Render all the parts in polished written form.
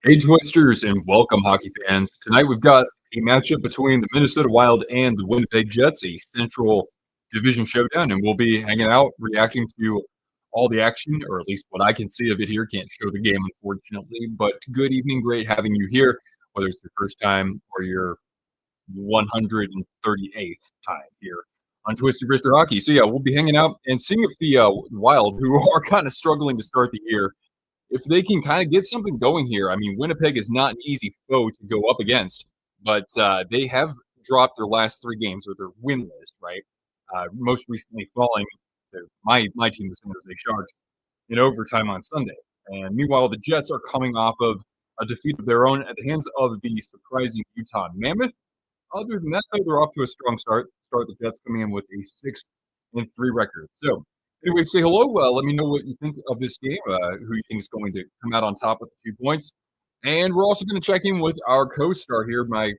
Hey, Twisters, and welcome, hockey fans. Tonight we've got a matchup between the Minnesota Wild and the Winnipeg Jets, a Central Division showdown, and we'll be hanging out, reacting to all the action, or at least what I can see of it here. Can't show the game, unfortunately, but good evening. Great having you here, whether it's your first time or your 138th time here on Twister Brister Hockey. So, yeah, we'll be hanging out and seeing if the Wild, who are kind of struggling to start the year, if they can kind of get something going here. I mean, Winnipeg is not an easy foe to go up against, but they have dropped their last three games or their win list, right? Most recently falling to my team, the San Jose Sharks, in overtime on Sunday. And meanwhile, the Jets are coming off of a defeat of their own at the hands of the surprising Utah Mammoth. Other than that, though, they're off to a strong start. The Jets coming in with a 6-3 record. So, anyway, say hello. Let me know what you think of this game. Who you think is going to come out on top with the 2 points. And we're also going to check in with our co-star here, my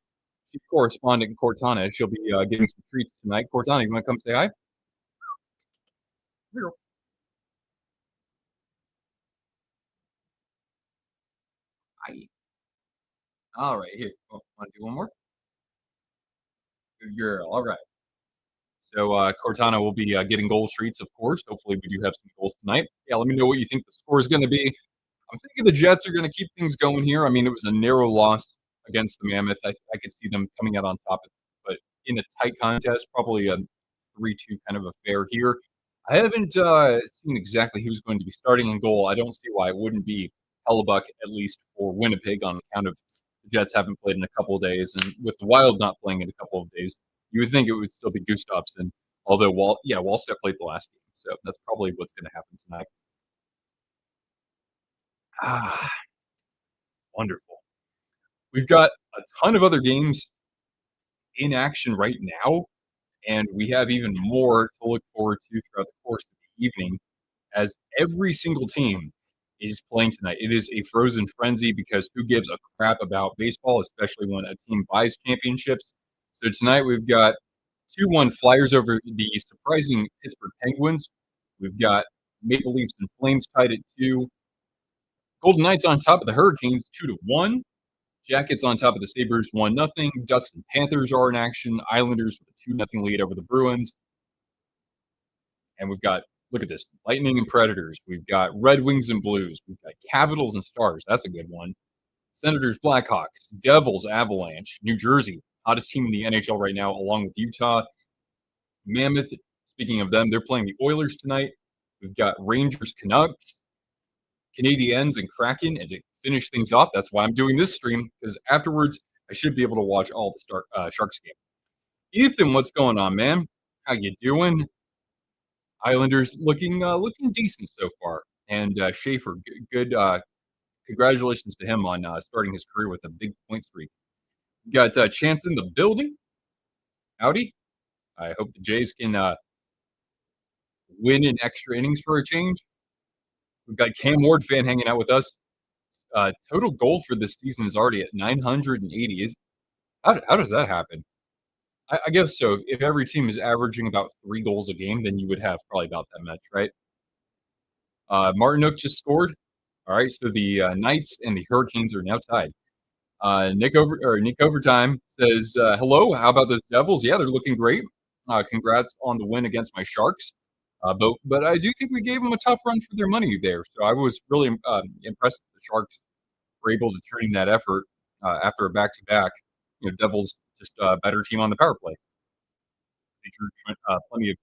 chief correspondent, Cortana. She'll be getting some treats tonight. Cortana, you want to come say hi? Here. Hi. All right, here. Oh, want to do one more? Good girl. All right. So Cortana will be getting goal treats, of course. Hopefully, we do have some goals tonight. Yeah, let me know what you think the score is going to be. I'm thinking the Jets are going to keep things going here. I mean, it was a narrow loss against the Mammoth. I could see them coming out on top, but in a tight contest, probably a 3-2 kind of affair here. I haven't seen exactly who's going to be starting in goal. I don't see why it wouldn't be Hellebuck, at least for Winnipeg, on account of the Jets haven't played in a couple of days, and with the Wild not playing in a couple of days, you would think it would still be Gustafsson. Although Wallstedt played the last game, so that's probably what's going to happen tonight. Ah, wonderful. We've got a ton of other games in action right now, and we have even more to look forward to throughout the course of the evening as every single team is playing tonight. It is a frozen frenzy because who gives a crap about baseball, especially when a team buys championships. So tonight we've got 2-1 Flyers over the surprising Pittsburgh Penguins. We've got Maple Leafs and Flames tied at 2. Golden Knights on top of the Hurricanes 2-1. Jackets on top of the Sabres 1-0. Ducks and Panthers are in action. Islanders with a 2-0 lead over the Bruins. And we've got, look at this, Lightning and Predators. We've got Red Wings and Blues. We've got Capitals and Stars. That's a good one. Senators, Blackhawks, Devils, Avalanche, New Jersey, hottest team in the NHL right now, along with Utah. Mammoth, speaking of them, they're playing the Oilers tonight. We've got Rangers, Canucks, Canadiens, and Kraken. And to finish things off, that's why I'm doing this stream, because afterwards I should be able to watch all the Sharks game. Ethan, what's going on, man? How you doing? Islanders looking decent so far. And Schaefer, good. Congratulations to him on starting his career with a big point streak. Got Chance in the building. Howdy. I hope the Jays can win in extra innings for a change. We've got Cam Ward fan hanging out with us. Total goal for this season is already at 980. How does that happen? I guess so. If every team is averaging about 3 goals a game, then you would have probably about that much, right? Martinook just scored. All right, so the Knights and the Hurricanes are now tied. Nick Overtime says, hello, how about those Devils? Yeah, they're looking great. Congrats on the win against my Sharks. But I do think we gave them a tough run for their money there. So I was really impressed that the Sharks were able to turn in that effort after a back-to-back. Devils just a better team on the power play. They drew plenty of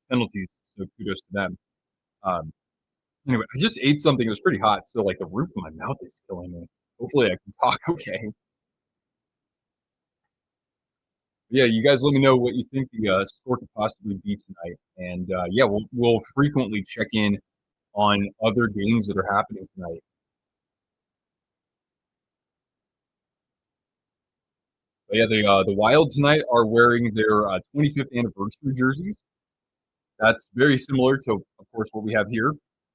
penalties, so kudos to them. Anyway, I just ate something. It was pretty hot, so like the roof of my mouth is killing me. Hopefully, I can talk okay. Yeah, you guys let me know what you think the score could possibly be tonight. And yeah, we'll frequently check in on other games that are happening tonight. But yeah, the Wild tonight are wearing their 25th anniversary jerseys. That's very similar to, of course, what we have here.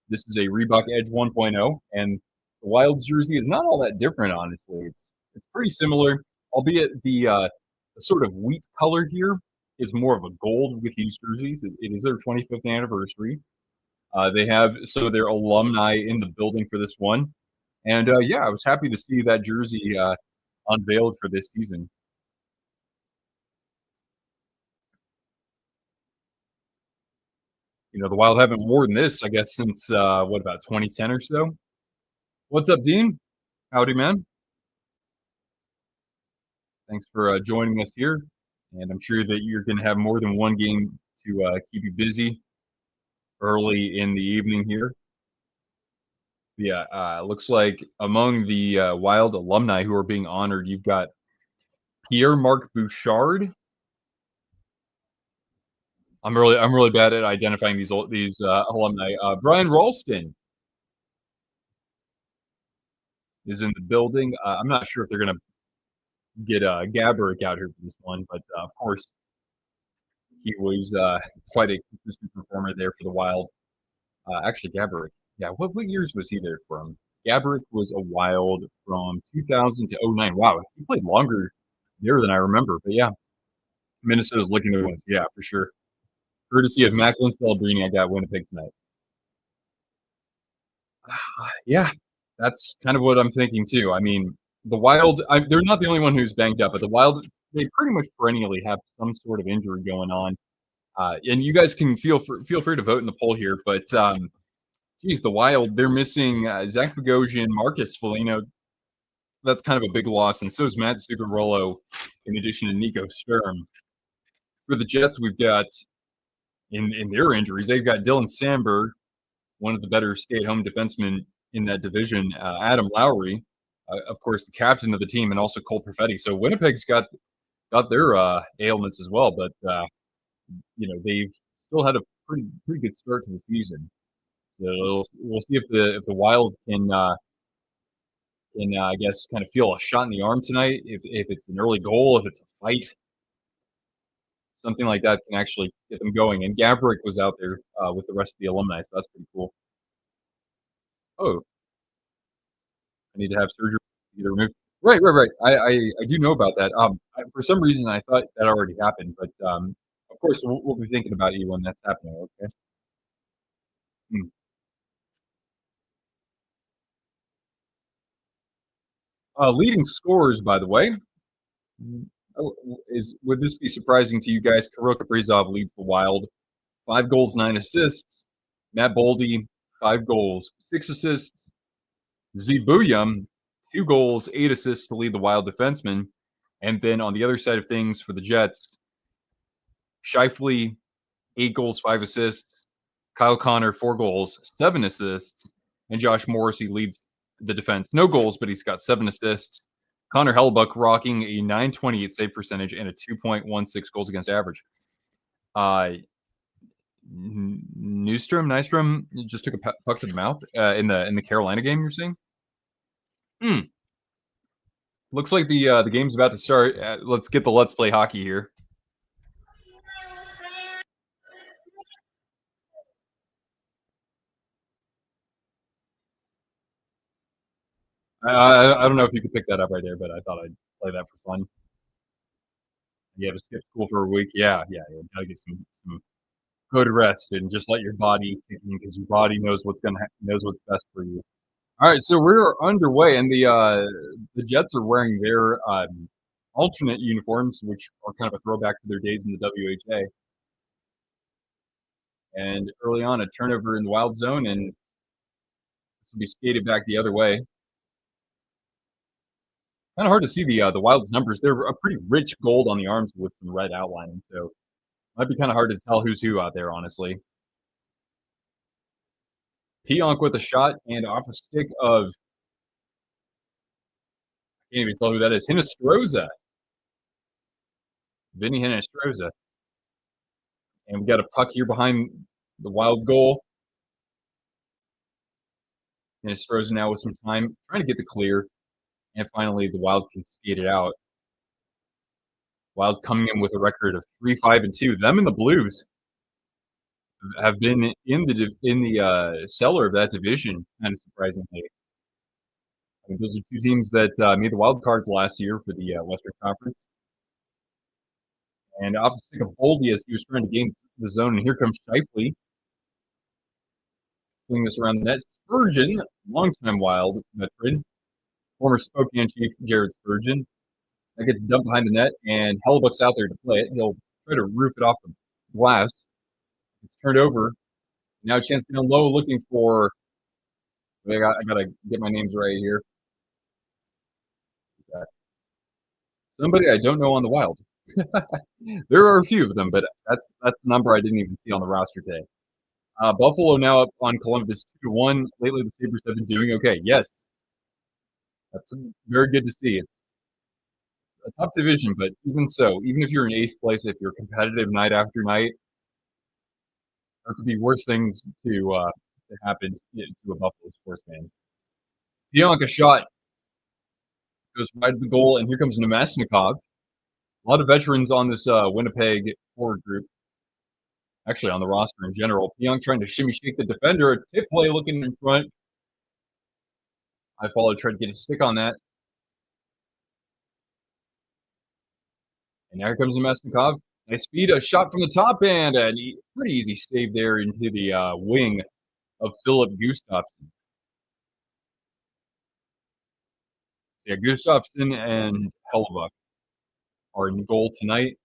This is a Reebok Edge 1.0, and the Wild's jersey is not all that different, honestly. It's pretty similar, albeit the sort of wheat color here is more of a gold with these jerseys. It is their 25th anniversary. They have their alumni in the building for this one, And yeah, I was happy to see that jersey unveiled for this season. The Wild haven't worn this, I guess, since what about 2010 or so? What's up, Dean? Howdy, man. Thanks for joining us here. And I'm sure that you're going to have more than one game to keep you busy early in the evening here. Yeah, looks like among the Wild alumni who are being honored, you've got Pierre-Marc Bouchard. I'm really bad at identifying these alumni. Brian Ralston is in the building. I'm not sure if they're going to get Gaborik out here for this one, but of course he was quite a consistent performer there for the Wild. Actually, Gaborik, yeah. What years was he there from? Gaborik was a Wild from 2000 to '09. Wow, he played longer there than I remember. But yeah, Minnesota's looking to win. Yeah, for sure. Courtesy of Macklin Celebrini, I got Winnipeg tonight. Yeah, that's kind of what I'm thinking too. I mean, the Wild, they're not the only one who's banged up, but the Wild, they pretty much perennially have some sort of injury going on. And you guys can feel free to vote in the poll here, but geez, the Wild, they're missing Zach Bogosian, Marcus Foligno. That's kind of a big loss, and so is Matt Zuccarello, in addition to Nico Sturm. For the Jets, we've got in their injuries, they've got Dylan Sandberg, one of the better stay-at-home defensemen in that division, Adam Lowry, of course, the captain of the team, and also Cole Perfetti. So Winnipeg's got their ailments as well, but they've still had a pretty good start to the season. So we'll see if the Wild can I guess kind of feel a shot in the arm tonight. If it's an early goal, if it's a fight, something like that can actually get them going. And Gabrick was out there with the rest of the alumni, so that's pretty cool. Oh, I need to have surgery to get it removed. Right. I do know about that. For some reason, I thought that already happened, but of course, we'll be thinking about you when that's happening. Okay. Hmm. Leading scorers, by the way, oh, would this be surprising to you guys? Kirill Kaprizov leads the Wild, 5 goals, 9 assists. Matt Boldy, 5 goals, 6 assists. Zebuyam, 2 goals, 8 assists to lead the Wild defenseman. And then on the other side of things for the Jets, Shifley, 8 goals, 5 assists. Kyle Connor, 4 goals, 7 assists. And Josh Morrissey leads the defense. No goals, but he's got 7 assists. Connor Hellebuck rocking a 928 save percentage and a 2.16 goals against average. Nystrom just took a puck to the mouth in the Carolina game. You're saying? Looks like the game's about to start. Let's get the Let's Play Hockey here. I don't know if you could pick that up right there, but I thought I'd play that for fun. You have to skip school for a week. Yeah. You gotta get some good rest and just let your body kick in because your body knows knows what's best for you. All right, so we're underway, and the Jets are wearing their alternate uniforms, which are kind of a throwback to their days in the WHA. And early on, a turnover in the Wild zone, and this will be skated back the other way. Kind of hard to see the Wild's numbers. They're a pretty rich gold on the arms with some red outlining, so might be kind of hard to tell who's who out there, honestly. Pionk with a shot and off the stick of I can't even tell who that is. Hinostroza. Vinny Hinostroza. And we got a puck here behind the Wild goal. Hinostroza now with some time, trying to get the clear. And finally, the Wild can skate it out. Wild coming in with a record of 3-5-2. Them and the Blues have been in the cellar of that division, kind of surprisingly. I mean, those are two teams that made the wild cards last year for the Western Conference. And off the stick of Boldy as he was trying to gain the zone, and here comes Shifley. fling this around the net. Spurgeon, longtime Wild veteran, former Spokane Chief Jared Spurgeon. That gets dumped behind the net, and Hellebuck's out there to play it. He'll try to roof it off the glass. It's turned over. Now a chance down low looking for I gotta get my names right here. Somebody I don't know on the Wild. There are a few of them, but that's the number I didn't even see on the roster today. Buffalo now up on Columbus 2-1. Lately, the Sabres have been doing okay. Yes, that's very good to see. It's a tough division, but even so, even if you're in eighth place, if you're competitive night after night, there could be worse things to happen to a Buffalo sports fan. Bianca shot goes right to the goal, and here comes Nemesnikov. A lot of veterans on this Winnipeg forward group. Actually, on the roster in general. Pionk trying to shimmy shake the defender. A tip play looking in front. I followed, tried to get a stick on that. And now here comes Nemesnikov. Nice speed, a shot from the top, and a pretty easy save there into the wing of Philip Gustafsson. So yeah, Gustafsson and Hellebuck are in goal tonight.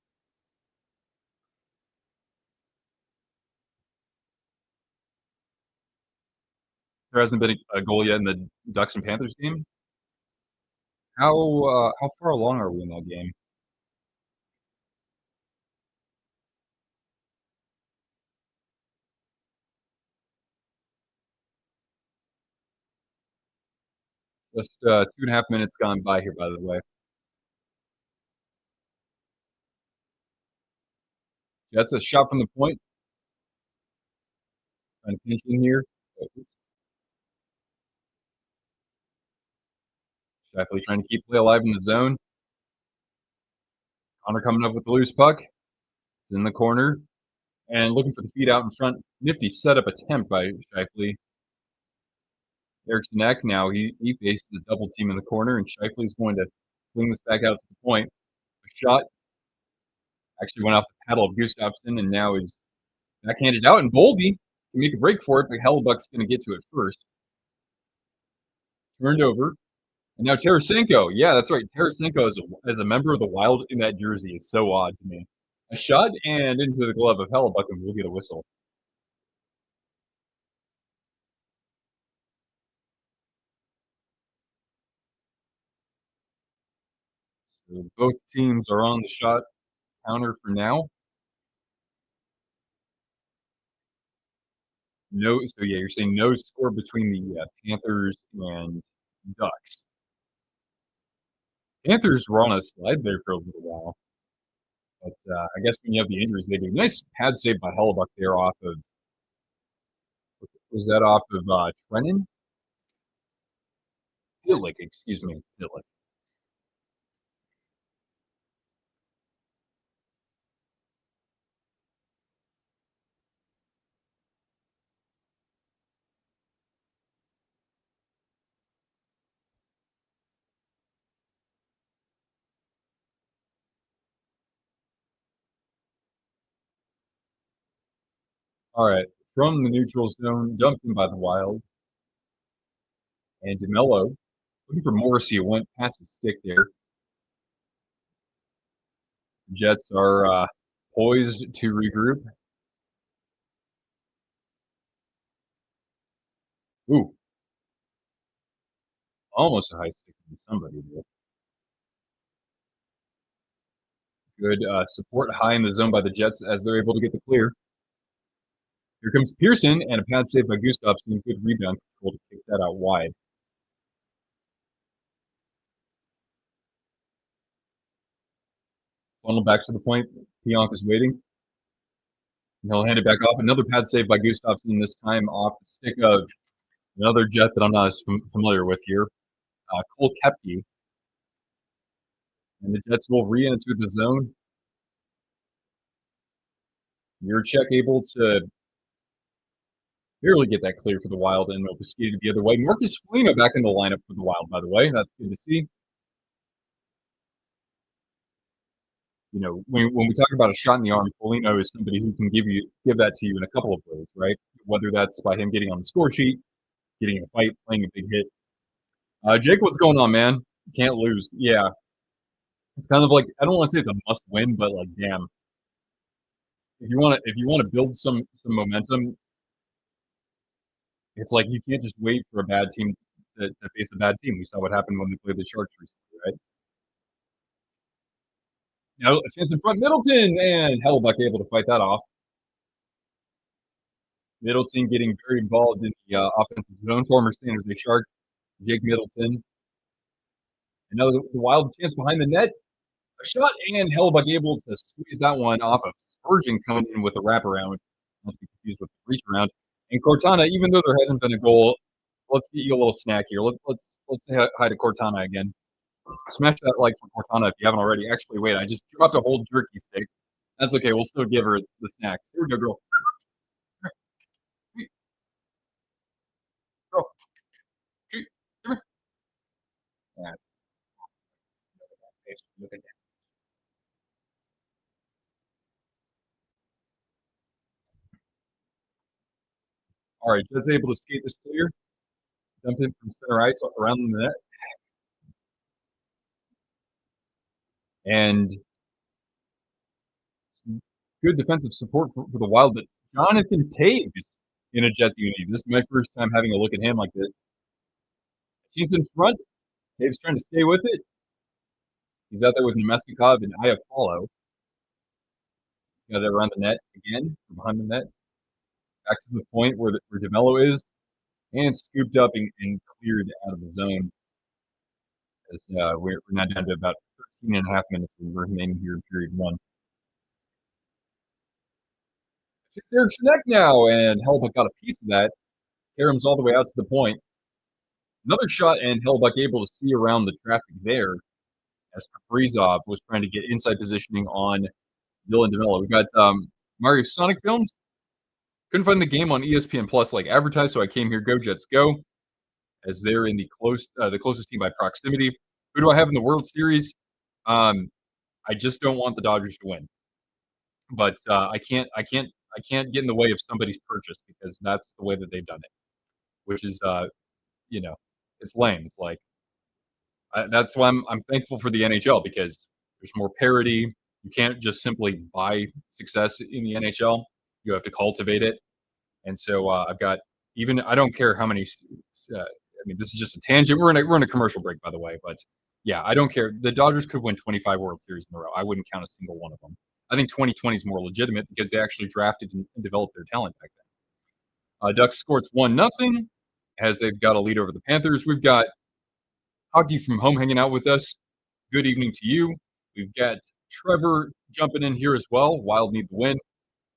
There hasn't been a goal yet in the Ducks and Panthers game. How far along are we in that game? Just 2.5 minutes gone by here, by the way. That's a shot from the point. Trying to pinch in here. Shifley trying to keep play alive in the zone. Connor coming up with the loose puck. It's in the corner. And looking for the feed out in front. Nifty setup attempt by Shifley. Erickson Eck now, he faces a double team in the corner, and Shifley's going to fling this back out to the point. A shot actually went off the paddle of Gustafsson, and now is backhanded out, and Boldy can make a break for it, but Hellebuck's going to get to it first. Turned over. And now Tarasenko. Yeah, that's right. Tarasenko as a member of the Wild in that jersey is so odd to me. A shot and into the glove of Hellebuck, and we'll get a whistle. So both teams are on the shot counter for now. No, so yeah, you're saying no score between the Panthers and Ducks. Panthers were on a slide there for a little while, but I guess when you have the injuries, they do. Nice pad save by Hellebuck there off of. Was that off of Trennan? Hillick, excuse me, Hillick. All right, from the neutral zone, dumped in by the Wild, and DeMello looking for Morrissey. Went past the stick there. Jets are poised to regroup. Ooh, almost a high stick from somebody there. Good support high in the zone by the Jets as they're able to get the clear. Here comes Pearson, and a pad save by Gustafsson. Good rebound control to kick that out wide. Funnel back to the point. Pionk is waiting. And he'll hand it back off. Another pad save by Gustafsson, this time off the stick of another Jet that I'm not as familiar with here, Cole Koepke. And the Jets will re-enter the zone. Yurchek able to barely get that clear for the Wild, and Obuskita the other way. Marcus Foligno back in the lineup for the Wild, by the way. That's good to see. You know, when we talk about a shot in the arm, Foligno is somebody who can give that to you in a couple of ways, right? whether that's by him getting on the score sheet, getting in a fight, playing a big hit. Jake, what's going on, man? Can't lose. Yeah, it's kind of like I don't want to say it's a must win, but like, damn, if you want to build some momentum, it's like you can't just wait for a bad team to face a bad team. We saw what happened when we played the Sharks recently, right? Now a chance in front, Middleton, and Hellbuck able to fight that off. Middleton getting very involved in the offensive zone. Former San Jose Shark, Jake Middleton. Another wild chance behind the net. A shot, and Hellbuck able to squeeze that one off of Spurgeon coming in with a wraparound. Not to be confused with the reach around. And Cortana, even though there hasn't been a goal, let's get you a little snack here. Let's say hi to Cortana again. Smash that like for Cortana if you haven't already. Actually, wait, I just dropped a whole jerky stick. That's okay. We'll still give her the snack. Here we go, girl. Girl. Come here. Yeah. Look at that. All right, Jed's able to skate this clear. Dumped in from center ice around the net. And good defensive support for the Wild, but Jonathan Taves in a Jets unity. This is my first time having a look at him like this. She's in front. Taves trying to stay with it. He's out there with Nemestikov and Iafallo. Got it around the net again, from behind the net. Back to the point where DeMello is. And scooped up and cleared out of the zone. As we're now down to about 13 and a half minutes remaining here in period one. Derek Schneck now, and Hellbuck got a piece of that. Karam's all the way out to the point. Another shot, and Hellbuck able to see around the traffic there as Kaprizov was trying to get inside positioning on Dylan DeMello. We got Mario Sonic Films. Couldn't find the game on ESPN Plus like advertised, so I came here. Go Jets, go! As they're in the closest team by proximity. Who do I have in the World Series? I just don't want the Dodgers to win, but I can't get in the way of somebody's purchase because that's the way that they've done it, which is it's lame. It's like that's why I'm thankful for the NHL because there's more parity. You can't just simply buy success in the NHL. You have to cultivate it. And so I've got I don't care how many. This is just a tangent. We're in a commercial break, by the way. But yeah, I don't care. The Dodgers could win 25 World Series in a row. I wouldn't count a single one of them. I think 2020 is more legitimate because they actually drafted and developed their talent back then. Ducks scored 1-0 as they've got a lead over the Panthers. We've got Hockey from Home hanging out with us. Good evening to you. We've got Trevor jumping in here as well. Wild need the win.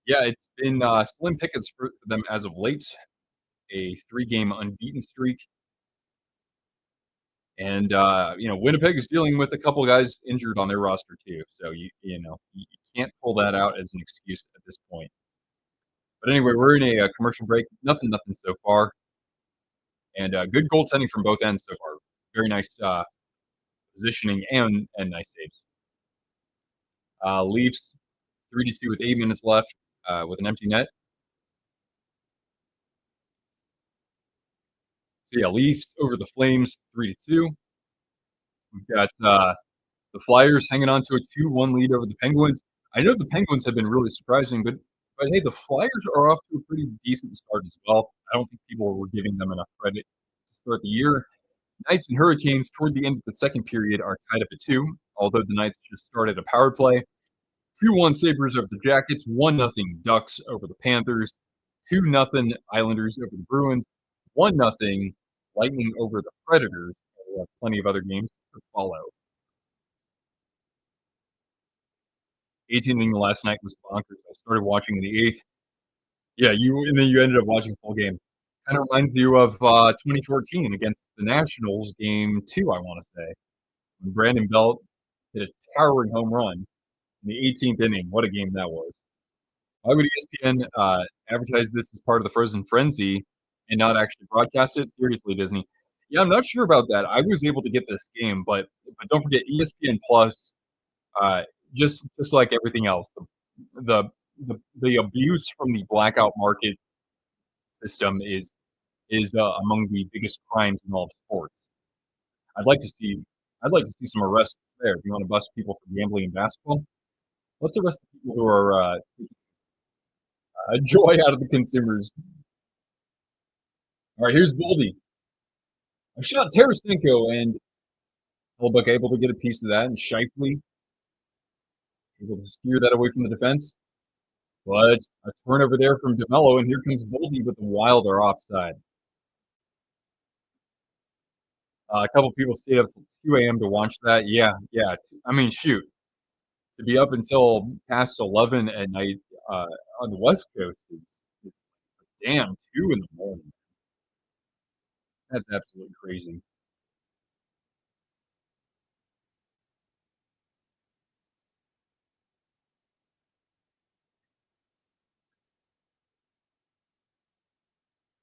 Yeah, it's been slim pickings for them as of late. A 3-game unbeaten streak. And, Winnipeg is dealing with a couple of guys injured on their roster too. So, you can't pull that out as an excuse at this point. But anyway, we're in a commercial break. Nothing so far. And good goaltending from both ends so far. Very nice positioning and nice saves. Leafs 3-2 with 8 minutes left with an empty net. So yeah, Leafs over the Flames 3-2. We've got the Flyers hanging on to a 2-1 lead over the Penguins. I know the Penguins have been really surprising, but hey, the Flyers are off to a pretty decent start as well. I don't think people were giving them enough credit to start the year. Knights and Hurricanes toward the end of the second period are tied up at 2, although the Knights just started a power play. 2-1 Sabres over the Jackets, 1-0 Ducks over the Panthers, 2-0 Islanders over the Bruins, 1-0 Lightning over the Predators. We have plenty of other games to follow. 18 inning last night was bonkers. I started watching in the 8th. Yeah, and then you ended up watching full game. Kind of reminds you of 2014 against the Nationals, game 2, I want to say. When Brandon Belt hit a towering home run in the 18th inning. What a game that was. Why would ESPN advertise this as part of the Frozen Frenzy and not actually broadcast it? Seriously, Disney. Yeah, I'm not sure about that. I was able to get this game, but don't forget ESPN Plus. Just like everything else, the abuse from the blackout market system is among the biggest crimes in all of sports. I'd like to see I'd like to see some arrests there. Do you wanna bust people for gambling in basketball? Let's arrest the people who are, joy out of the consumers. Alright, here's Goldie. I shot Tarasenko, and Hellebuyck able to get a piece of that, and Scheifele able to steer that away from the defense. But a turnover there from DeMello, and here comes Goldie with the Wilder offside. A couple people stayed up till 2 a.m. to watch that. Yeah, yeah. I mean, shoot, to be up until past 11 at night on the West Coast is damn 2 in the morning. That's absolutely crazy.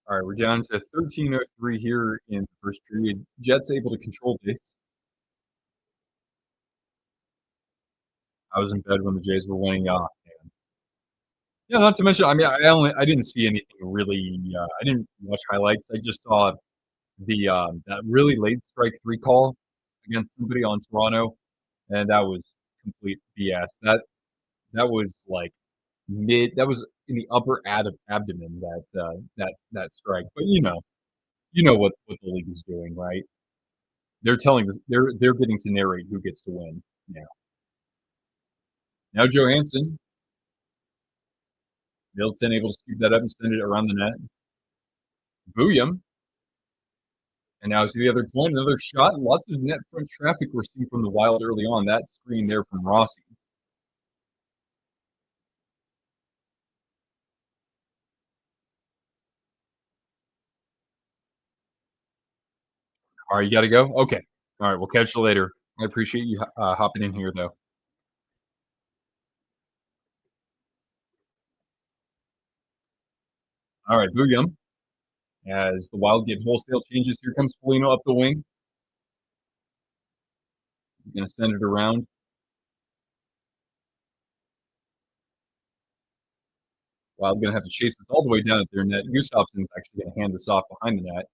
All right, we're down to 13:03 here in the first period. Jets able to control this. I was in bed when the Jays were winning. Yeah, not to mention, I mean, I didn't see anything really. I didn't watch highlights. I just saw that really late strike three call against somebody on Toronto, and that was complete BS. That was like mid. That was in the upper abdomen. That strike. But you know what the league is doing, right? They're telling us they're getting to narrate who gets to win now. Now Johansson, Middleton able to scoop that up and send it around the net. Booyam. And now to the other point, another shot. Lots of net front traffic we're seeing from the Wild early on. That screen there from Rossi. All right, you got to go? Okay. All right, we'll catch you later. I appreciate you hopping in here, though. All right, Booyam. As the Wild get wholesale changes, here comes Foligno up the wing. He's going to send it around. Wild going to have to chase this all the way down at their net. Gustafson's actually going to hand this off behind the net.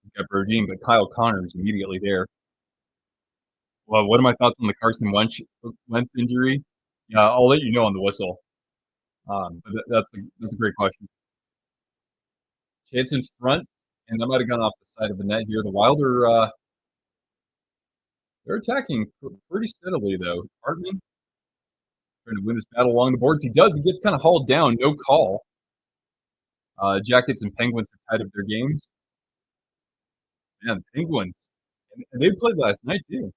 He's got Brodin, but Kyle Connors immediately there. Well, what are my thoughts on the Carson Wentz injury? Yeah, I'll let you know on the whistle. But that's a great question. Chance in front, and that might have gone off the side of the net here. The Wild are they're attacking pretty steadily though. Hartman trying to win this battle along the boards. He does. He gets kind of hauled down. No call. Jackets and Penguins have tied up their games. Man, Penguins, and they played last night too.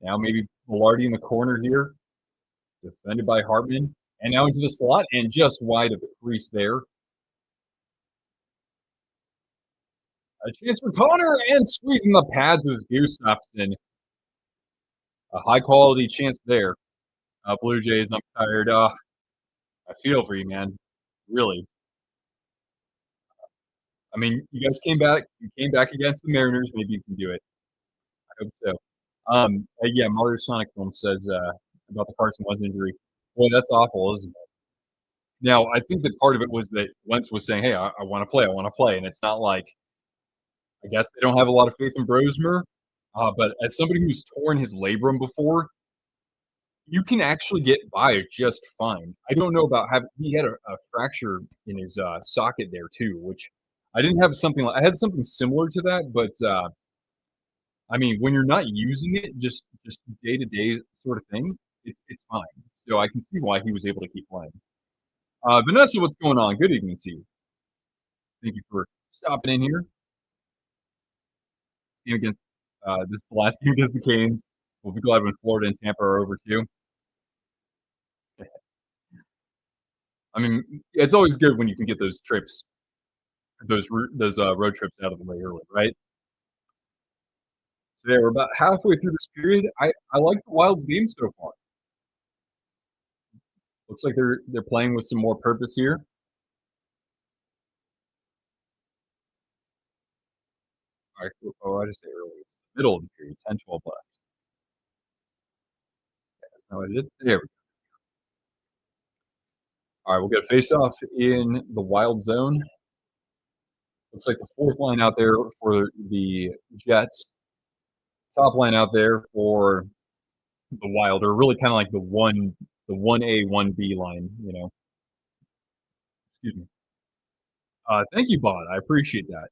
Now maybe Velarde in the corner here, defended by Hartman, and now into the slot and just wide of the crease there. A chance for Connor and squeezing the pads of Gustafsson. A high quality chance there. Blue Jays, I'm tired. I feel for you, man. Really. I mean, you guys came back. You came back against the Mariners. Maybe you can do it. I hope so. Yeah, Mario Sonic Film says about the Carson Wentz injury. Boy, that's awful, isn't it? Now, I think that part of it was that Wentz was saying, "Hey, I want to play. I want to play," and it's not like I guess they don't have a lot of faith in Brosmer. But as somebody who's torn his labrum before, you can actually get by just fine. I don't know about having he had a fracture in his socket there too, which I didn't have something like I had something similar to that, but I mean, when you're not using it, just day to day sort of thing, it's fine. So I can see why he was able to keep playing. Vanessa, what's going on? Good evening to you. Thank you for stopping in here. Game against this is the last game against the Canes. We'll be glad when Florida and Tampa are over too. I mean, it's always good when you can get those trips, those road trips out of the way early, right? So yeah, we're about halfway through this period. I like the Wild's game so far. Looks like they're playing with some more purpose here. All right, I just say early. It's the middle of the period, 10-12 left. Oh, I did? There we go. Alright, we'll get a face-off in the Wild zone. Looks like the 4th line out there for the Jets. Top line out there for the Wild, or really kinda like the 1A, 1B line, you know? Excuse me. Thank you, bud, I appreciate that.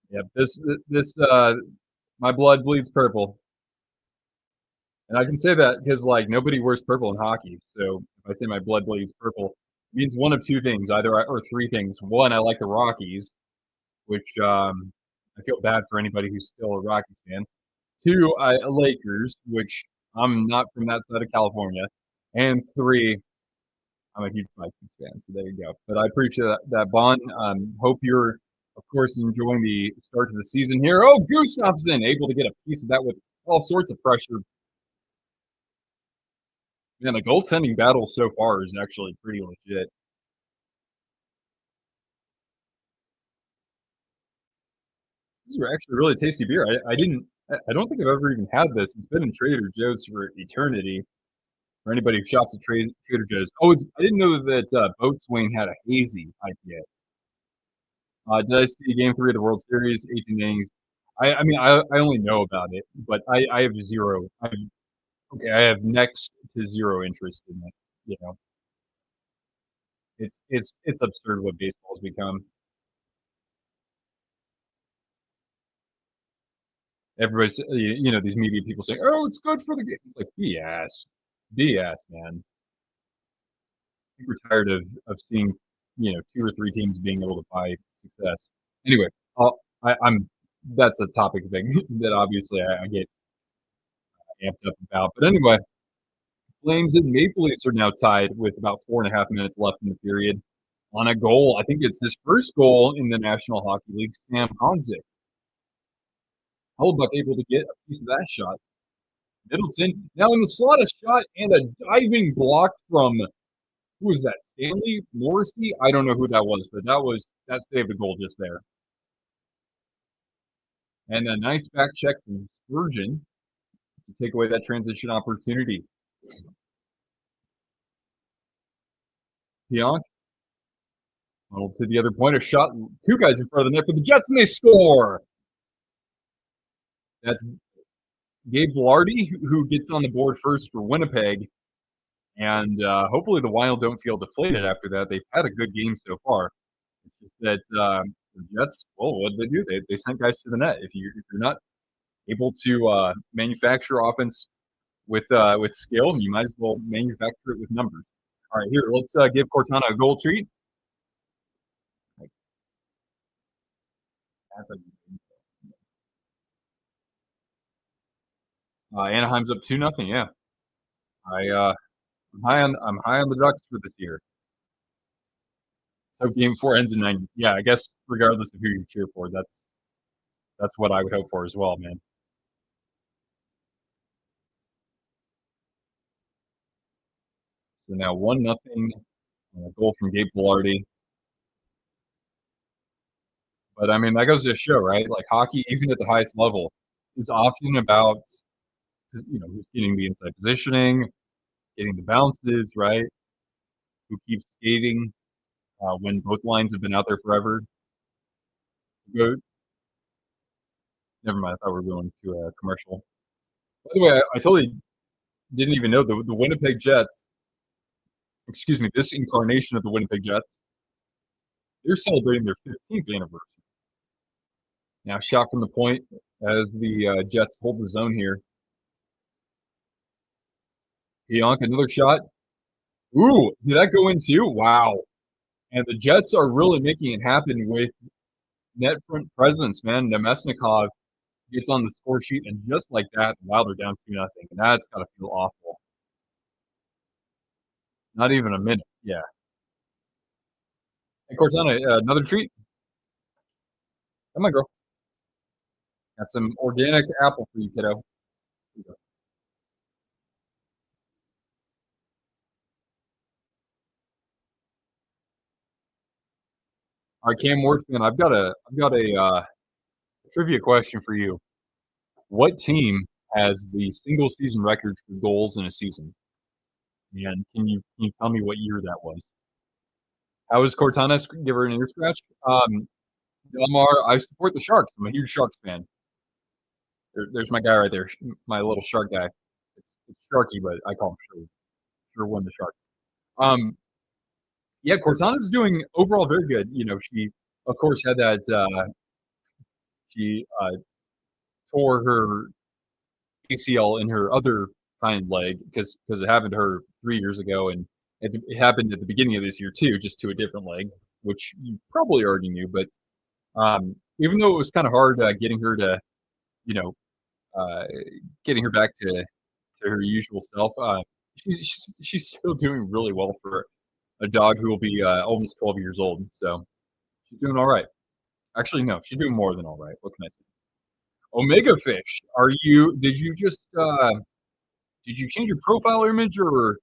Yep, my blood bleeds purple, and I can say that because like, nobody wears purple in hockey, so if I say my blood bleeds purple, it means one of 2 things, either I or 3 things. 1, I like the Rockies, which, I feel bad for anybody who's still a Rockies fan. 2, Lakers, which I'm not from that side of California, and 3, I'm a huge Vikings fan, so there you go. But I appreciate that bond. Hope you're, of course, enjoying the start to the season here. Oh, Gustav's in, able to get a piece of that with all sorts of pressure. Man, the goaltending battle so far is actually pretty legit. These are actually really tasty beer. I don't think I've ever even had this. It's been in Trader Joe's for eternity. For anybody who shops at Trader Joe's. Oh, I didn't know that Boatswain had a hazy IPA. Did I see Game 3 of the World Series, 18 innings? I mean, I only know about it, but I have 0 I have next to 0 interest in it, you know? It's absurd what baseball's become. Everybody's you know, these media people say, "Oh, it's good for the game." It's like, BS. BS, man. I think we're tired of seeing, you know, 2 or 3 teams being able to buy success. Anyway, I'm that's a topic thing that obviously I get amped up about. But anyway, Flames and Maple Leafs are now tied with about 4.5 minutes left in the period on a goal. I think it's his first goal in the National Hockey League, Sam Honzik. Hellebuyck able to get a piece of that shot. Middleton now in the slot, a shot and a diving block from who was that? Stanley Morrissey? I don't know who that was, but that saved the goal just there. And a nice back check from Spurgeon to take away that transition opportunity. Pionk to the other point, a shot, 2 guys in front of the net for the Jets, and they score. That's Gabe Vilardi who gets on the board first for Winnipeg, and hopefully the Wild don't feel deflated after that. They've had a good game so far. It's just that the Jets, well, what did they do? They sent guys to the net. If you're not able to manufacture offense with skill, you might as well manufacture it with numbers. All right, here, let's give Cortana a goal treat. That's Anaheim's up 2-0. Yeah, I'm high on the Ducks for this year. So Game 4 ends in 90. Yeah, I guess regardless of who you cheer for, that's what I would hope for as well, man. So now 1-0, a goal from Gabe Vilardi. But I mean, that goes to show, right? Like hockey, even at the highest level, is often about you know who's getting the inside positioning, getting the bounces, right? Who keeps skating when both lines have been out there forever. Go, never mind. I thought we were going to a commercial. By the way, I totally didn't even know the Winnipeg Jets. Excuse me, this incarnation of the Winnipeg Jets. They're celebrating their 15th anniversary. Now, shot from the point as the Jets hold the zone here. Pionk, another shot. Ooh, did that go in too? Wow. And the Jets are really making it happen with net front presence, man. Nemesnikov gets on the score sheet, and just like that, the Wild are down 2-0. And that's got to feel awful. Not even a minute. Yeah. Hey, Cortana, another treat? Come on, girl. Got some organic apple for you, kiddo. All right, Cam Worthman, I've got a trivia question for you. What team has the single season record for goals in a season? And can you tell me what year that was? How is Cortana? Give her an ear scratch. Delmar, I support the Sharks. I'm a huge Sharks fan. There's my guy right there, my little shark guy. It's Sharky, but I call him Sure won the Shark. Yeah, Cortana's doing overall very good. She of course had that. She tore her ACL in her other hind leg because it happened to her 3 years ago, and it happened at the beginning of this year too, just to a different leg, which you probably already knew. But even though it was kind of hard getting her to, you know, uh, getting her back to her usual self, she's still doing really well for a dog who will be almost 12 years old. So she's doing all right. Actually, no, she's doing more than all right. What can I say? Omega Fish, did you just did you change your profile image, or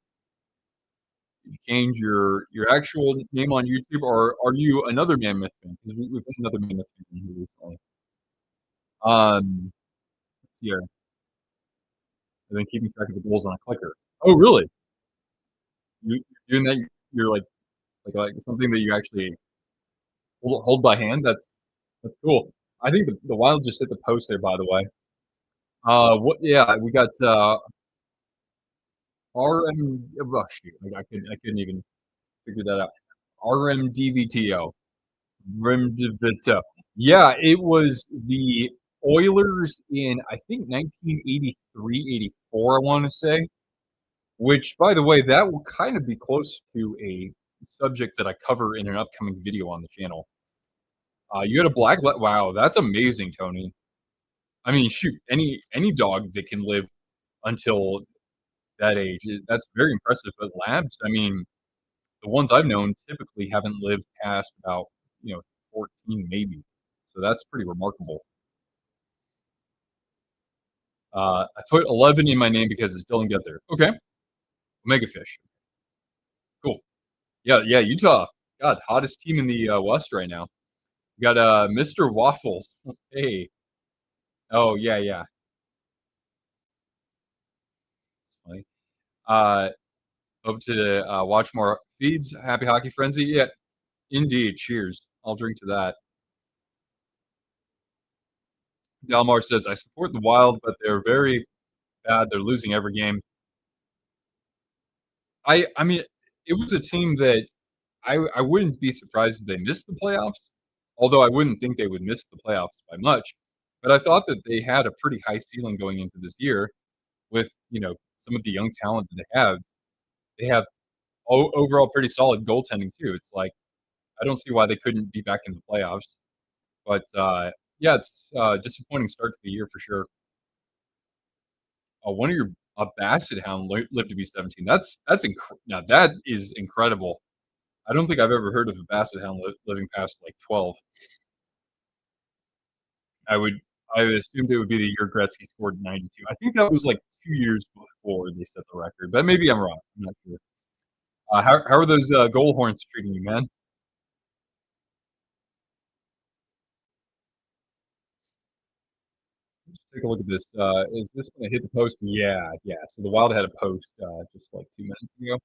did you change your actual name on YouTube, or are you another Mammoth fan? Because we've got another Mammoth fan here recently. Let's see here. I've been keeping track of the goals on a clicker. Oh, really? You're doing that? You're like something that you actually hold by hand? That's cool. I think the Wild just hit the post there, by the way. What? Yeah, we got RM. Oh, shoot, I couldn't even figure that out. RMDVTO. RMDVTO. Yeah, it was the Oilers in, I think, 1983, 84, I want to say, which, by the way, that will kind of be close to a subject that I cover in an upcoming video on the channel. You had a wow, that's amazing, Tony. I mean, shoot, any dog that can live until that age, that's very impressive. But labs, I mean, the ones I've known typically haven't lived past about, 14 maybe. So that's pretty remarkable. I put 11 in my name because it's Dylan Get there. Okay. Omega Fish. Cool. Yeah, yeah, Utah. God, hottest team in the West right now. We got Mr. Waffles. Hey. Oh, yeah, yeah. That's funny. Hope to watch more feeds. Happy Hockey Frenzy. Yeah, indeed. Cheers. I'll drink to that. Dalmar says, I support the Wild, but they're very bad. They're losing every game. I mean, it was a team that I wouldn't be surprised if they missed the playoffs, although I wouldn't think they would miss the playoffs by much. But I thought that they had a pretty high ceiling going into this year with, some of the young talent that they have. They have overall pretty solid goaltending too. It's like I don't see why they couldn't be back in the playoffs. But yeah, it's a disappointing start to the year for sure. One of your a Basset Hound lived to be 17. Now that is incredible. I don't think I've ever heard of a Basset Hound living past like 12. I would I assumed it would be the year Gretzky scored 92. I think that was like 2 years before they set the record, but maybe I'm wrong. I'm not sure. How are those goal horns treating you, man? Let's take a look at this. Is this going to hit the post? Yeah, yeah. So the Wild had a post just like 2 minutes ago.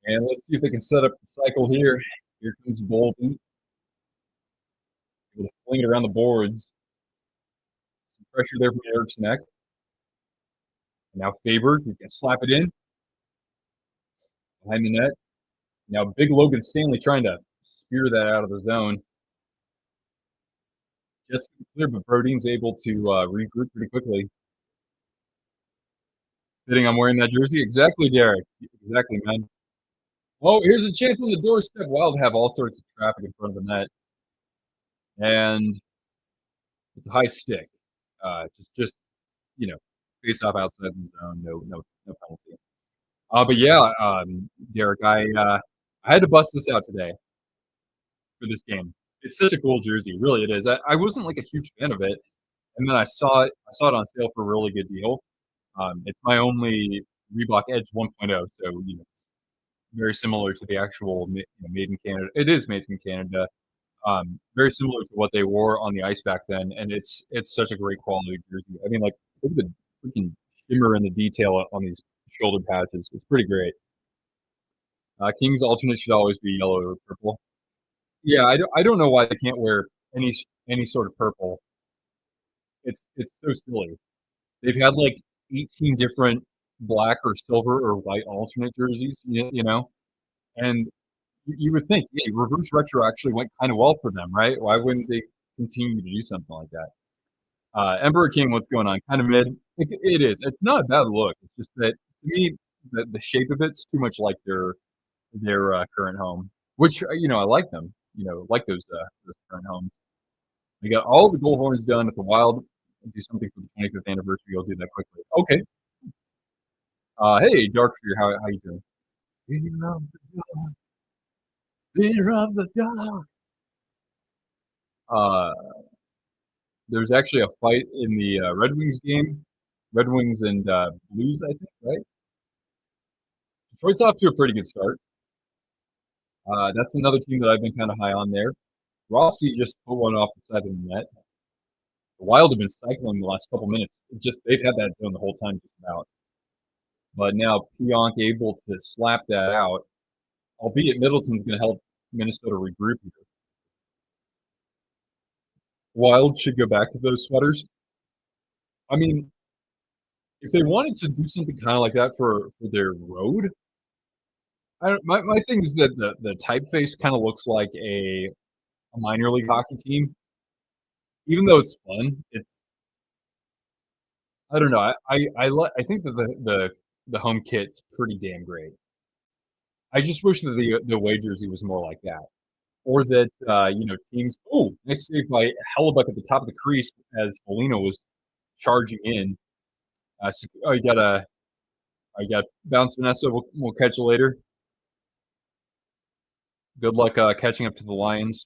And let's see if they can set up the cycle here. Here comes Bolton. Able to fling it around the boards. Some pressure there from Eriksson Ek. And now Faber, he's going to slap it in behind the net. Now big Logan Stanley trying to spear that out of the zone. Just clear, but Brodeen's able to regroup pretty quickly. Fitting I'm wearing that jersey? Exactly, Derek. Exactly, man. Oh, here's a chance on the doorstep. Wild have all sorts of traffic in front of the net. And it's a high stick. Just face off outside the zone. No penalty. But yeah, Derek, I had to bust this out today for this game. It's such a cool jersey, really it is. I wasn't like a huge fan of it, and then I saw it on sale for a really good deal. It's my only Reebok Edge 1.0, so it's very similar to the actual made in Canada. It is made in Canada Very similar to what they wore on the ice back then, and it's such a great quality jersey. I mean, like, look at the freaking shimmer and the detail on these shoulder patches. It's pretty great. Kings alternate should always be yellow or purple. Yeah, I don't know why they can't wear any sort of purple. It's so silly. They've had, like, 18 different black or silver or white alternate jerseys, and you would think, yeah, reverse retro actually went kinda well for them, right? Why wouldn't they continue to do something like that? Emperor King, what's going on? Kinda mid. It is. It's not a bad look. It's just that to me, the shape of it's too much like their current home, which, I like them, like those current homes. We got all the goal horns done at the Wild. Do something for the 25th anniversary. I'll do that quickly. Okay. Hey, Darkfear, how you doing? Fear of the dark, fear of the dark. Uh, there's actually a fight in the Red Wings game. Red Wings and Blues, I think, right? Detroit's off to a pretty good start. That's another team that I've been kind of high on there. Rossi just put one off the side of the net. The Wild have been cycling the last couple minutes. They've had that zone the whole time, just about. But now Pionk able to slap that out, albeit Middleton's going to help Minnesota regroup here. Wild should go back to those sweaters. I mean, if they wanted to do something kind of like that for their road, my thing is that the typeface kind of looks like a minor league hockey team. Even though it's fun, I don't know. I think that the home kit's pretty damn great. I just wish that the away jersey was more like that, or that teams. Oh, nice save by Hellebuck at the top of the crease as Molina was charging in. You got bounce, Vanessa. We'll catch you later. Good luck catching up to the Lions.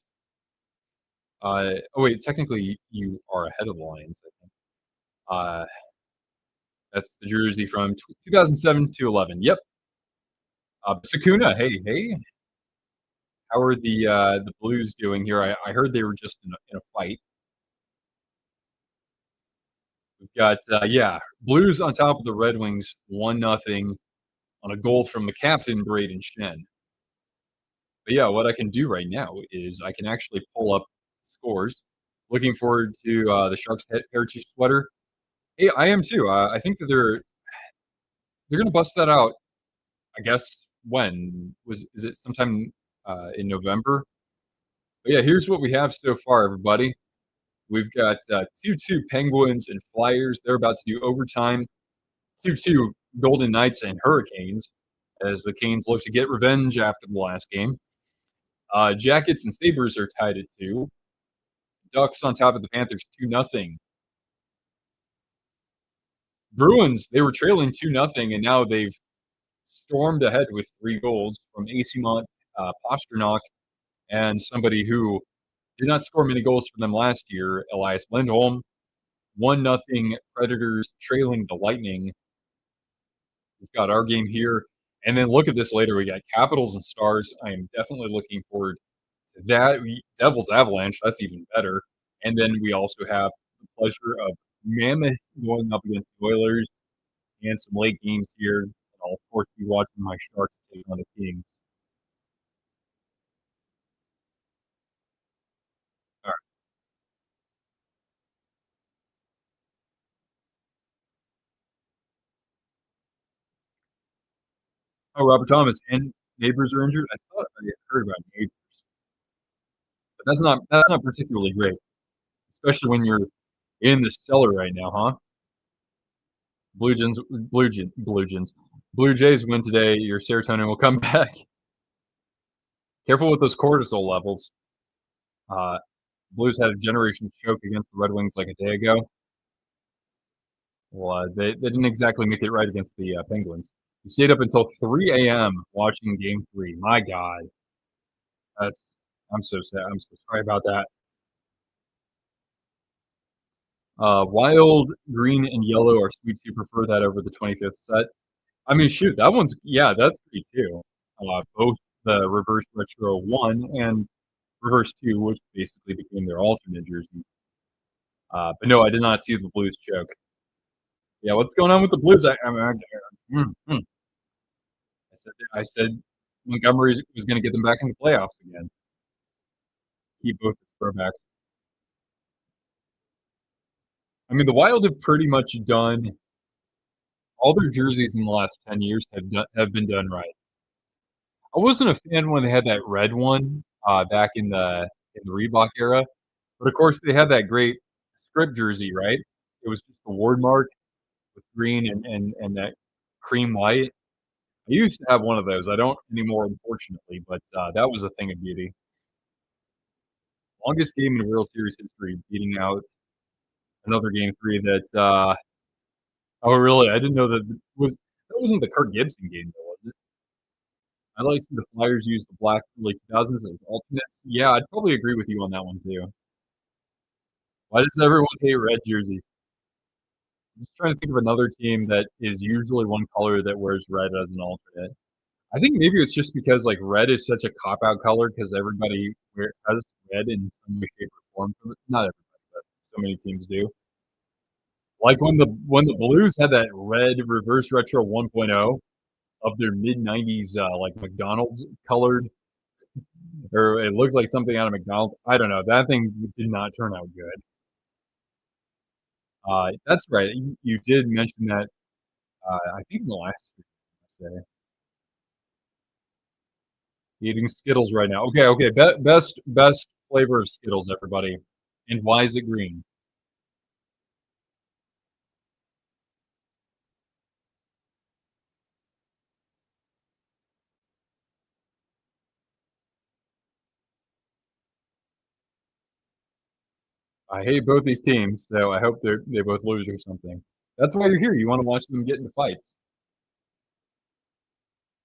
Oh wait, technically you are ahead of the Lions, I think. That's the jersey from 2007 to 11. Yep. Sakuna, hey. How are the Blues doing here? I heard they were just in a fight. We've got Blues on top of the Red Wings, 1-0 on a goal from the captain, Braden Shen. But yeah, what I can do right now is I can actually pull up scores. Looking forward to the Sharks heritage sweater. Hey, I am too. I think that they're going to bust that out. I guess when is it sometime in November? But yeah, here's what we have so far, everybody. We've got 2-2 Penguins and Flyers. They're about to do overtime. 2-2 Golden Knights and Hurricanes as the Canes look to get revenge after the last game. Jackets and Sabres are tied at 2. Ducks on top of the Panthers 2-0. Bruins, they were trailing 2-0, and now they've stormed ahead with 3 goals from Asimont, Pasternak, and somebody who did not score many goals for them last year, Elias Lindholm. 1-0 Predators trailing the Lightning. We've got our game here. And then look at this later. We got Capitals and Stars. I am definitely looking forward to that. Devils Avalanche, that's even better. And then we also have the pleasure of Mammoth going up against the Oilers and some late games here. And I'll, of course, be watching my Sharks take on the Kings. All right. Oh, Robert Thomas and Neighbors are injured. I thought I had heard about Neighbors, but that's not particularly great, especially when you're in the cellar right now, huh? Blue Jays win today. Your serotonin will come back. Careful with those cortisol levels. Blues had a generation choke against the Red Wings like a day ago. Well, they didn't exactly make it right against the Penguins. We stayed up until 3 a.m. watching Game 3. My God, I'm so sad. I'm so sorry about that. Wild, green, and yellow are sweet. You prefer that over the 25th set? I mean, shoot, that's sweet too. Both the reverse retro 1 and reverse 2, which basically became their alternate jersey. But no, I did not see the Blues choke. Yeah, what's going on with the Blues? I said Montgomery was going to get them back in the playoffs again. Keep both the throwbacks. I mean, the Wild have pretty much done all their jerseys in the last 10 years have been done right. I wasn't a fan when they had that red one back in the Reebok era, but of course they had that great script jersey, right? It was just the ward mark with green and that cream white. I used to have one of those. I don't anymore, unfortunately, but that was a thing of beauty. Longest game in World Series history, beating out another Game 3 that. Oh, really? I didn't know that wasn't the Kirk Gibson game, though, was it? I like seeing the Flyers use the black early 2000s as alternates. Yeah, I'd probably agree with you on that one too. Why does everyone hate red jerseys? I'm just trying to think of another team that is usually one color that wears red as an alternate. I think maybe it's just because like red is such a cop out color because everybody has red in some way, shape, or form. Not everybody, but so many teams do. Like when the Blues had that red reverse retro 1.0 of their mid '90s like McDonald's colored, or it looked like something out of McDonald's. I don't know. That thing did not turn out good. That's right. You did mention that. I think in the last day. Eating Skittles right now. Okay, okay. Best flavor of Skittles, everybody. And why is it green? I hate both these teams, though. I hope they both lose or something. That's why you're here. You want to watch them get into fights.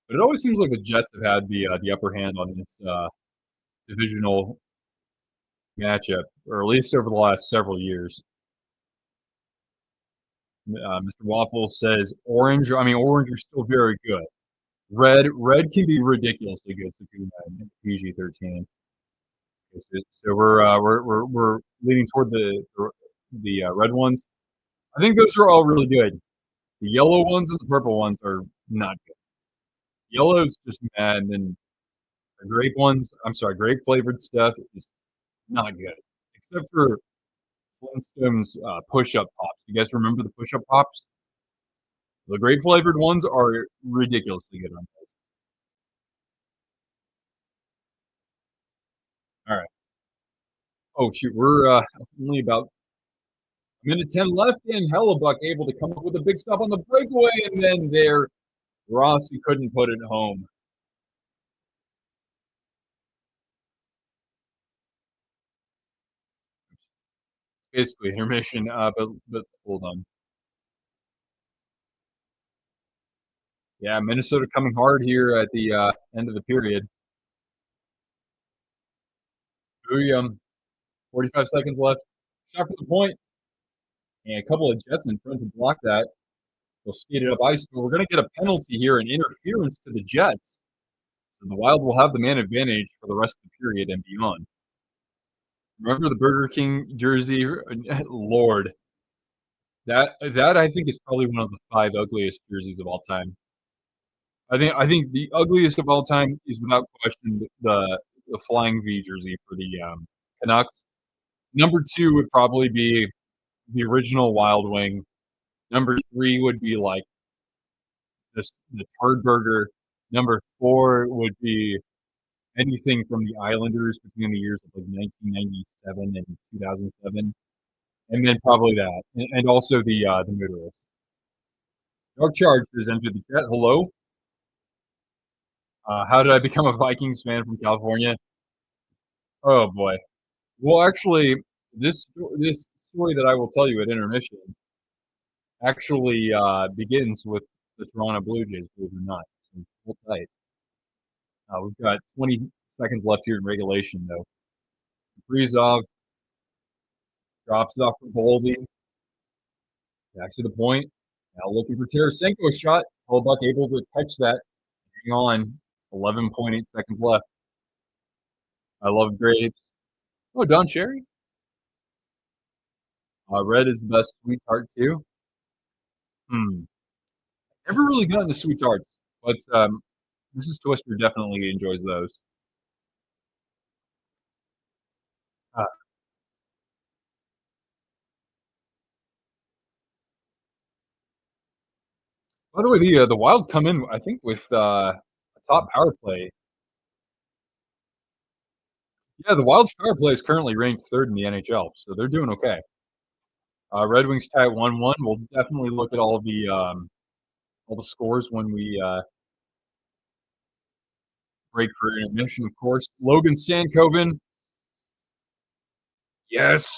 But it always seems like the Jets have had the upper hand on this divisional matchup, or at least over the last several years. Mr. Waffle says orange. I mean, orange are still very good. Red can be ridiculously good. So PG-13. So we're leaning toward the red ones. I think those are all really good. The yellow ones and the purple ones are not good. Yellow's just bad, and then the grape ones. I'm sorry, grape flavored stuff is not good, except for Flintstones push-up pops. You guys remember the push-up pops? The grape flavored ones are ridiculously good on those. All right. Oh shoot, we're only about a minute 10 left, and Hellebuck able to come up with a big stop on the breakaway, and then there Rossi couldn't put it home. It's basically intermission, but hold on. Yeah, Minnesota coming hard here at the end of the period. Booyah. 45 seconds left. Shot for the point, and a couple of Jets in front to block that. They'll skate it up ice, but we're going to get a penalty here and interference to the Jets. So the Wild will have the man advantage for the rest of the period and beyond. Remember the Burger King jersey? Lord, that I think is probably one of the 5 ugliest jerseys of all time. I think the ugliest of all time is without question the Flying V jersey for the Canucks. Number 2 would probably be the original Wild Wing. Number 3 would be like the Turd Burger. Number 4 would be anything from the Islanders between the years of like 1997 and 2007, and then probably that, and also the Motorist. Dark Charge has entered the chat. Hello. How did I become a Vikings fan from California? Oh boy. Well, actually, this story that I will tell you at intermission actually begins with the Toronto Blue Jays, believe it or not. So hold tight. We've got 20 seconds left here in regulation, though. Kaprizov drops it off for Boldy. Back to the point. Now looking for Tarasenko's shot. Hellbuck able to catch that. Hang on. 11.8 seconds left. I love grapes. Oh, Don Cherry? Red is the best sweet tart too? Hmm, never really gotten to sweet tarts, but, Mrs. Twister definitely enjoys those. Uh, by the way, the Wild come in, I think, with, a top power play. Yeah, the Wild's power play is currently ranked 3rd in the NHL, so they're doing okay. Red Wings tie at 1-1. We'll definitely look at all the scores when we, break for intermission, of course. Logan Stankoven, yes!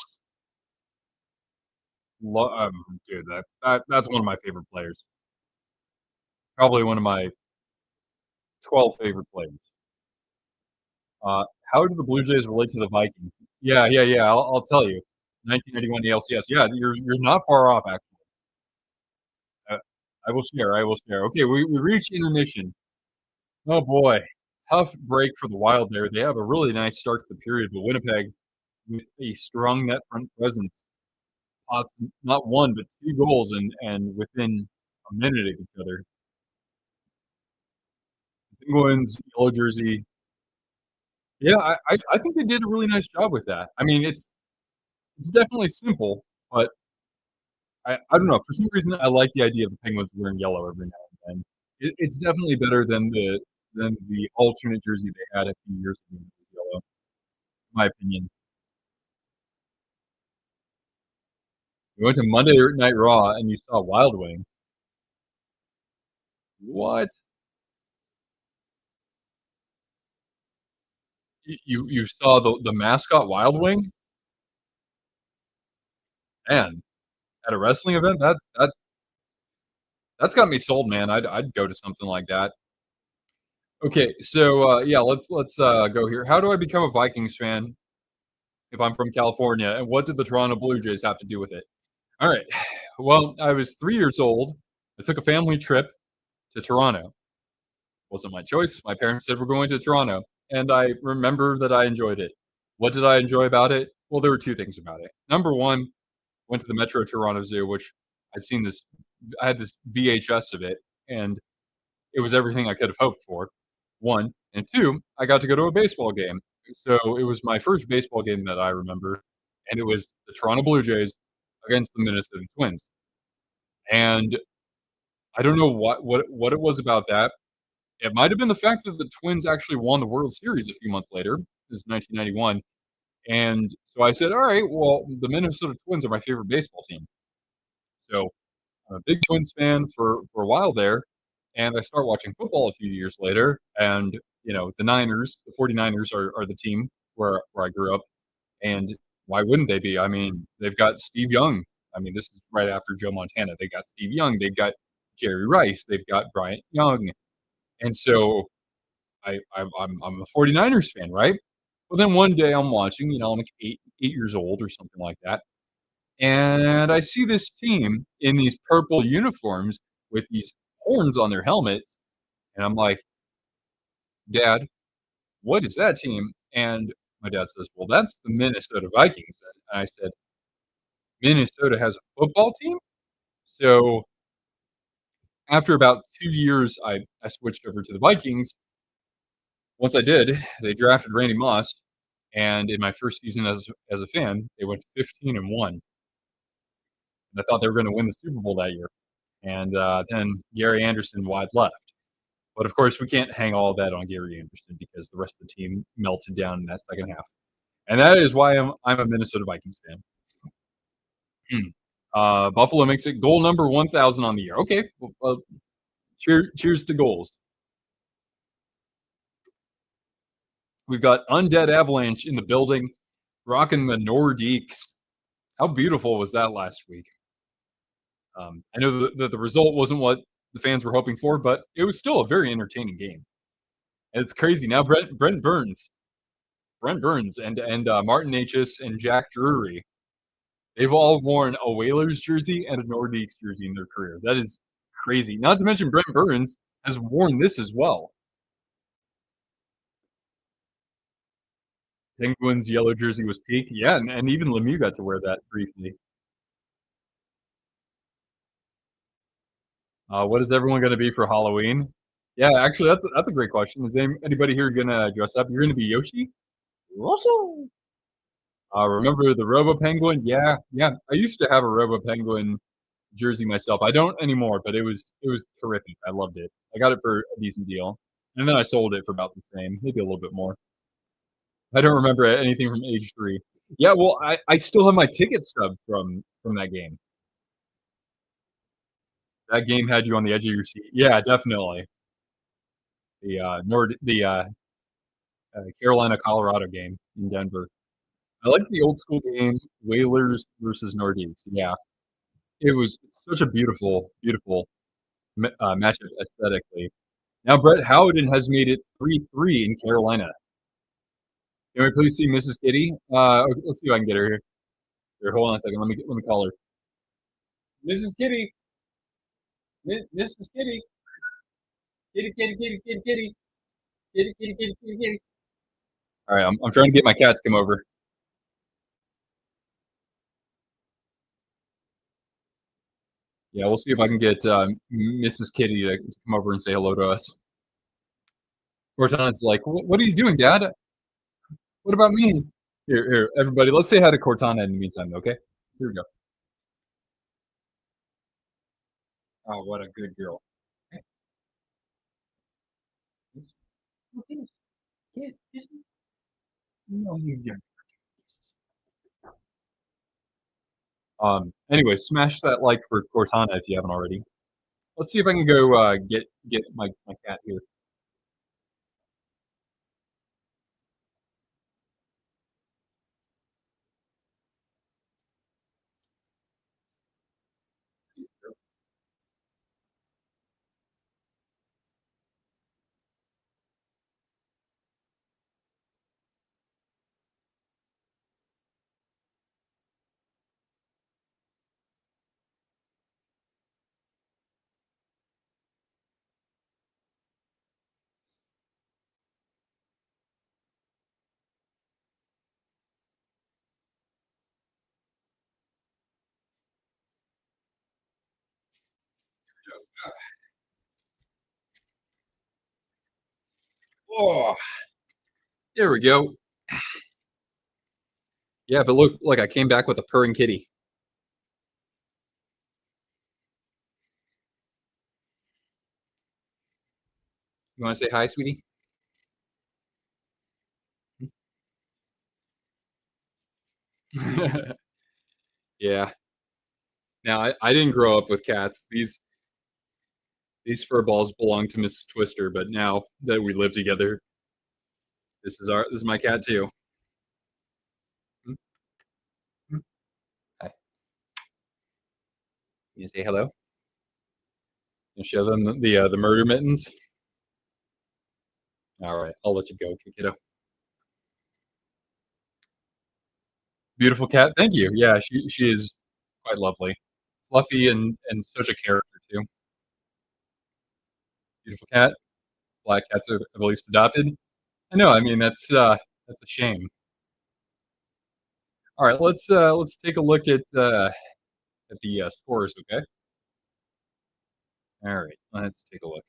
Dude, that's one of my favorite players. Probably one of my 12 favorite players. How do the Blue Jays relate to the Vikings? Yeah, yeah, yeah, I'll tell you. 1991 ALCS. Yeah, you're not far off, actually. Uh, I will share. Okay, we reached intermission. Oh, boy. Tough break for the Wild there. They have a really nice start to the period, but Winnipeg, with a strong net front presence, not 1, but 2 goals and within a minute of each other. Penguins, yellow jersey. Yeah, I think they did a really nice job with that. I mean, it's definitely simple, but I don't know, for some reason, I like the idea of the Penguins wearing yellow every now and then. It's definitely better than the alternate jersey they had a few years ago that was yellow, in my opinion. We went to Monday Night Raw, and you saw Wild Wing. What? You saw the mascot Wild Wing? Man, at a wrestling event? That's got me sold, man. I'd go to something like that. Okay, so, yeah, let's go here. How do I become a Vikings fan if I'm from California, and what did the Toronto Blue Jays have to do with it? Alright. Well, I was 3 years old. I took a family trip to Toronto. Wasn't my choice. My parents said, "We're going to Toronto," and I remember that I enjoyed it. What did I enjoy about it? Well, there were 2 things about it. Number 1, went to the Metro Toronto Zoo, which I'd seen this I had this VHS of it, and it was everything I could have hoped for, 1, and 2, I got to go to a baseball game. So, it was my first baseball game that I remember, and it was the Toronto Blue Jays against the Minnesota Twins, and I don't know what it was about that. It might have been the fact that the Twins actually won the World Series a few months later. This is 1991, and so I said, "Alright, well, the Minnesota Twins are my favorite baseball team." So, I'm a big Twins fan for a while there, and I start watching football a few years later, and, the Niners, the 49ers are the team where I grew up, and why wouldn't they be? I mean, they've got Steve Young. I mean, this is right after Joe Montana. They got Steve Young, they've got Jerry Rice, they've got Bryant Young, and so I'm a 49ers fan, right? Well, then one day I'm watching, I'm like 8 years old or something like that, and I see this team in these purple uniforms with these horns on their helmets, and I'm like, "Dad, what is that team?" And my dad says, "Well, that's the Minnesota Vikings." And I said, "Minnesota has a football team?" So after about 2 years, I switched over to the Vikings. Once I did, they drafted Randy Moss, and in my first season as a fan, they went 15-1, and I thought they were gonna win the Super Bowl that year. And, then Gary Anderson wide left. But, of course, we can't hang all that on Gary Anderson because the rest of the team melted down in that second half. And that is why I'm a Minnesota Vikings fan. Mm. Buffalo makes it goal number 1,000 on the year. Okay, well, cheers to goals. We've got Undead Avalanche in the building, rocking the Nordiques. How beautiful was that last week? I know that the result wasn't what the fans were hoping for, but it was still a very entertaining game. And it's crazy now. Brent Burns, and Martin Necas and Jack Drury, they've all worn a Whalers jersey and a Nordiques jersey in their career. That is crazy. Not to mention Brent Burns has worn this as well. Penguins yellow jersey was peak. Yeah, and even Lemieux got to wear that briefly. What is everyone gonna be for Halloween? Yeah, actually, that's a great question. Is anybody here gonna dress up? You're gonna be Yoshi? Yoshi. Remember the Robo Penguin? Yeah, yeah. I used to have a Robo Penguin jersey myself. I don't anymore, but it was terrific. I loved it. I got it for a decent deal, and then I sold it for about the same, maybe a little bit more. I don't remember anything from age 3. Yeah, well, I still have my ticket stub from that game. That game had you on the edge of your seat. Yeah, definitely. The Carolina Colorado game in Denver. I like the old school game, Whalers versus Nordiques. Yeah, it was such a beautiful, beautiful matchup aesthetically. Now Brett Howden has made it 3-3 in Carolina. Can we please see Mrs. Kitty? Okay, let's see if I can get her here. Here, hold on a second. Let me call her. Mrs. Kitty, Mrs. Kitty, Kitty, Kitty, Kitty, Kitty, Kitty, Kitty, Kitty, Kitty, Kitty, Kitty. All right, I'm trying to get my cat to come over. Yeah, we'll see if I can get Mrs. Kitty to come over and say hello to us. Cortana's like, "What are you doing, Dad? What about me?" Here, everybody, let's say hi to Cortana in the meantime, okay? Here we go. Oh, what a good girl. Hey, no, you don't. Anyway, smash that like for Cortana if you haven't already. Let's see if I can go get my cat here. Oh, there we go. Yeah, but look, I came back with a purring kitty. You want to say hi, sweetie? Yeah. Now I didn't grow up with cats. These fur balls belong to Mrs. Twister, but now that we live together, this is my cat too. Mm, mm. Hi. You say hello? You show them the murder mittens. All right, I'll let you go, kiddo. Beautiful cat. Thank you. Yeah, she is quite lovely, fluffy and such a character too. Beautiful cat. Black cats are at least adopted. I know. I mean, that's a shame. All right, let's take a look at the scores. Okay. All right, let's take a look.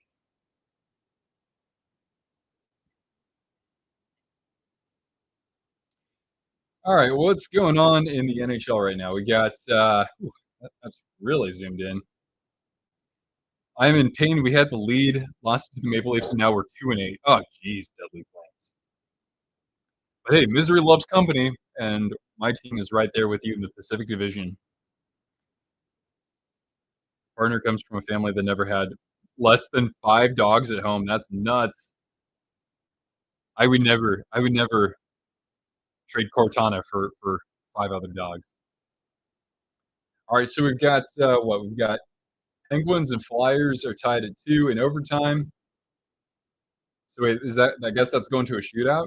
All right, what's going on in the NHL right now? We got that's really zoomed in. I'm in pain. We had the lead, lost to the Maple Leafs, and now we're 2-8. Oh, geez, deadly flames. But hey, misery loves company, and my team is right there with you in the Pacific Division. Partner comes from a family that never had less than 5 dogs at home. That's nuts. I would never trade Cortana for 5 other dogs. All right, so we've got what we've got. Penguins and Flyers are tied at 2 in overtime. So wait, is that? I guess that's going to a shootout.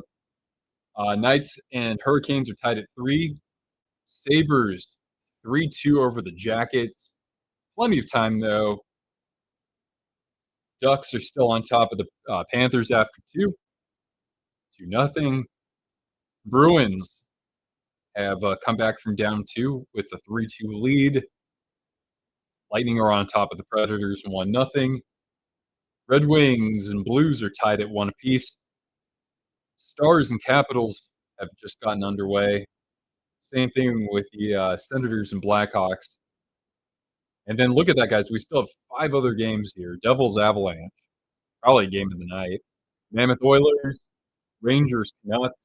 Knights and Hurricanes are tied at 3. Sabres 3-2 over the Jackets. Plenty of time though. Ducks are still on top of the Panthers after 2. 2-0. Bruins have come back from down 2 with a 3-2 lead. Lightning are on top of the Predators 1-0. Red Wings and Blues are tied at 1 apiece. Stars and Capitals have just gotten underway. Same thing with the Senators and Blackhawks. And then look at that, guys. We still have 5 other games here. Devils Avalanche, probably a game of the night. Mammoth Oilers, Rangers Canucks,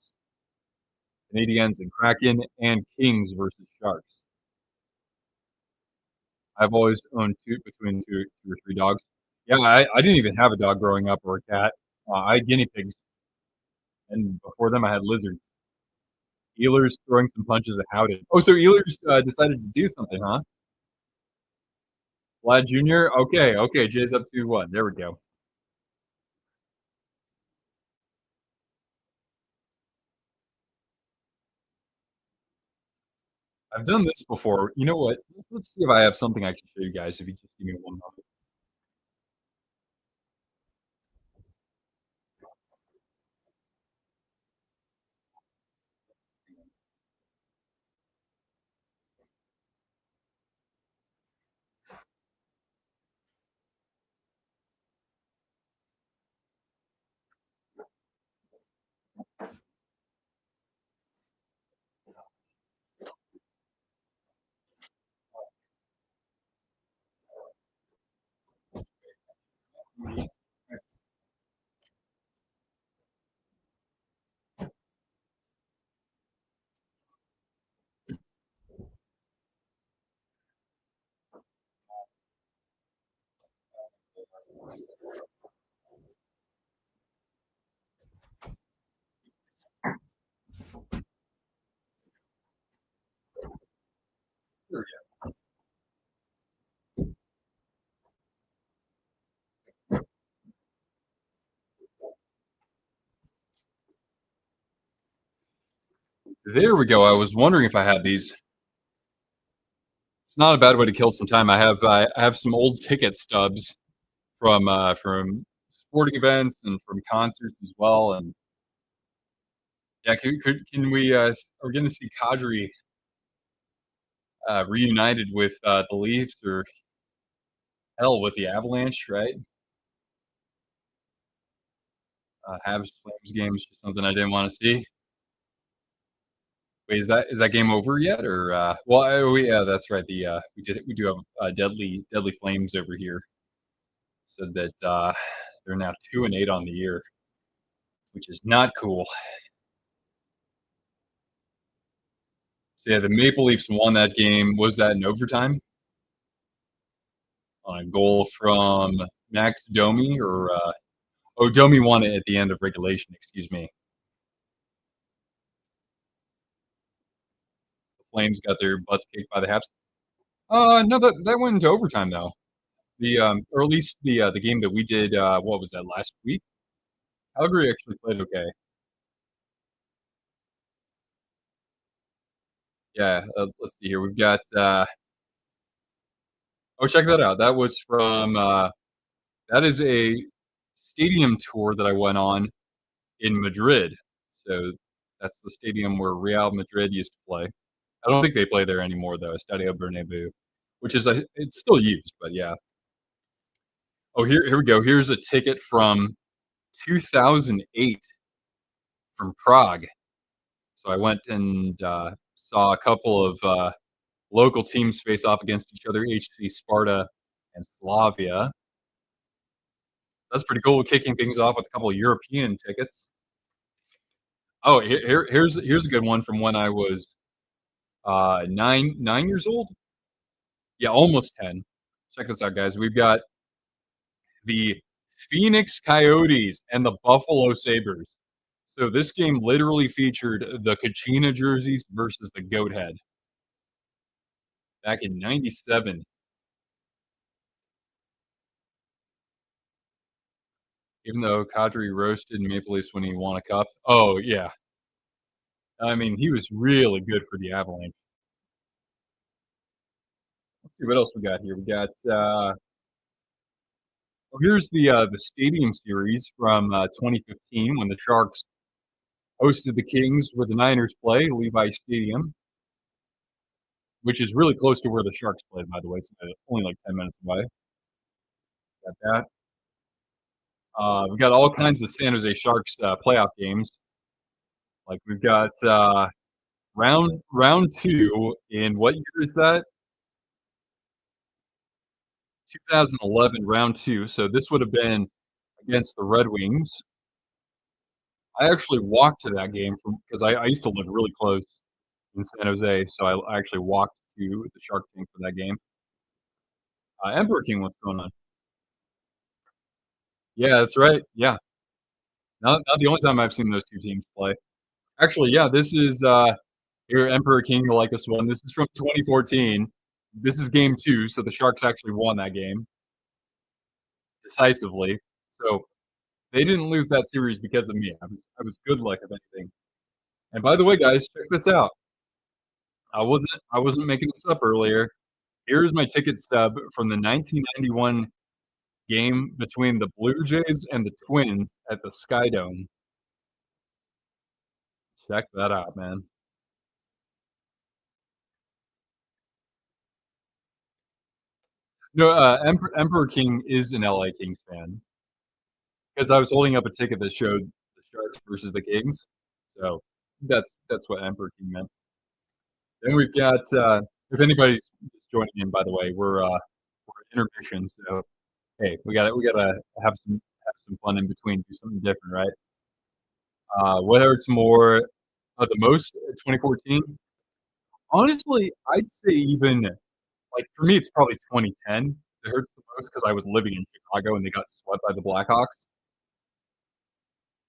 Canadiens and Kraken, and Kings versus Sharks. I've always owned between two or three dogs. Yeah, I didn't even have a dog growing up or a cat. I had guinea pigs, and before them I had lizards. Ehlers throwing some punches at Howden. Oh, so Ehlers decided to do something, huh? Vlad Jr. Okay. Jay's up 2-1. There we go. I've done this before. You know what? Let's see if I have something I can show you guys. If you just give me one moment. There we go. I was wondering if I had these. It's not a bad way to kill some time. I have some old ticket stubs from sporting events and from concerts as well. And yeah, can we? Are we going to see Kadri reunited with the Leafs or hell with the Avalanche? Right? Habs Flames game is just something I didn't want to see. Wait, is that game over yet? Or yeah, that's right. We do have deadly flames over here. So that they're now 2-8 on the year, which is not cool. So yeah, the Maple Leafs won that game. Was that in overtime? On a goal from Max Domi Domi won it at the end of regulation. Excuse me. The Flames got their butts kicked by the Habs. No, that went into overtime though. Or at least the game that we did. What was that, last week? Calgary actually played okay. Yeah, let's see here. We've got. Check that out. That was from. That is a stadium tour that I went on in Madrid. So that's the stadium where Real Madrid used to play. I don't think they play there anymore though. Estadio Bernabeu, which is it's still used, but yeah. Oh, here we go. Here's a ticket from 2008 from Prague. So I went and saw a couple of local teams face off against each other: HC Sparta and Slavia. That's pretty cool. Kicking things off with a couple of European tickets. Oh, here's a good one from when I was 9 years old. Yeah, almost 10. Check this out, guys. We've got the Phoenix Coyotes and the Buffalo Sabres. So this game literally featured the Kachina jerseys versus the Goat Head back in '97. Even though Kadri roasted Maple Leafs when he won a cup. Oh yeah, I mean he was really good for the Avalanche. Let's see what else we got here. We got here's the Stadium Series from 2015 when the Sharks hosted the Kings where the Niners play, Levi Stadium, which is really close to where the Sharks play, by the way. It's only like 10 minutes away. Got that. We've got all kinds of San Jose Sharks playoff games. Like we've got round two in what year is that? 2011, round two. So this would have been against the Red Wings. I actually walked to that game from because I used to live really close in San Jose, so I actually walked to the Shark Tank for that game. Emperor King, what's going on? Yeah, that's right. Yeah, not the only time I've seen those two teams play. Actually, yeah, this is here Emperor King. You'll like this one. This is from 2014. This is game two, so the Sharks actually won that game decisively. So they didn't lose that series because of me. I was good luck if anything. And by the way, guys, check this out. I wasn't making this up earlier. Here's my ticket stub from the 1991 game between the Blue Jays and the Twins at the Sky Dome. Check that out, man. No, Emperor King is an LA Kings fan because I was holding up a ticket that showed the Sharks versus the Kings. So that's what Emperor King meant. Then we've got if anybody's just joining in, by the way, we're intermission, so hey, we gotta have some fun in between, do something different, right? What hurts more the most? 2014. Honestly, I'd say even like for me, it's probably 2010. It hurts the most because I was living in Chicago and they got swept by the Blackhawks.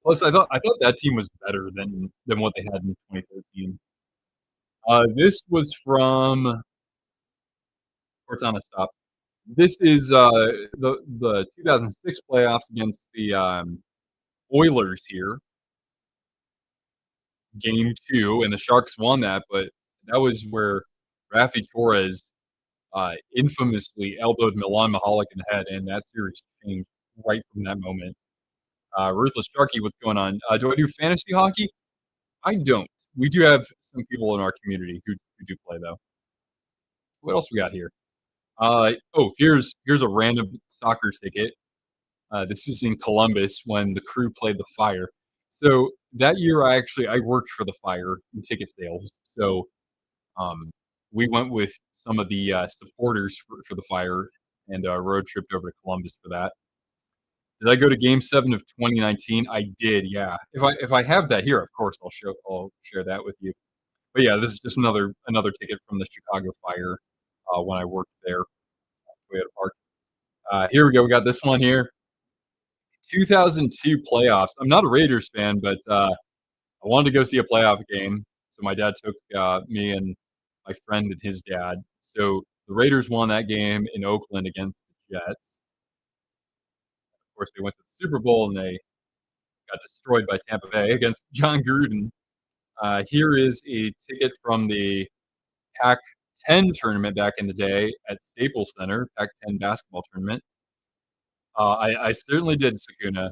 Plus, I thought that team was better than what they had in 2013. This was from Cortana. Stop. This is the 2006 playoffs against the Oilers here, game two, and the Sharks won that. But that was where Rafi Torres infamously elbowed Milan Mahalik in the head, and that series changed right from that moment. Ruthless Sharky, what's going on? Do I do fantasy hockey? I don't. We do have some people in our community who do play though. What else we got here? Here's a random soccer ticket. This is in Columbus when the Crew played the Fire. So that year, I worked for the Fire in ticket sales. So um, we went with some of the supporters for the Fire and road tripped over to Columbus for that. Did I go to Game 7 of 2019? I did, yeah. If I have that here, of course, I'll share that with you. But yeah, this is just another ticket from the Chicago Fire when I worked there at Toyota Park. Here we go. We got this one here. 2002 playoffs. I'm not a Raiders fan, but I wanted to go see a playoff game. So my dad took me and my friend and his dad. So the Raiders won that game in Oakland against the Jets. Of course, they went to the Super Bowl and they got destroyed by Tampa Bay against John Gruden. Here is a ticket from the Pac-10 tournament back in the day at Staples Center, Pac-10 basketball tournament. I certainly did, Sakuna.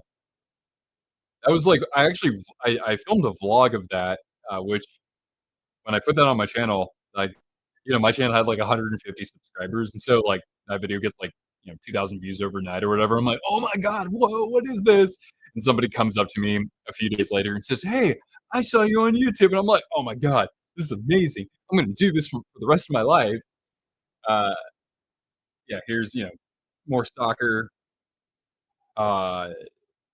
That was like I filmed a vlog of that, which when I put that on my channel, like my channel had like 150 subscribers, and so like that video gets like 2,000 views overnight or whatever. I'm like, oh my god, whoa, what is this? And somebody comes up to me a few days later and says, hey, I saw you on YouTube, and I'm like, oh my god, this is amazing. I'm going to do this for the rest of my life. Uh, yeah, here's more soccer. Uh,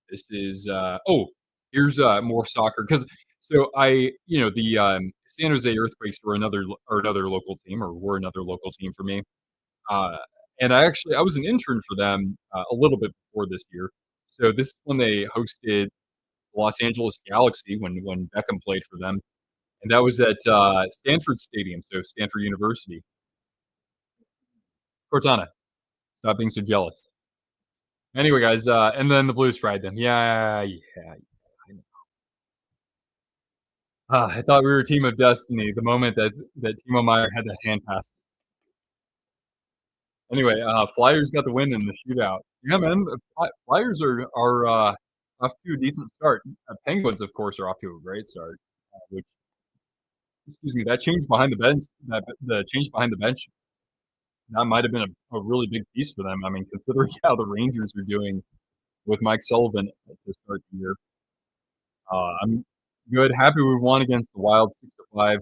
this is here's more soccer because so the San Jose Earthquakes were another local team or were another local team for me. Uh, and I was an intern for them a little bit before this year. So this is when they hosted Los Angeles Galaxy when Beckham played for them, and that was at Stanford Stadium, so Stanford University. Cortana, stop being so jealous. Anyway, guys, and then the Blues fried them. Yeah. I thought we were a team of destiny the moment that Timo Meyer had the hand pass. Anyway, Flyers got the win in the shootout. Yeah, man, Flyers are off to a decent start. Penguins, of course, are off to a great start, which excuse me, that change behind the bench that the change behind the bench, that might have been a really big piece for them. I mean, considering how the Rangers are doing with Mike Sullivan to start the year. I'm good. Happy we won against the Wild 6-5.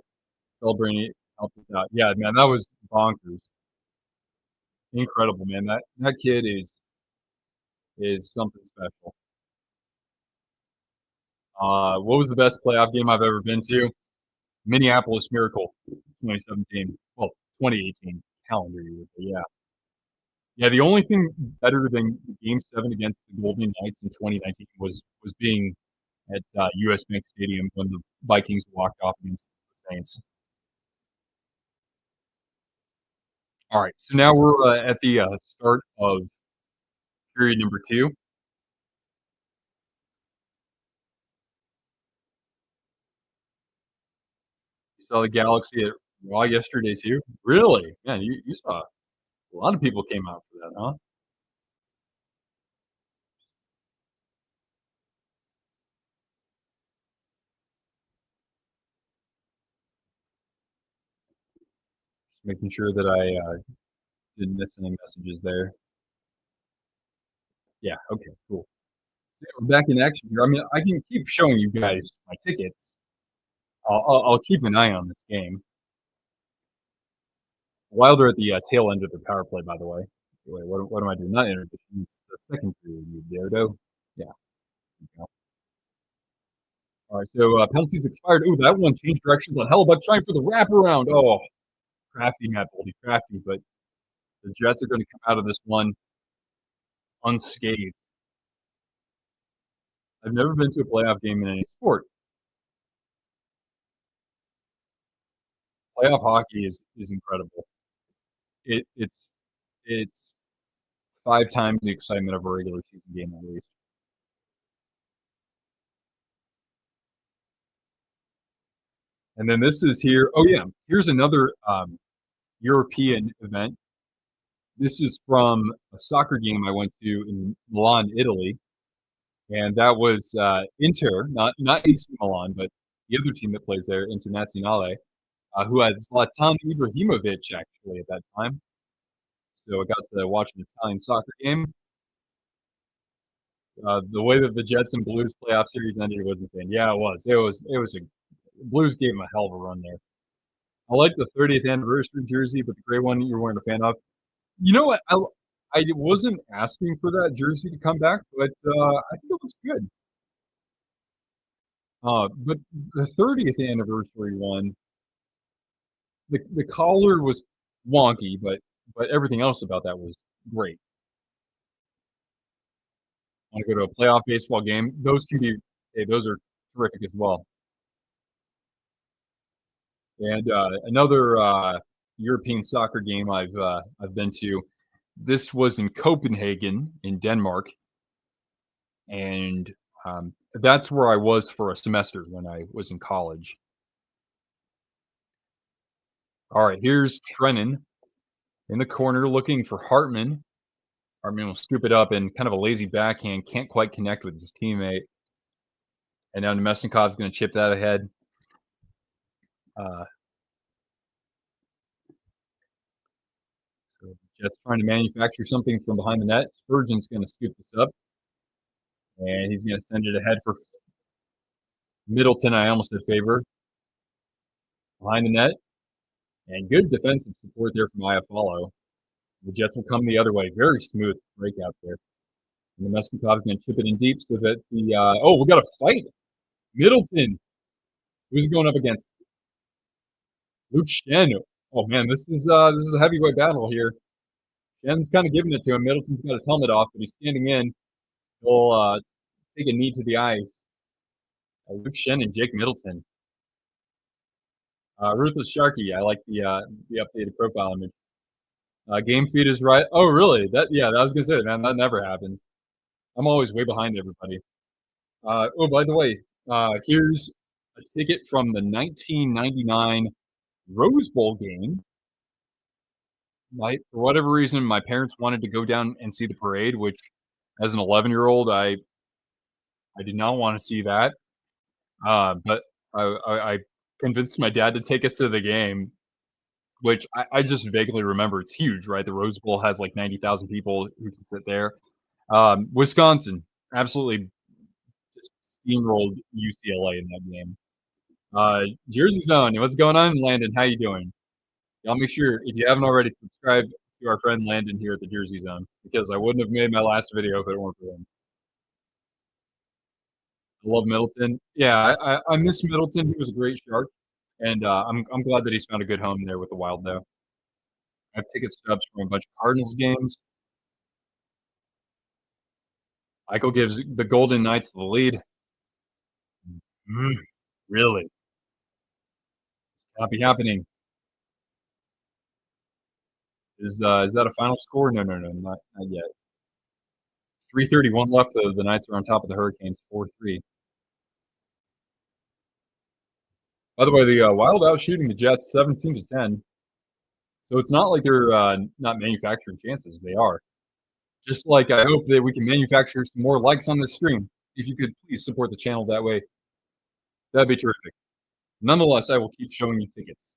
Celebrating helped us out. Yeah, man, that was bonkers. Incredible, man. That kid is something special. What was the best playoff game I've ever been to? Minneapolis Miracle, 2017. Well, 2018 calendar year. But yeah, yeah. The only thing better than Game 7 against the Golden Knights in 2019 was being at US Bank Stadium when the Vikings walked off against the Saints. All right, so now we're at the start of period number 2. You saw the Galaxy at Raw yesterday too? Really? Man, you saw a lot of people came out for that, huh? Just making sure that I didn't miss any messages there. Yeah, okay, cool. Yeah, we're back in action here. I mean, I can keep showing you guys my tickets. I'll keep an eye on this game. Wilder at the tail end of the power play, by the way. Wait, what am I doing? Not intermission. It's the second period, you weirdo. Yeah. Okay. All right, so penalties expired. Ooh, that one changed directions on Hellebuck trying for the wraparound. Oh, crafty, Matt Boldy, crafty. But the Jets are going to come out of this one unscathed. I've never been to a playoff game in any sport. Playoff hockey is incredible. It's 5 times the excitement of a regular season game at least. And then this is here. Oh yeah, here's another European event. This is from a soccer game I went to in Milan, Italy, and that was Inter, not AC Milan, but the other team that plays there, Internazionale, who had Zlatan Ibrahimovic actually at that time. So I got to watch an Italian soccer game. The way that the Jets and Blues playoff series ended was insane. Yeah, it was. It was a Blues gave him a hell of a run there. I like the 30th anniversary jersey, but the gray one you're wearing a fan of. You know what? I wasn't asking for that jersey to come back, but I think it looks good. But the 30th anniversary one, the collar was wonky, but everything else about that was great. Want to go to a playoff baseball game? Those can be, hey, those are terrific as well. And another European soccer game I've been to. This was in Copenhagen in Denmark, and that's where I was for a semester when I was in college. All right, here's Trennan in the corner looking for Hartman. Hartman will scoop it up and kind of a lazy backhand, can't quite connect with his teammate. And now Nemesnikov's going to chip that ahead. So Jets trying to manufacture something from behind the net. Spurgeon's going to scoop this up, and he's going to send it ahead for Middleton. I almost did favor behind the net, and good defensive support there from Iafallo. The Jets will come the other way. Very smooth breakout there. And the Mesnikov's going to chip it in deep so that the we got a fight. Middleton, who's going up against Luke Shen. Oh man, this is a heavyweight battle here. Shen's kind of giving it to him. Middleton's got his helmet off, but he's standing in. He'll take a knee to the eyes. Luke Shen and Jake Middleton. Ruthless Sharky. I like the updated profile image. Game feed is right. Oh, really? That was gonna say, man, that never happens. I'm always way behind everybody. By the way, here's a ticket from the 1999 Rose Bowl game. For whatever reason, my parents wanted to go down and see the parade, which, as an 11-year-old, I I did not wanna see that, but I convinced my dad to take us to the game, which I just vaguely remember. It's huge, right? The Rose Bowl has, like, 90,000 people who can sit there. Wisconsin absolutely just steamrolled UCLA in that game. Jersey Zone, what's going on, Landon? How you doing? Y'all make sure, if you haven't already, subscribe to our friend Landon here at the Jersey Zone, because I wouldn't have made my last video if it weren't for him. I love Middleton. Yeah, I miss Middleton. He was a great Shark, and I'm glad that he's found a good home there with the Wild, though. I have ticket stubs from a bunch of Cardinals games. Michael gives the Golden Knights the lead. Mm, really? Not be happening. Is that a final score? No, no, no, not yet. 3:31 left. The Knights are on top of the Hurricanes, 4-3. By the way, the Wild out shooting the Jets 17-10. So it's not like they're not manufacturing chances. They are. Just like I hope that we can manufacture some more likes on this stream. If you could please support the channel that way, that'd be terrific. Nonetheless, I will keep showing you tickets.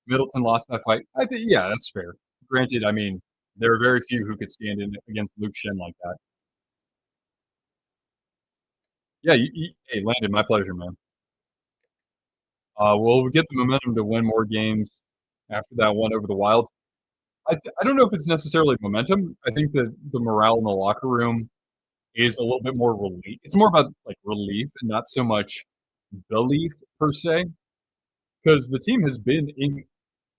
Middleton lost that fight. I think, yeah, that's fair. Granted, I mean, there are very few who could stand in against Luke Shen like that. Yeah, hey, Landon, my pleasure, man. Will we get the momentum to win more games after that one over the Wild? I don't know if it's necessarily momentum. I think that the morale in the locker room is a little bit more relief. It's more about like relief and not so much belief per se, because the team has been in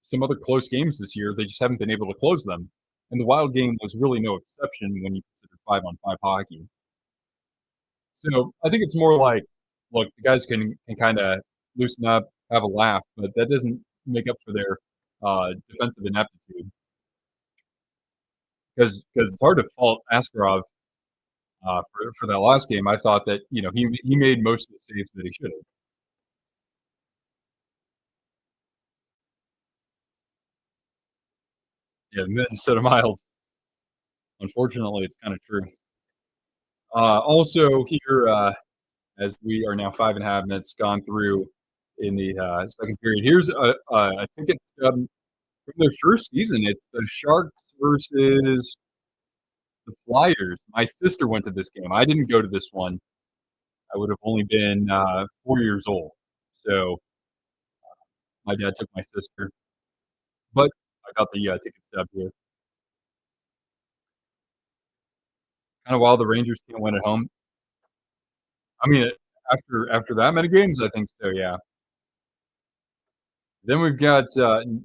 some other close games this year. They just haven't been able to close them, and the Wild game was really no exception when you consider 5-on-5 hockey. So I think it's more like, look, the guys can kind of loosen up, have a laugh, but that doesn't make up for their defensive ineptitude. Because it's hard to fault Askarov for that last game. I thought that he made most of the saves that he should have. Yeah, Minnesota Mild. Unfortunately, it's kind of true. Also here, as we are now 5.5 minutes gone through in the second period, here's a ticket stub from their first season. It's the Sharks versus the Flyers. My sister went to this game. I didn't go to this one. I would have only been 4 years old. So my dad took my sister, but I got the ticket stub here. Kind of wild the Rangers can't win at home. I mean, after that many games, I think so. Yeah. Then we've got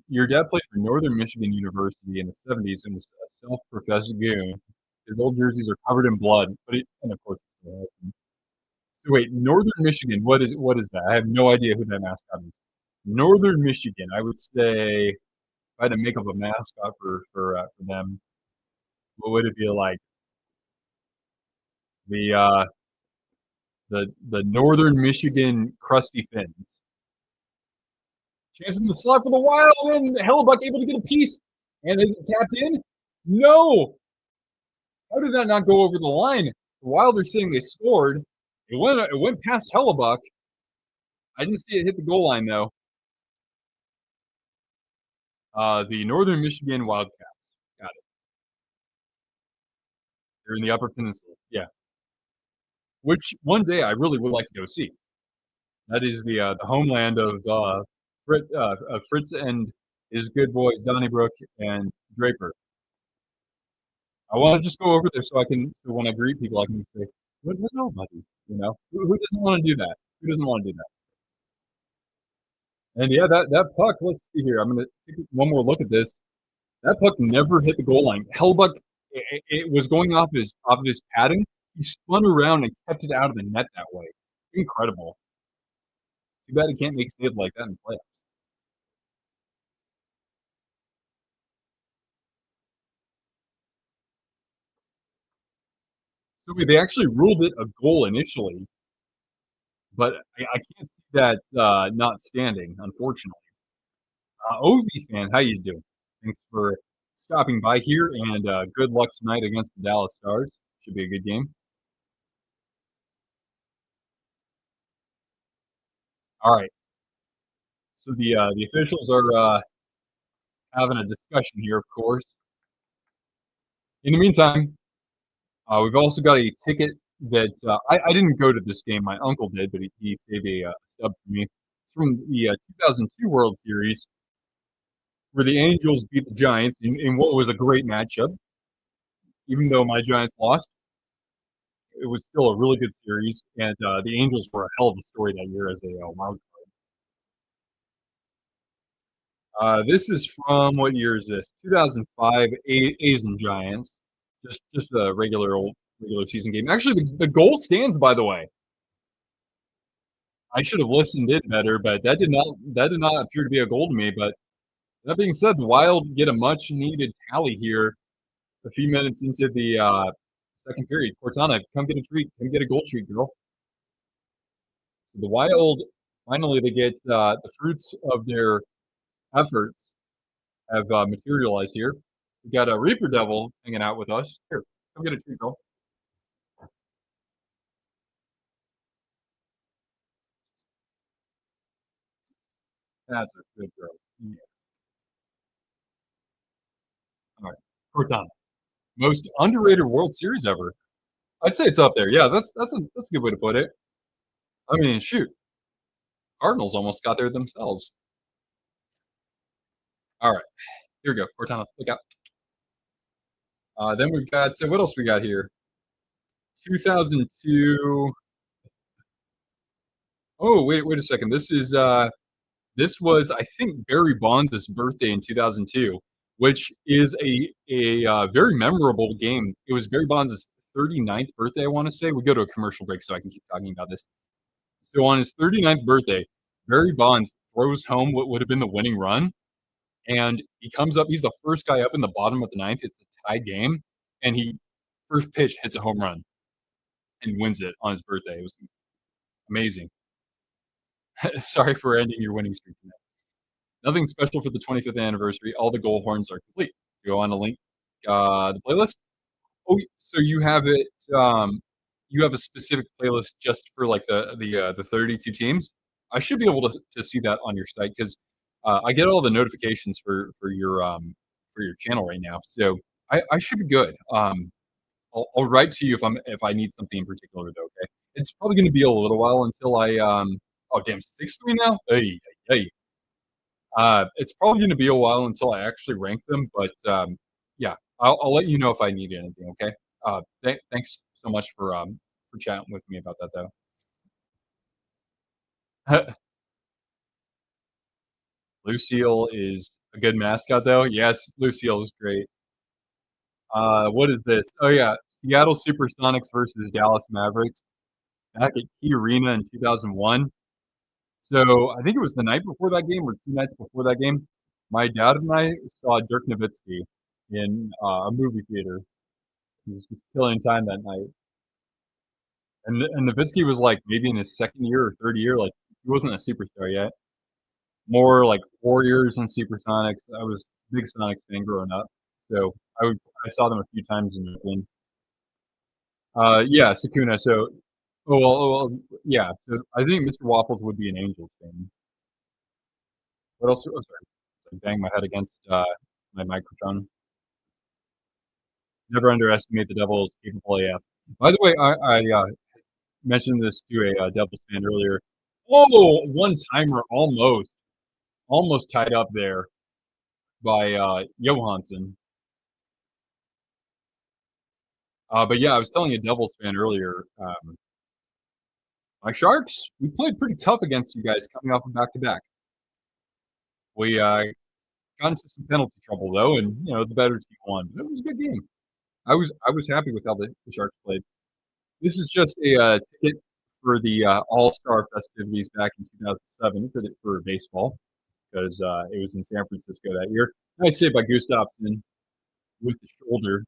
your dad played for Northern Michigan University in the '70s and was a self-professed goon. His old jerseys are covered in blood, and of course. So wait, Northern Michigan. What is that? I have no idea who that mascot is. Northern Michigan. I would say if I had to make up a mascot for them, what would it be like? The the Northern Michigan Krusty Fins. Chance in the slot for the Wild, and Hellebuck able to get a piece. And is it tapped in? No. How did that not go over the line? The Wild are saying they scored. It went past Hellebuck. I didn't see it hit the goal line though. The Northern Michigan Wildcats. Got it. They're in the Upper Peninsula. Yeah. Which one day I really would like to go see. That is the homeland of Fritz and his good boys Donnybrook and Draper. I want to just go over there so so when I greet people, I can say, "What the hell, buddy?" Who doesn't want to do that? Who doesn't want to do that? And yeah, that puck. Let's see here. I'm gonna take one more look at this. That puck never hit the goal line. Hellbuck, it was going off of his padding. He spun around and kept it out of the net that way. Incredible. Too bad he can't make saves like that in playoffs. So they actually ruled it a goal initially, but I can't see that not standing, unfortunately. OV fan, how you doing? Thanks for stopping by here, and good luck tonight against the Dallas Stars. Should be a good game. All right. So the officials are having a discussion here, of course. In the meantime, we've also got a ticket that I didn't go to this game. My uncle did, but he saved a stub for me. It's from the 2002 World Series, where the Angels beat the Giants in what was a great matchup. Even though my Giants lost, it was still a really good series, and the Angels were a hell of a story that year as a wild card. This is from what year is this? 2005 A's and Giants. Just a regular season game. Actually, the goal stands, by the way. I should have listened in better, but that did not appear to be a goal to me. But that being said, the Wild get a much needed tally here a few minutes into the second period. Cortana, come get a treat. Come get a goal treat, girl. The Wild finally they get the fruits of their efforts have materialized here. We got a Reaper Devil hanging out with us. Here, come get a treat, girl. That's a good girl. Yeah. All right, Cortana, most underrated World Series ever. I'd say it's up there. Yeah, that's a good way to put it. I mean, shoot, Cardinals almost got there themselves. All right, here we go. Cortana, look out. Then we've got what else we got here? 2002. Oh, wait a second. This was, I think, Barry Bonds' birthday in 2002, which is a very memorable game. It was Barry Bonds' 39th birthday, I want to say. We go to a commercial break so I can keep talking about this. So on his 39th birthday, Barry Bonds throws home what would have been the winning run, and he comes up. He's the first guy up in the bottom of the ninth. It's a tied game, and he first pitch hits a home run and wins it on his birthday. It was amazing. Sorry for ending your winning streak tonight. Nothing special for the 25th anniversary. All the goal horns are complete. Go on to link the playlist. Oh, so you have it. You have a specific playlist just for like the 32 teams. I should be able to see that on your site because I get all the notifications for your channel right now. So I should be good. I'll write to you if I need something in particular though. Okay, it's probably going to be a little while until I oh damn 6-3 now. Hey, hey. It's probably going to be a while until I actually rank them, but yeah, I'll let you know if I need anything. Okay. Thanks so much for chatting with me about that, though. Lucille is a good mascot, though. Yes, Lucille is great. What is this? Oh yeah, Seattle SuperSonics versus Dallas Mavericks back at Key Arena in 2001. So I think it was the night before that game or 2 nights before that game. My dad and I saw Dirk Nowitzki in a movie theater. He was just killing time that night. And Nowitzki was like maybe in his second year or third year. Like he wasn't a superstar yet. More like Warriors and Supersonics. I was a big Sonics fan growing up, so I saw them a few times in Brooklyn. Yeah, Sakuna. So, yeah. So I think Mr. Waffles would be an Angels fan. What else? Oh, sorry. So bang my head against my microphone. Never underestimate the Devils' capable AF. By the way, I mentioned this to a Devils fan earlier. Oh, one timer almost tied up there by Johansson. But yeah, I was telling a Devils fan earlier. My Sharks, we played pretty tough against you guys coming off of back to back. We got into some penalty trouble though, and the better team won. But it was a good game. I was happy with how the Sharks played. This is just a ticket for the All Star festivities back in 2007 for baseball because it was in San Francisco that year. Nice save by Gustafsson with the shoulder.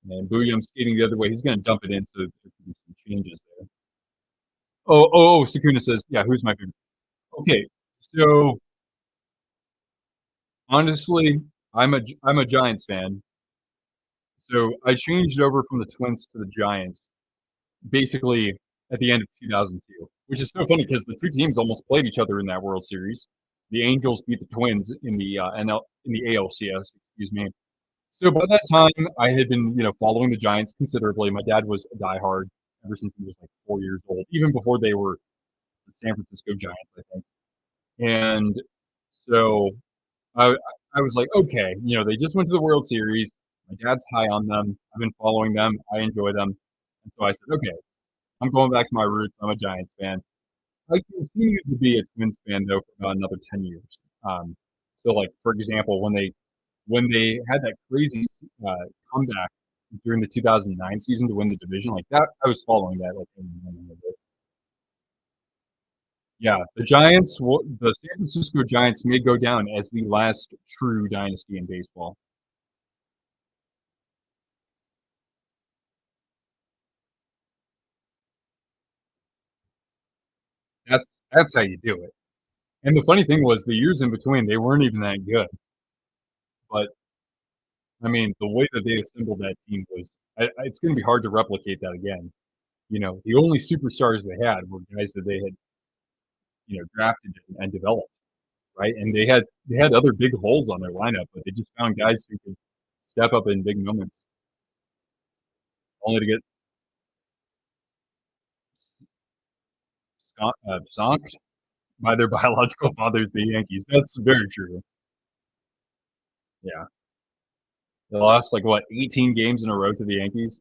And Booyum skating the other way. He's going to dump it in, so there could be some changes there. Oh, Sakuna says, yeah, who's my favorite? Okay, so honestly, I'm a Giants fan. So I changed over from the Twins to the Giants basically at the end of 2002. which is so funny because the two teams almost played each other in that World Series. The Angels beat the Twins in the ALCS, excuse me. So by that time, I had been, following the Giants considerably. My dad was a diehard ever since he was like 4 years old, even before they were the San Francisco Giants, I think. And so I, I was like, okay, they just went to the World Series. My dad's high on them. I've been following them. I enjoy them. And so I said, okay, I'm going back to my roots. I'm a Giants fan. I continue to be a Twins fan though for about another 10 years. So like for example, when they had that crazy uh, comeback during the 2009 season to win the division, like that, I was following that. Like, yeah, the San Francisco Giants may go down as the last true dynasty in baseball. That's how you do it. And the funny thing was, the years in between, they weren't even that good. But I mean, the way that they assembled that team was, it's going to be hard to replicate that again. The only superstars they had were guys that they had, drafted and developed, right? And they had other big holes on their lineup, but they just found guys who could step up in big moments, only to get sonked by their biological fathers, the Yankees. That's very true. Yeah, they lost like what 18 games in a row to the Yankees.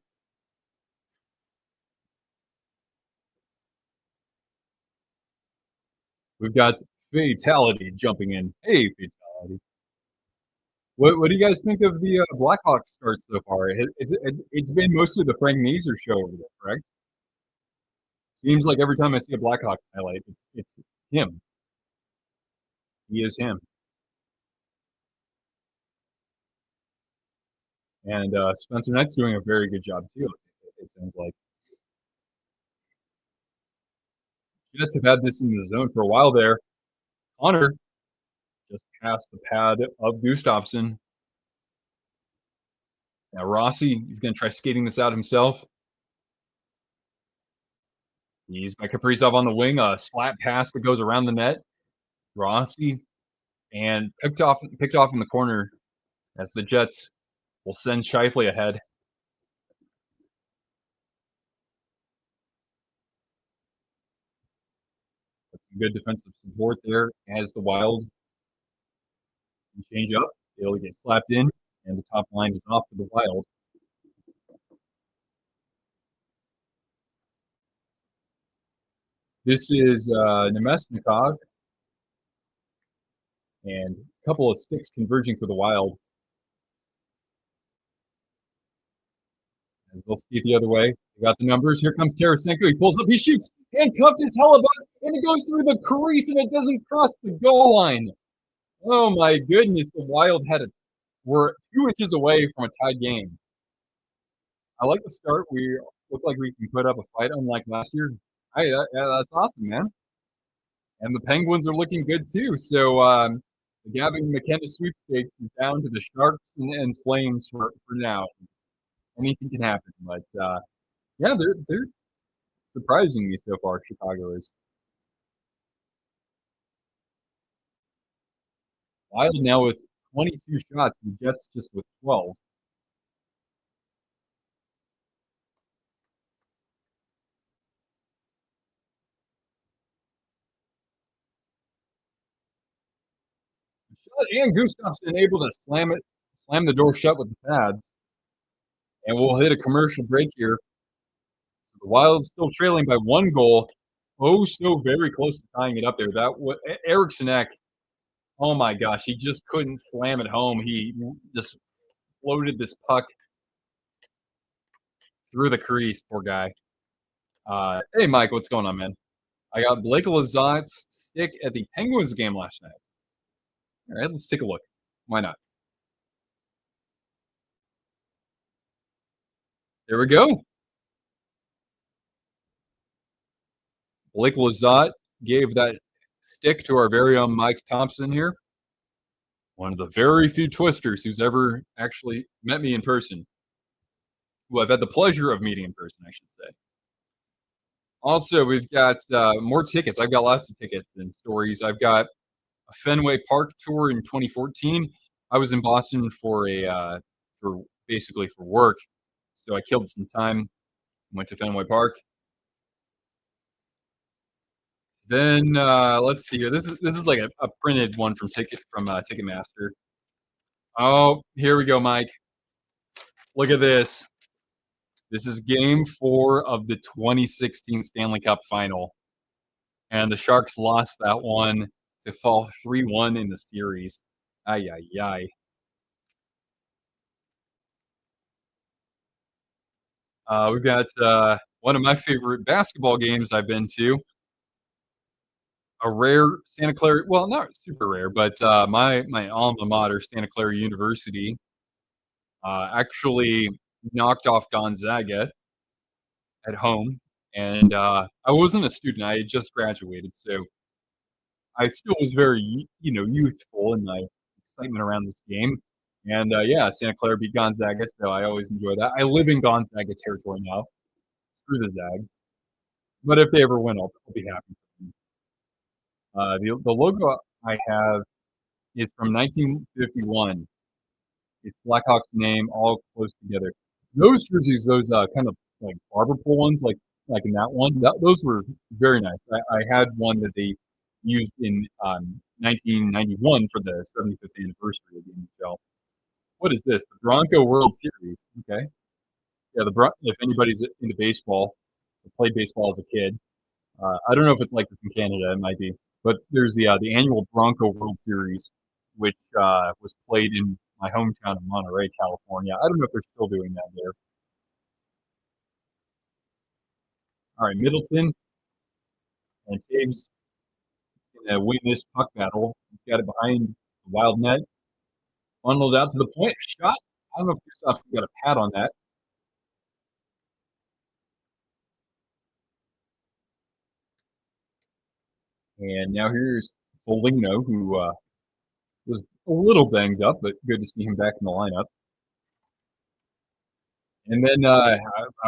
We've got Fatality jumping in. Hey, Fatality. What do you guys think of the Blackhawks start so far? It's been mostly the Frank Nazar show over there, correct? Seems like every time I see a Blackhawks highlight, it's him. He is him. And Spencer Knight's doing a very good job too. It sounds like Jets have had this in the zone for a while there. Connor just past the pad of Gustafsson. Now Rossi, he's going to try skating this out himself. He's got Kaprizov on the wing, a slap pass that goes around the net. Rossi and picked off in the corner as the Jets will send Shifley ahead. Some good defensive support there as the Wild change up. They'll get slapped in, and the top line is off for the Wild. This is Nemesnikov, and a couple of sticks converging for the Wild. They'll skate the other way. They got the numbers. Here comes Tarasenko. He pulls up. He shoots. Handcuffed his Hellebuck, and it goes through the crease, and it doesn't cross the goal line. Oh my goodness! The Wild were 2 inches away from a tied game. I like the start. We look like we can put up a fight, unlike last year. Hey, that's awesome, man. And the Penguins are looking good too. So the Gavin McKenna sweepstakes is down to the Sharks and Flames for now. Anything can happen, but yeah, they're surprising me so far. Chicago is. Wild now with 22 shots, the Jets just with 12. And Gustafsson able to slam the door shut with the pads. And we'll hit a commercial break here. The Wild still trailing by 1 goal. Oh, so very close to tying it up there. Eriksson Ek. Oh my gosh, he just couldn't slam it home. He just floated this puck through the crease. Poor guy. Hey, Mike, what's going on, man? I got Blake Lazat's stick at the Penguins game last night. All right, let's take a look. Why not? There we go. Blake Lazat gave that stick to our very own Mike Thompson here. One of the very few twisters who's ever actually met me in person. Who I've had the pleasure of meeting in person, I should say. Also, we've got more tickets. I've got lots of tickets and stories. I've got a Fenway Park tour in 2014. I was in Boston for basically for work, so I killed some time. Went to Fenway Park. Then let's see here. This is like a printed one from Ticketmaster. Oh, here we go, Mike. Look at this. This is Game 4 of the 2016 Stanley Cup Final, and the Sharks lost that one to fall 3-1 in the series. Ay ay ay. We've got one of my favorite basketball games I've been to. A rare Santa Clara, well, not super rare, but my alma mater, Santa Clara University, actually knocked off Gonzaga at home, and I wasn't a student. I had just graduated, so I still was very youthful in my excitement around this game. And yeah, Santa Clara beat Gonzaga, so I always enjoy that. I live in Gonzaga territory now. Screw the Zags, but if they ever win, I'll be happy. The logo I have is from 1951. It's Blackhawks name all close together. Those jerseys, those kind of like barber pole ones, like in that one, those were very nice. I had one that they used in 1991 for the 75th anniversary of the NHL. What is this? The Bronco World Series. Okay, yeah. If anybody's into baseball, I played baseball as a kid. I don't know if it's like this in Canada. It might be, but there's the annual Bronco World Series, which was played in my hometown of Monterey, California. I don't know if they're still doing that there. All right, Middleton and Taves going to win this puck battle. He's got it behind the wild net, funneled out to the point. Shot. I don't know if Kristoff got a pad on that. And now here's Foligno, who was a little banged up, but good to see him back in the lineup. And then I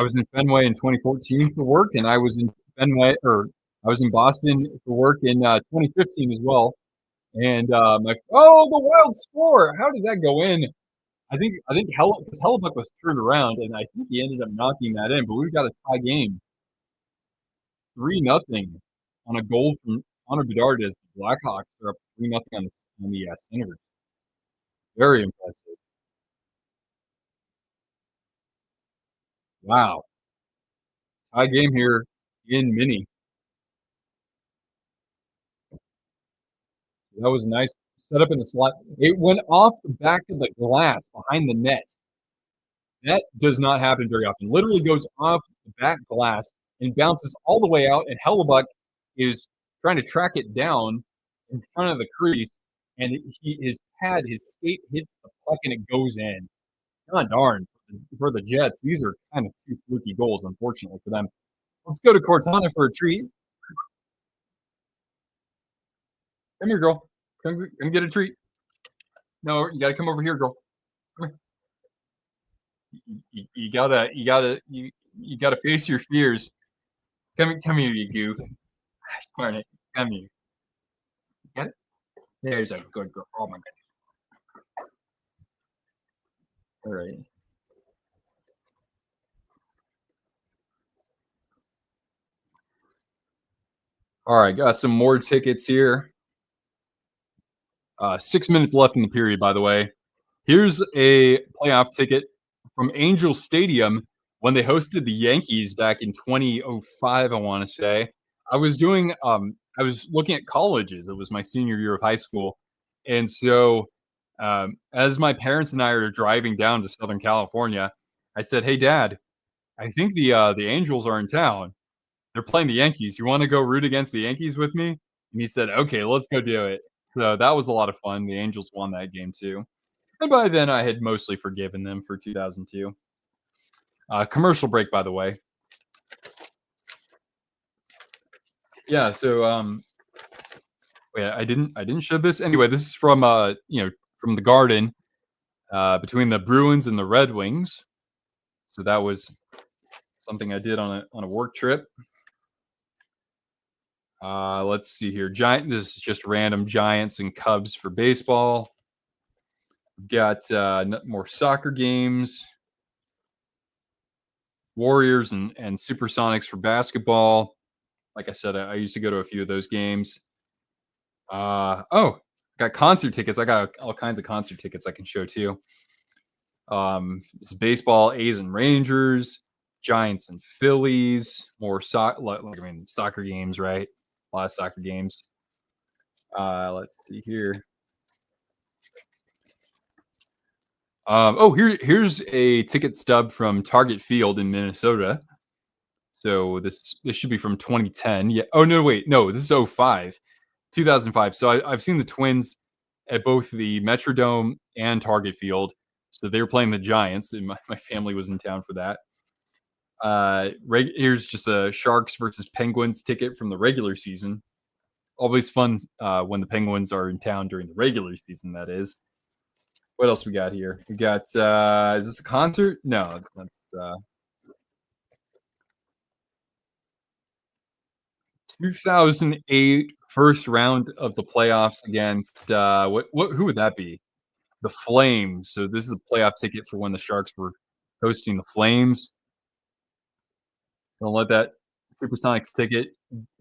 was in Fenway in 2014 for work, and I was in I was in Boston for work in 2015 as well. And the wild score! How did that go in? I think Hellebuck was turned around, and I think he ended up knocking that in. But we've got a tie game, 3-0 on a goal from Connor Bedard as the Blackhawks are up 3-0 on the Senators. Very impressive. Wow, tie game here in Mini. That was nice. Set up in the slot. It went off the back of the glass behind the net. That does not happen very often. Literally goes off the back glass and bounces all the way out, and Hellebuck is trying to track it down in front of the crease, and his skate hits the puck, and it goes in. God darn. For the Jets, these are kind of two fluky goals, unfortunately for them. Let's go to Cortana for a treat. Come here, girl. Come get a treat. No, you got to come over here, girl. You gotta face your fears. Come here, you goof. Darn it. Come here. Get it? There's a good girl. Oh my goodness. All right. All right, got some more tickets here. 6 minutes left in the period, by the way. Here's a playoff ticket from Angel Stadium when they hosted the Yankees back in 2005, I want to say. I was looking at colleges. It was my senior year of high school. And so as my parents and I are driving down to Southern California, I said, "Hey, Dad, I think the Angels are in town. They're playing the Yankees. You want to go root against the Yankees with me?" And he said, "Okay, let's go do it." So that was a lot of fun. The Angels won that game too. And by then, I had mostly forgiven them for 2002. Commercial break, by the way. Yeah. So, wait, I didn't show this anyway. This is from from the Garden between the Bruins and the Red Wings. So that was something I did on a work trip. Let's see here. Giant. This is just random Giants and Cubs for baseball. We've got more soccer games. Warriors and Supersonics for basketball. Like I said, I used to go to a few of those games. Oh, got concert tickets. I got all kinds of concert tickets I can show too. It's baseball, A's and Rangers, Giants and Phillies, more soccer games, right? A lot of soccer games. Let's see here. Here's a ticket stub from Target Field in Minnesota. So this should be from 2010. Yeah. Oh no, wait, no, this is 05, 2005. So I've seen the Twins at both the Metrodome and Target Field. So they were playing the Giants, and my family was in town for that. Here's just a Sharks versus Penguins ticket from the regular season. Always fun when the Penguins are in town during the regular season. That is. What else we got here? We got is this a concert? No, that's 2008 first round of the playoffs against what who would that be? The Flames. So this is a playoff ticket for when the Sharks were hosting the Flames. Don't let that Supersonics ticket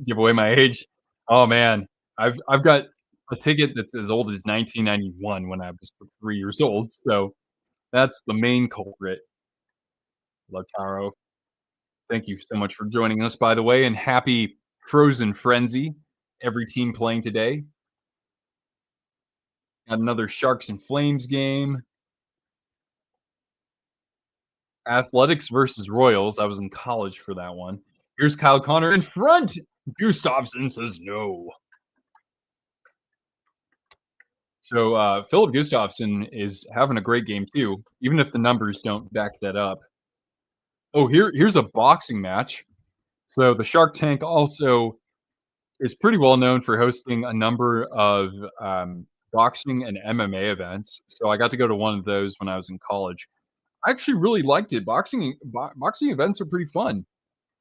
give away my age. Oh man, I've got a ticket that's as old as 1991 when I was 3 years old. So that's the main culprit. Lautaro. Thank you so much for joining us, by the way, and happy Frozen Frenzy. Every team playing today. Got another Sharks and Flames game. Athletics versus Royals. I was in college for that one. Here's Kyle Connor in front. Gustafsson says no. So Philip Gustafsson is having a great game too, even if the numbers don't back that up. Oh, here's a boxing match. So the Shark Tank also is pretty well known for hosting a number of boxing and MMA events. So I got to go to one of those when I was in college. I actually really liked it. Boxing events are pretty fun.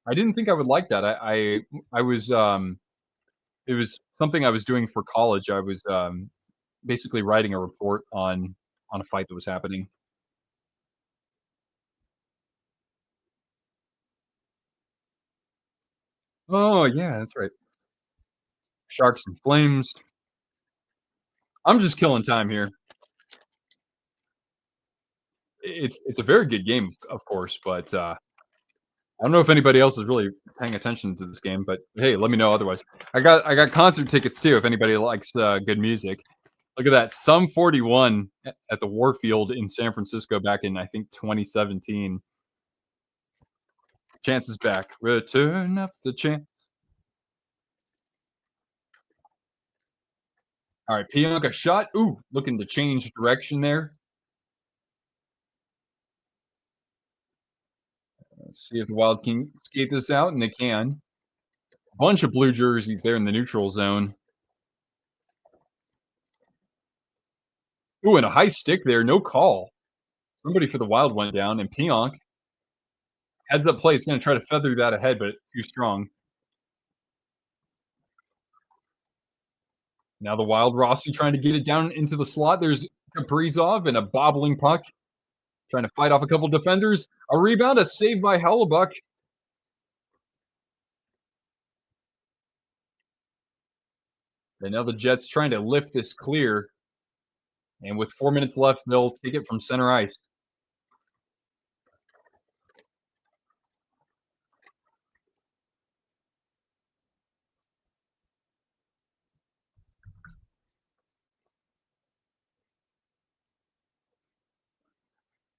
I didn't think I would like that. I was it was something I was doing for college. I was basically writing a report on a fight that was happening. Oh yeah, that's right. Sharks and Flames. I'm just killing time here. It's a very good game, of course, but I don't know if anybody else is really paying attention to this game. But hey, let me know otherwise. I got concert tickets too. If anybody likes good music, look at that. Sum 41 at the Warfield in San Francisco back in I think 2017. Chance is back. Return of the chance. All right, Pionk a shot. Ooh, looking to change direction there. Let's see if the Wild can skate this out, and they can. A bunch of blue jerseys there in the neutral zone. Ooh, and a high stick there, no call. Somebody for the Wild went down, and Pionk heads up play is going to try to feather that ahead, but too strong. Now the Wild Rossi trying to get it down into the slot. There's Kaprizov and a bobbling puck, trying to fight off a couple defenders. A rebound, a save by Hellebuck. And now the Jets trying to lift this clear. And with 4 minutes left, they'll take it from center ice.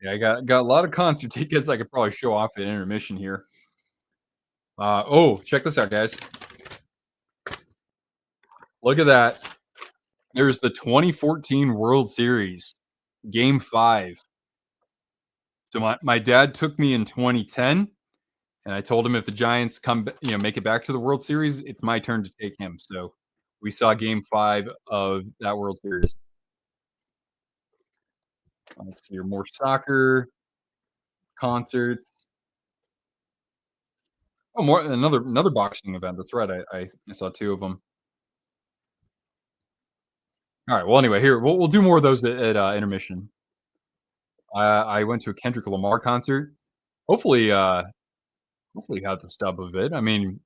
Yeah, I got a lot of concert tickets I could probably show off at intermission here. Oh, check this out, guys. Look at that. There's the 2014 World Series, Game 5. So my dad took me in 2010, and I told him if the Giants make it back to the World Series, it's my turn to take him. So we saw Game 5 of that World Series. Let's see, more soccer, concerts. Oh, more another boxing event. That's right. I saw 2 of them. All right. Well, anyway, here we'll do more of those at intermission. I went to a Kendrick Lamar concert. Hopefully, hopefully got the stub of it. I mean,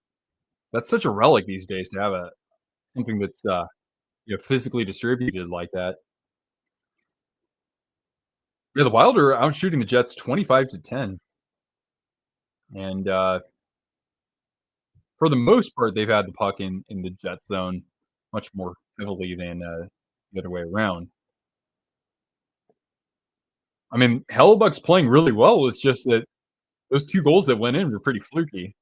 that's such a relic these days to have a something that's physically distributed like that. Yeah, the Wild are out shooting the Jets 25-10, and for the most part, they've had the puck in the Jet zone much more heavily than the other way around. I mean, Hellebuck's playing really well. It's just that those 2 goals that went in were pretty fluky.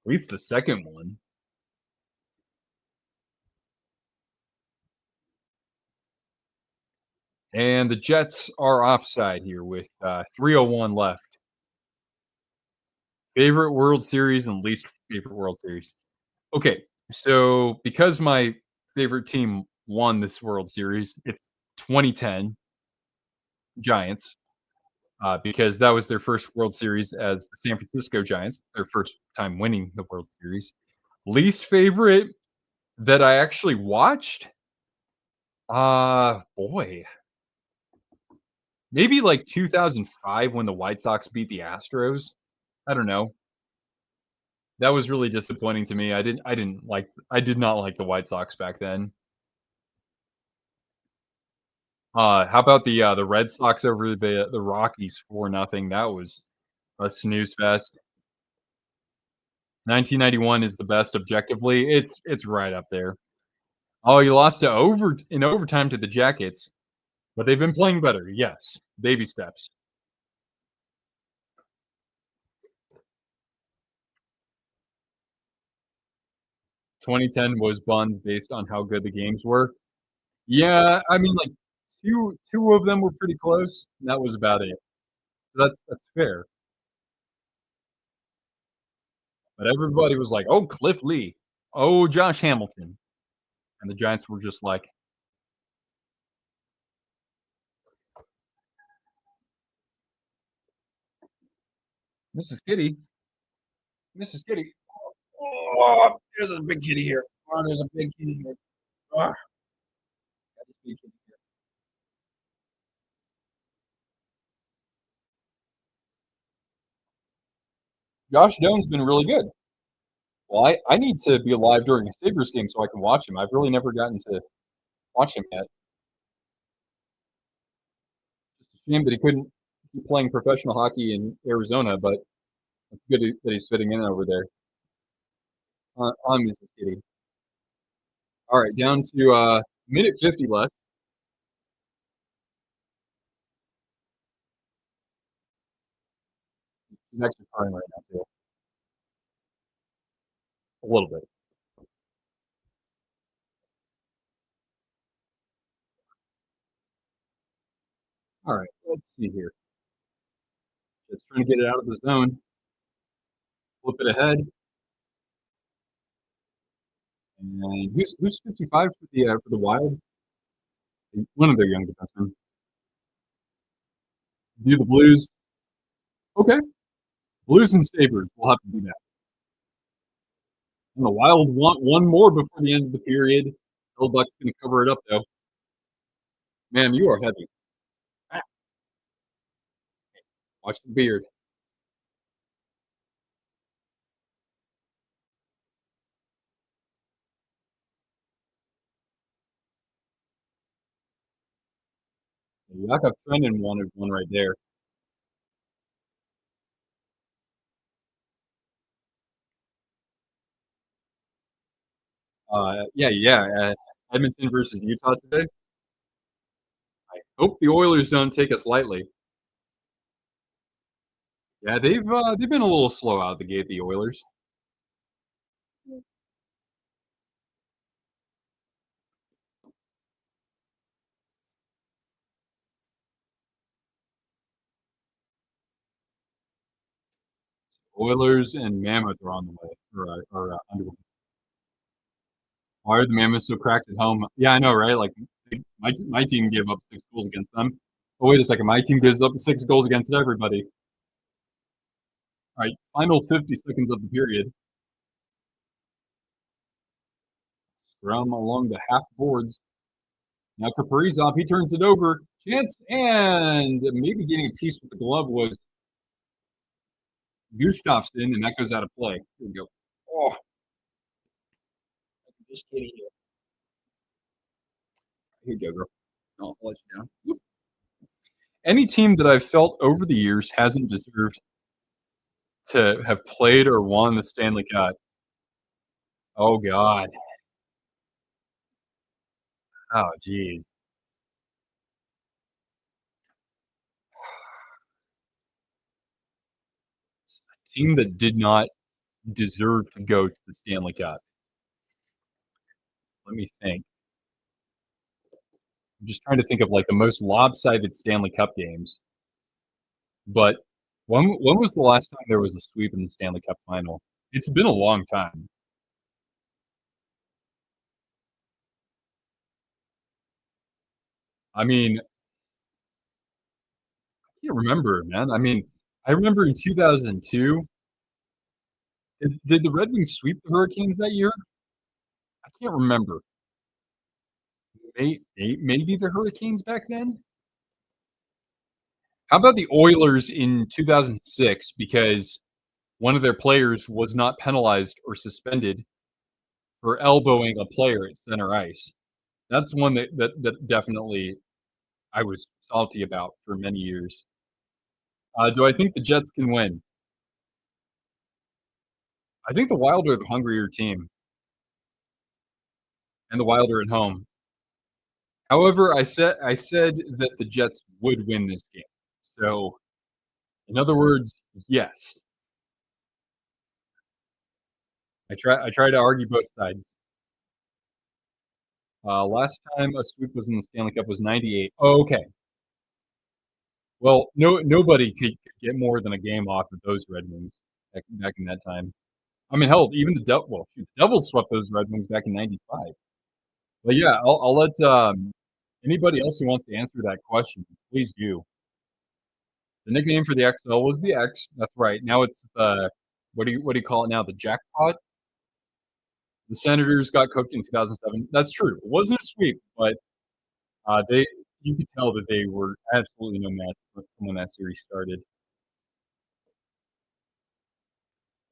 At least the second one. And the Jets are offside here with 3:01 left. Favorite World Series and least favorite World Series. Okay, so because my favorite team won this World Series, it's 2010 Giants, because that was their first World Series as the San Francisco Giants, their first time winning the World Series. Least favorite that I actually watched, boy, maybe like 2005 when the White Sox beat the Astros. I don't know. That was really disappointing to me. I did not like the White Sox back then. How about the Red Sox over the Rockies 4-0? That was a snooze fest. 1991 is the best objectively. It's right up there. Oh, you lost to in overtime to the Jackets, but they've been playing better. Yes, baby steps. 2010 was buns based on how good the games were. Yeah, I mean, like, two of them were pretty close, and that was about it. So that's fair. But everybody was like, "Oh, Cliff Lee. Oh, Josh Hamilton." And the Giants were just like, "Mrs. Kitty, Mrs. Kitty. Oh, there's a big kitty here. Oh, there's a big kitty here. Ah, got this big kitty here." Josh Doan's been really good. Well, I need to be alive during a Sabres game so I can watch him. I've really never gotten to watch him yet. Just a shame that he couldn't keep playing professional hockey in Arizona, but it's good that he's fitting in over there. On Mrs. Kitty. All right, down to minute 50 left. He's actually crying right now too, a little bit. All right, let's see here. Just trying to get it out of the zone. Flip it ahead. And who's 55 for the Wild? One of their young defensemen. Do the Blues. Okay, Blues and Sabres. We'll have to do that. And the Wild want one more before the end of the period. Hellbuck's going to cover it up though. Man, you are heavy. Ah, watch the beard. Yakov Trenin wanted one right there. Edmonton versus Utah today. I hope the Oilers don't take us lightly. Yeah, they've been a little slow out the gate, the Oilers. Oilers and Mammoth are on the way, or underway. Why are the Mammoths so cracked at home? Yeah, I know, right? Like my team gave up 6 goals against them. Oh, wait a second, my team gives up 6 goals against everybody. All right, final 50 seconds of the period. Scrum along the half boards. Now Kaprizov, he turns it over. Chance and maybe getting a piece with the glove was Gustafsson, and that goes out of play. Here we go. Oh, just kidding you. Here you go, girl. I'll let you down. Whoop. Any team that I've felt over the years hasn't deserved to have played or won the Stanley Cup. Oh God. Oh geez. A team that did not deserve to go to the Stanley Cup. Let me think. I'm just trying to think of like the most lopsided Stanley Cup games. But when was the last time there was a sweep in the Stanley Cup final? It's been a long time. I mean, I can't remember, man. I mean, I remember in 2002, did the Red Wings sweep the Hurricanes that year? I can't remember. Maybe the Hurricanes back then? How about the Oilers in 2006 because one of their players was not penalized or suspended for elbowing a player at center ice? That's one that definitely I was salty about for many years. Do I think the Jets can win? I think the Wild are the hungrier team, and the Wild are at home. However, I said that the Jets would win this game. So, in other words, yes. I try to argue both sides. Last time a sweep was in the Stanley Cup was '98. Oh, okay. Well, nobody could get more than a game off of those Red Wings back in that time. I mean, hell, even the Devils swept those Red Wings back in '95. But yeah, I'll let anybody else who wants to answer that question, please do. The nickname for the XL was the X. That's right. Now it's the what do you call it now? The jackpot. The Senators got cooked in 2007. That's true. It wasn't a sweep, but they you could tell that they were absolutely no match when that series started.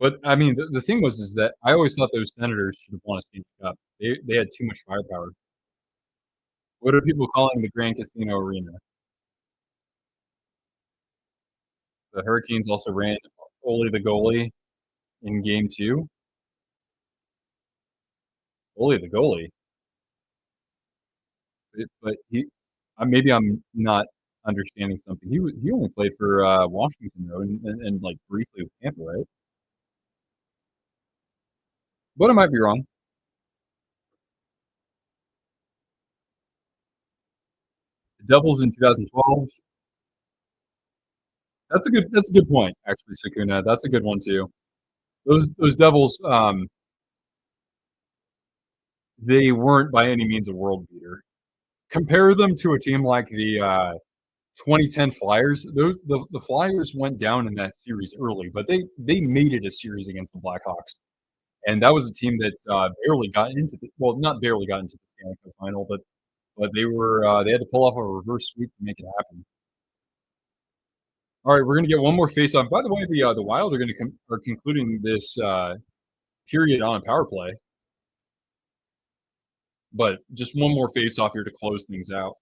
But I mean, the thing was is that I always thought those Senators should have won a Stanley Cup. They had too much firepower. What are people calling the Grand Casino Arena? The Hurricanes also ran Ole the goalie in game 2. Ole the goalie. But he maybe I'm not understanding something. He only played for, Washington, though, and, like, briefly with Tampa, right? But I might be wrong. The Devils in 2012. That's a good point, actually, Sakuna. That's a good one too. Those Devils, they weren't by any means a world beater. Compare them to a team like the 2010 Flyers. The Flyers went down in that series early, but they made it a series against the Blackhawks, and that was a team that barely got into not barely got into the Stanley Cup final, but they had to pull off a reverse sweep to make it happen. All right, we're gonna get one more face off. By the way, the Wild are concluding this period on a power play, but just one more face off here to close things out.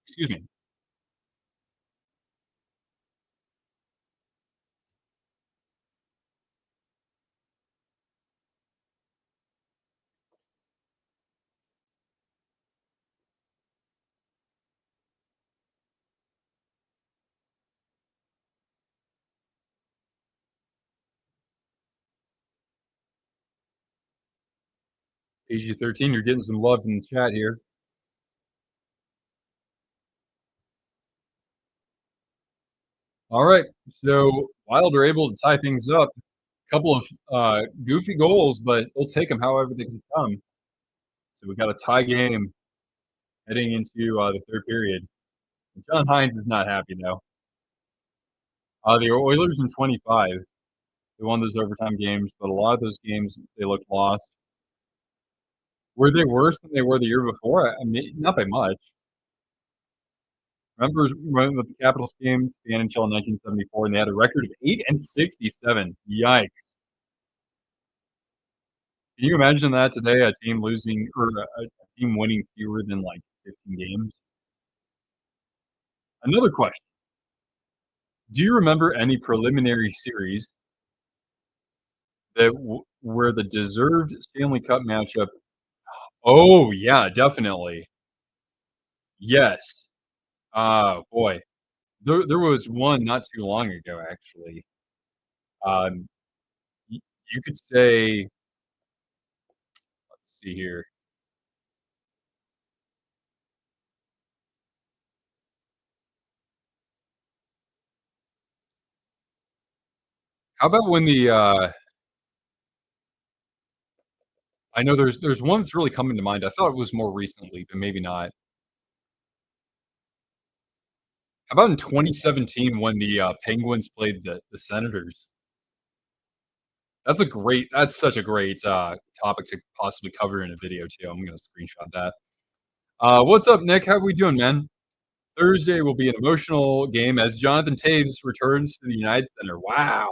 Excuse me. PG-13, you're getting some love in the chat here. All right, so Wild are able to tie things up. A couple of goofy goals, but we'll take them however they can come. So we got a tie game heading into the third period. John Hines is not happy though. The Oilers in '25, they won those overtime games, but a lot of those games, they looked lost. Were they worse than they were the year before? I mean, not by much. Remember when the Capitals came to the NHL in 1974, and they had a record of 8-67. Yikes. Can you imagine that today, a team losing or a team winning fewer than, like, 15 games? Another question, do you remember any preliminary series that where the deserved Stanley Cup matchup. Oh, yeah, definitely. Yes. Boy, there was one not too long ago, actually. Um, y you could say, let's see here. How about when I know there's one that's really coming to mind. I thought it was more recently, but maybe not. How about in 2017 when the, Penguins played the Senators? That's such a great, topic to possibly cover in a video too. I'm gonna screenshot that. What's up, Nick? How we doing, man? Thursday will be an emotional game as Jonathan Toews returns to the United Center. Wow.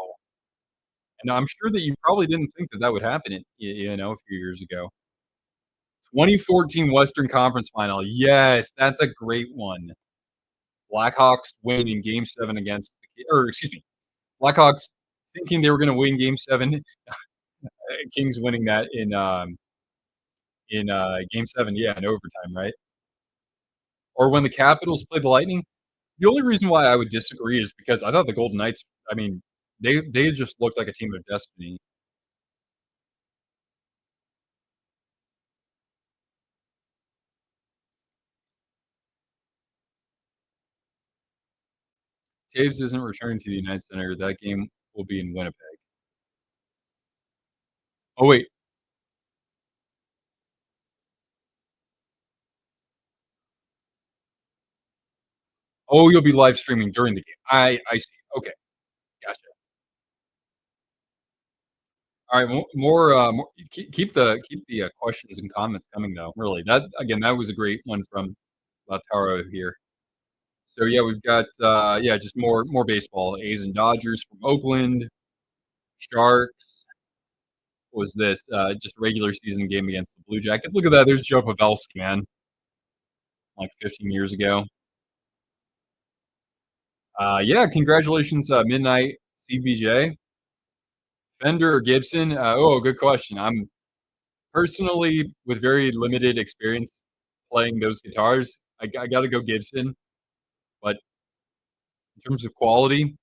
And I'm sure that you probably didn't think that that would happen a few years ago. 2014 Western Conference Final. Yes, that's a great one. Blackhawks win in game 7 against the or excuse me, Blackhawks thinking they were gonna win game 7, Kings winning that in game 7, yeah, in overtime, right? Or when the Capitals played the Lightning. The only reason why I would disagree is because I thought the Golden Knights, I mean, they just looked like a team of destiny. Taves isn't returning to the United Center. That game will be in Winnipeg. Oh, wait. Oh, you'll be live streaming during the game. I see. Okay, gotcha. All right, more keep the questions and comments coming though. Really, that again, that was a great one from Lautaro here. So yeah, we've got yeah, just more baseball. A's and Dodgers from Oakland. Sharks. What was this? Just a regular season game against the Blue Jackets. Look at that. There's Joe Pavelski, man, like 15 years ago. Yeah, congratulations, Midnight CBJ. Fender or Gibson? Good question. I'm personally with very limited experience playing those guitars. I got to go Gibson, but in terms of quality,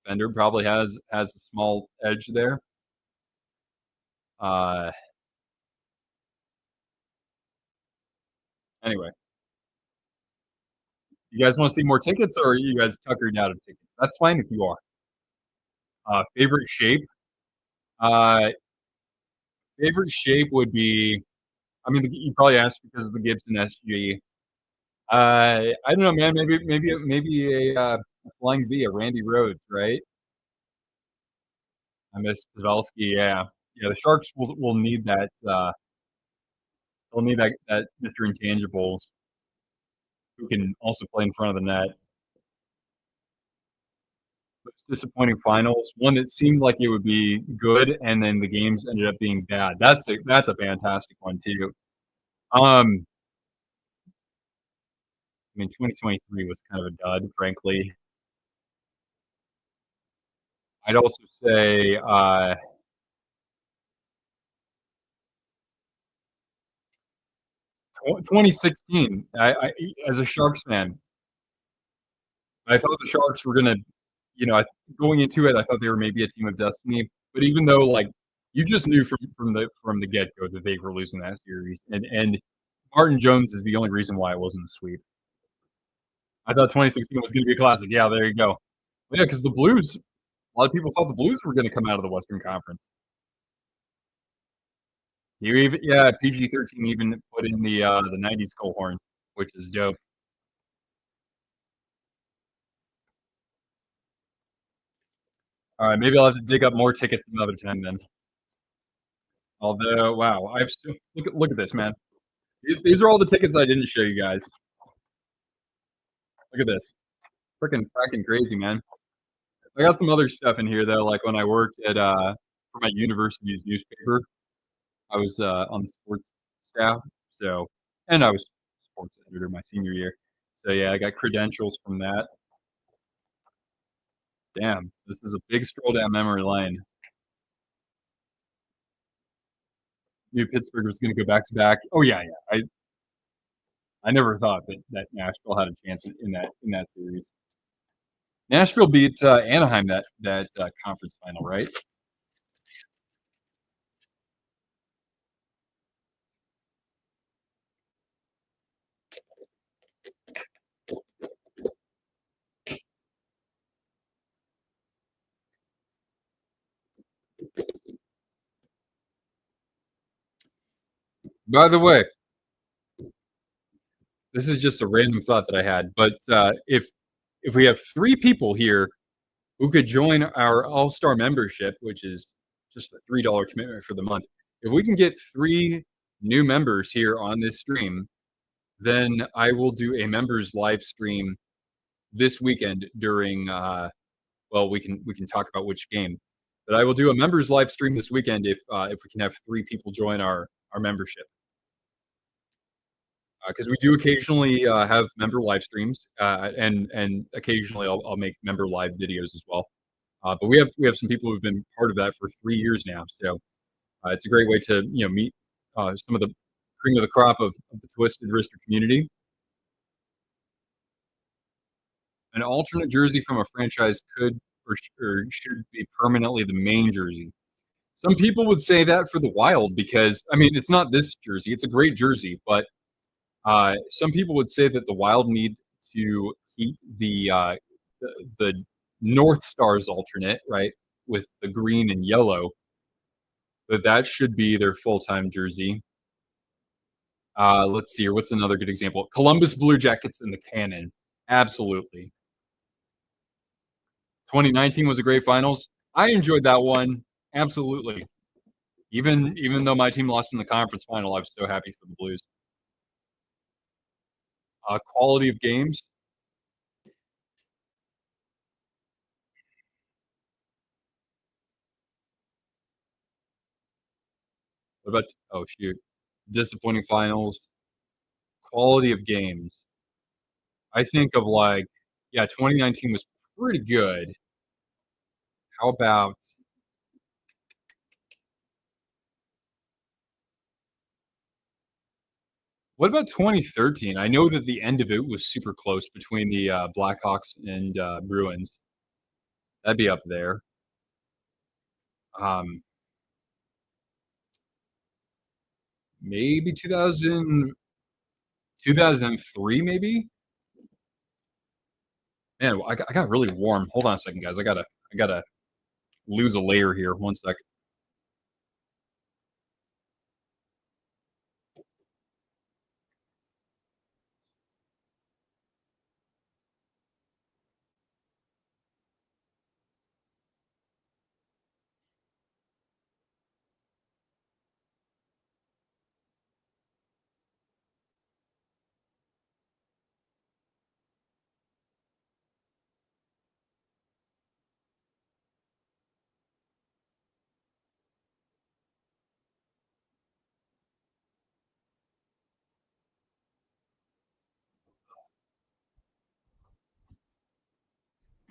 Fender probably has a small edge there. Uh, anyway, you guys want to see more tickets, or are you guys tuckered out of tickets? That's fine if you are. Favorite shape? Uh, favorite shape would be. I mean, you probably asked because of the Gibson SG. I don't know, man. Maybe a flying V, a Randy Rhodes, right? I miss Pavelski. Yeah, yeah. The Sharks will need that. They'll need that Mr. Intangibles who can also play in front of the net. Disappointing finals. One that seemed like it would be good, and then the games ended up being bad. That's a fantastic one too. Um, I mean, 2023 was kind of a dud, frankly. I'd also say 2016. As a Sharks fan, I thought the Sharks were gonna, going into it, I thought they were maybe a team of destiny. But even though, like, you just knew from the get go that they were losing that series, and Martin Jones is the only reason why it wasn't a sweep. I thought 2016 was going to be a classic. Yeah, there you go. But yeah, because the Blues, a lot of people thought the Blues were going to come out of the Western Conference. You even, yeah, PG-13 even put in the '90s cohorn, which is dope. All right, maybe I'll have to dig up more tickets another time then. Although, wow, I've still look at this, man. These are all the tickets I didn't show you guys. Look at this. Freaking fucking crazy, man. I got some other stuff in here though, like when I worked at for my university's newspaper. I was on the sports staff, so and I was sports editor my senior year. So yeah, I got credentials from that. Damn, this is a big stroll down memory lane. Knew Pittsburgh was going to go back to back. Oh yeah, yeah. I never thought that Nashville had a chance in that series. Nashville beat Anaheim that conference final, right? By the way, this is just a random thought that I had, but if we have 3 people here who could join our All-Star membership, which is just a $3 commitment for the month, if we can get 3 new members here on this stream, then I will do a members live stream this weekend during well, we can talk about which game, but I will do a members live stream this weekend if we can have 3 people join our membership. Because we do occasionally have member live streams, and occasionally I'll make member live videos as well. But we have some people who've been part of that for 3 years now, so it's a great way to meet some of the cream of the crop of the Twisted Wrister community. An alternate jersey from a franchise could or should be permanently the main jersey. Some people would say that for the Wild because I mean it's not this jersey; it's a great jersey, but some people would say that the Wild need to keep the North Stars alternate, right, with the green and yellow. That should be their full-time jersey. Let's see here. What's another good example? Columbus Blue Jackets and the Cannon. Absolutely. 2019 was a great finals. I enjoyed that one. Absolutely. Even though my team lost in the conference final, I was so happy for the Blues. Quality of games. What about oh shoot, disappointing finals? Quality of games. I think of like, yeah, 2019 was pretty good. How about what about 2013? I know that the end of it was super close between the Blackhawks and Bruins. That'd be up there. Um, maybe 2003, maybe. Man, I got really warm. Hold on a second, guys. I gotta lose a layer here. One sec.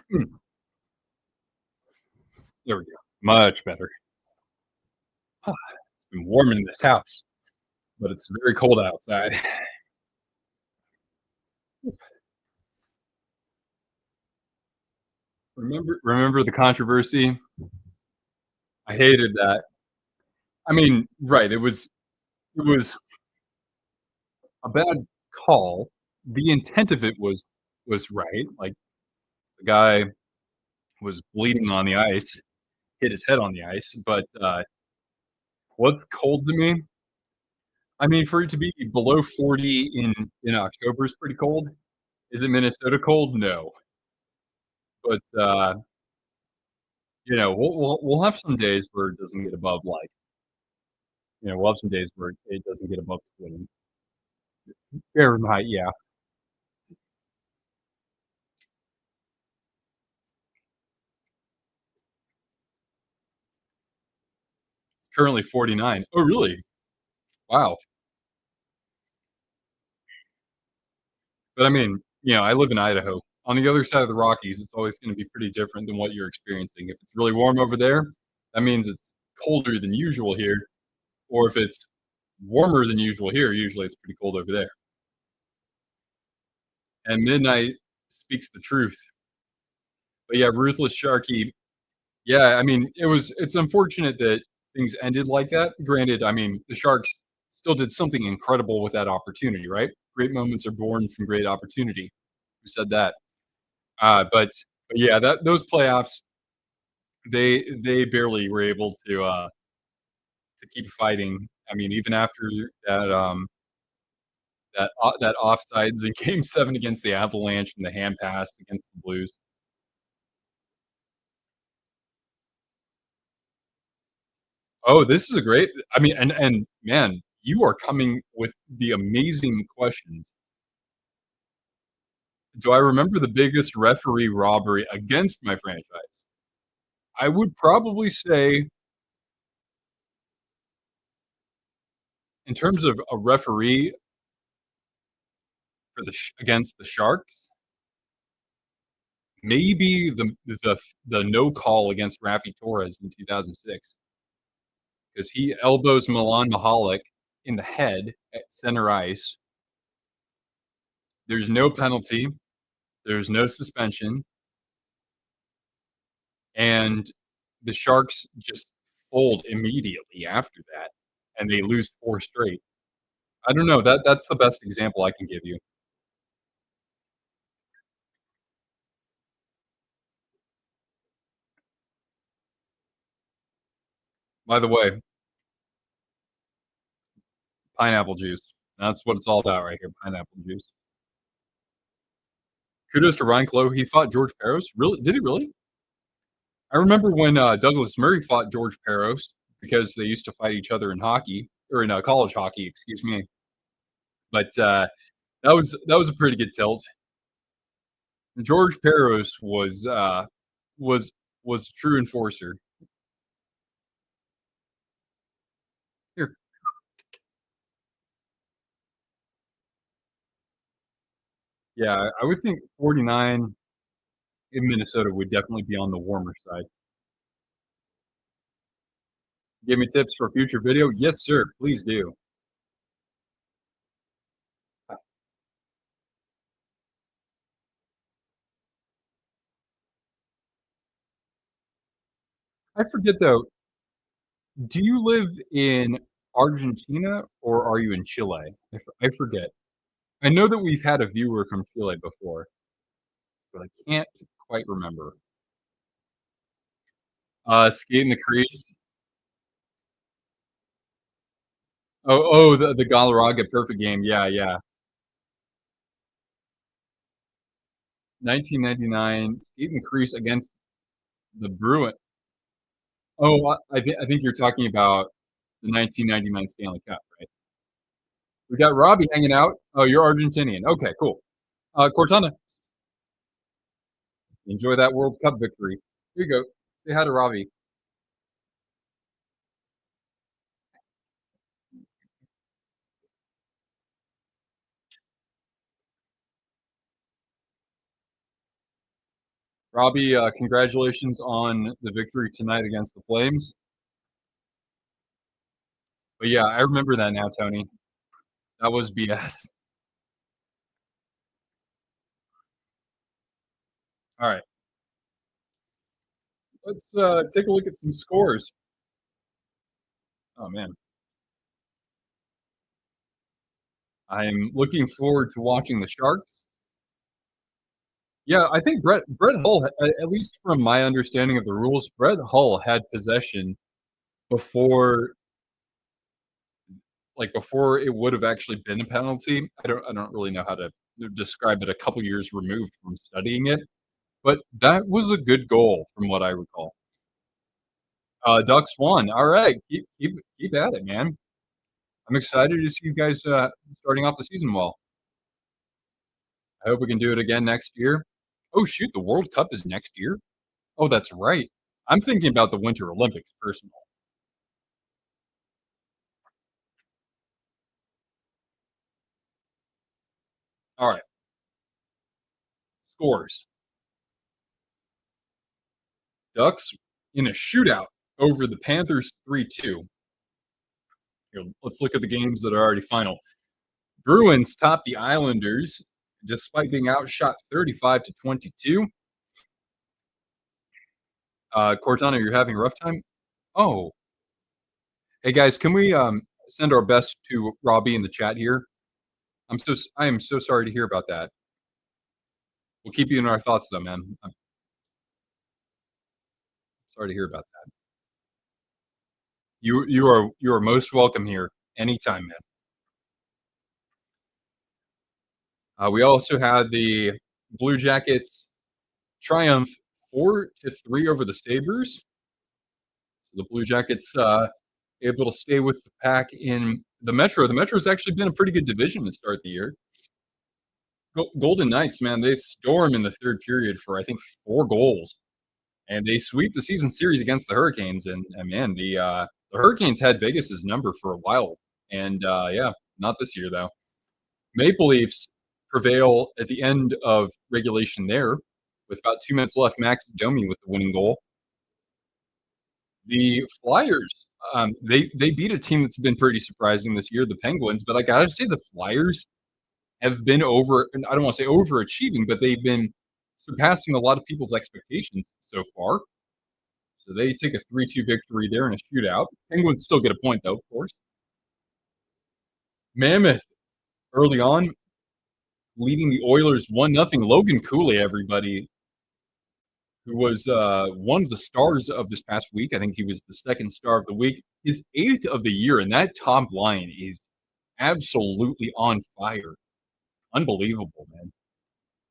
Hmm, there we go. Much better. Huh, it's been warm in this house, but it's very cold outside. Remember the controversy? I hated that. I mean, right, it was a bad call. The intent of it was right. Like the guy was bleeding on the ice, hit his head on the ice, but what's cold to me? I mean, for it to be below 40 in October is pretty cold. Is it Minnesota cold? No. But we'll have some days where it doesn't get above, like, we'll have some days where it doesn't get above 20 Fahrenheit, yeah. It's currently 49. Oh, really? Wow. But I mean, I live in Idaho. On the other side of the Rockies, it's always gonna be pretty different than what you're experiencing. If it's really warm over there, that means it's colder than usual here, or if it's warmer than usual here, usually it's pretty cold over there. And midnight speaks the truth. But yeah, Ruthless Sharky, yeah, I mean, it's unfortunate that things ended like that. Granted, I mean, the Sharks still did something incredible with that opportunity, right? Great moments are born from great opportunity. Who said that? But yeah, that those playoffs, they barely were able to keep fighting. I mean, even after that offsides in Game 7 against the Avalanche and the hand pass against the Blues. Oh, this is a great I mean, and man, you are coming with the amazing questions. Do I remember the biggest referee robbery against my franchise? I would probably say, in terms of a referee for against the Sharks, maybe the no call against Raffi Torres in 2006, because he elbows Milan Mahalik in the head at center ice. There's no penalty, there's no suspension, and the Sharks just fold immediately after that, and they lose 4 straight. I don't know, that's the best example I can give you. By the way, pineapple juice. That's what it's all about right here, pineapple juice. Kudos to Ryan Clough, he fought George Peros. Really? Did he really? I remember when, Douglas Murray fought George Peros because they used to fight each other in hockey or in, college hockey, excuse me. But, that was a pretty good tilt. George Peros was was a true enforcer. Here, yeah, I would think 49 in Minnesota would definitely be on the warmer side. Give me tips for a future video? Yes, sir, please do. I forget though, do you live in Argentina or are you in Chile? I forget. I know that we've had a viewer from Chile before, but I can't quite remember. Skate in the Crease. The Galarraga perfect game. Yeah, yeah. 1999, Skate in the Crease against the Bruin. Oh, I think you're talking about the 1999 Stanley Cup, right? We got Robbie hanging out. Oh, you're Argentinian. Okay, cool. Cortana, enjoy that World Cup victory. Here you go. Say hi to Robbie. Robbie, congratulations on the victory tonight against the Flames. But yeah, I remember that now, Tony. That was BS. All right, let's take a look at some scores. Oh man, I'm looking forward to watching the Sharks. Yeah, I think Brett Hull, at least from my understanding of the rules, Brett Hull had possession before, before it would have actually been a penalty. I don't really know how to describe it. A couple years removed from studying it, but that was a good goal from what I recall. Ducks won. All right, keep at it, man. I'm excited to see you guys starting off the season well. I hope we can do it again next year. Oh shoot, the World Cup is next year. Oh, that's right. I'm thinking about the Winter Olympics personally. All right, scores. Ducks in a shootout over the Panthers 3-2. Here, let's look at the games that are already final. Bruins top the Islanders despite being outshot 35-22. Cortana, you're having a rough time? Oh, hey guys, can we send our best to Robbie in the chat here? I am so sorry to hear about that. We'll keep you in our thoughts though, man. I'm sorry to hear about that. You are most welcome here anytime, man. We also had the Blue Jackets triumph 4-3 over the Sabres. So the Blue Jackets able to stay with the pack in the Metro. The Metro's actually been a pretty good division to start the year. Golden Knights, man, they storm in the third period for I think 4 goals, and they sweep the season series against the Hurricanes. And man, the Hurricanes had Vegas's number for a while, and yeah, not this year though. Maple Leafs prevail at the end of regulation there, with about 2 minutes left. Max Domi with the winning goal. The Flyers, they beat a team that's been pretty surprising this year, the Penguins. But I gotta say, the Flyers have been over. And I don't want to say overachieving, but they've been surpassing a lot of people's expectations so far. So they take a 3-2 victory there in a shootout. Penguins still get a point though, of course. Mammoth early on leading the Oilers 1-0. Logan Cooley, everybody, who was one of the stars of this past week. I think he was the second star of the week. His 8th of the year, and that top line is absolutely on fire. Unbelievable, man.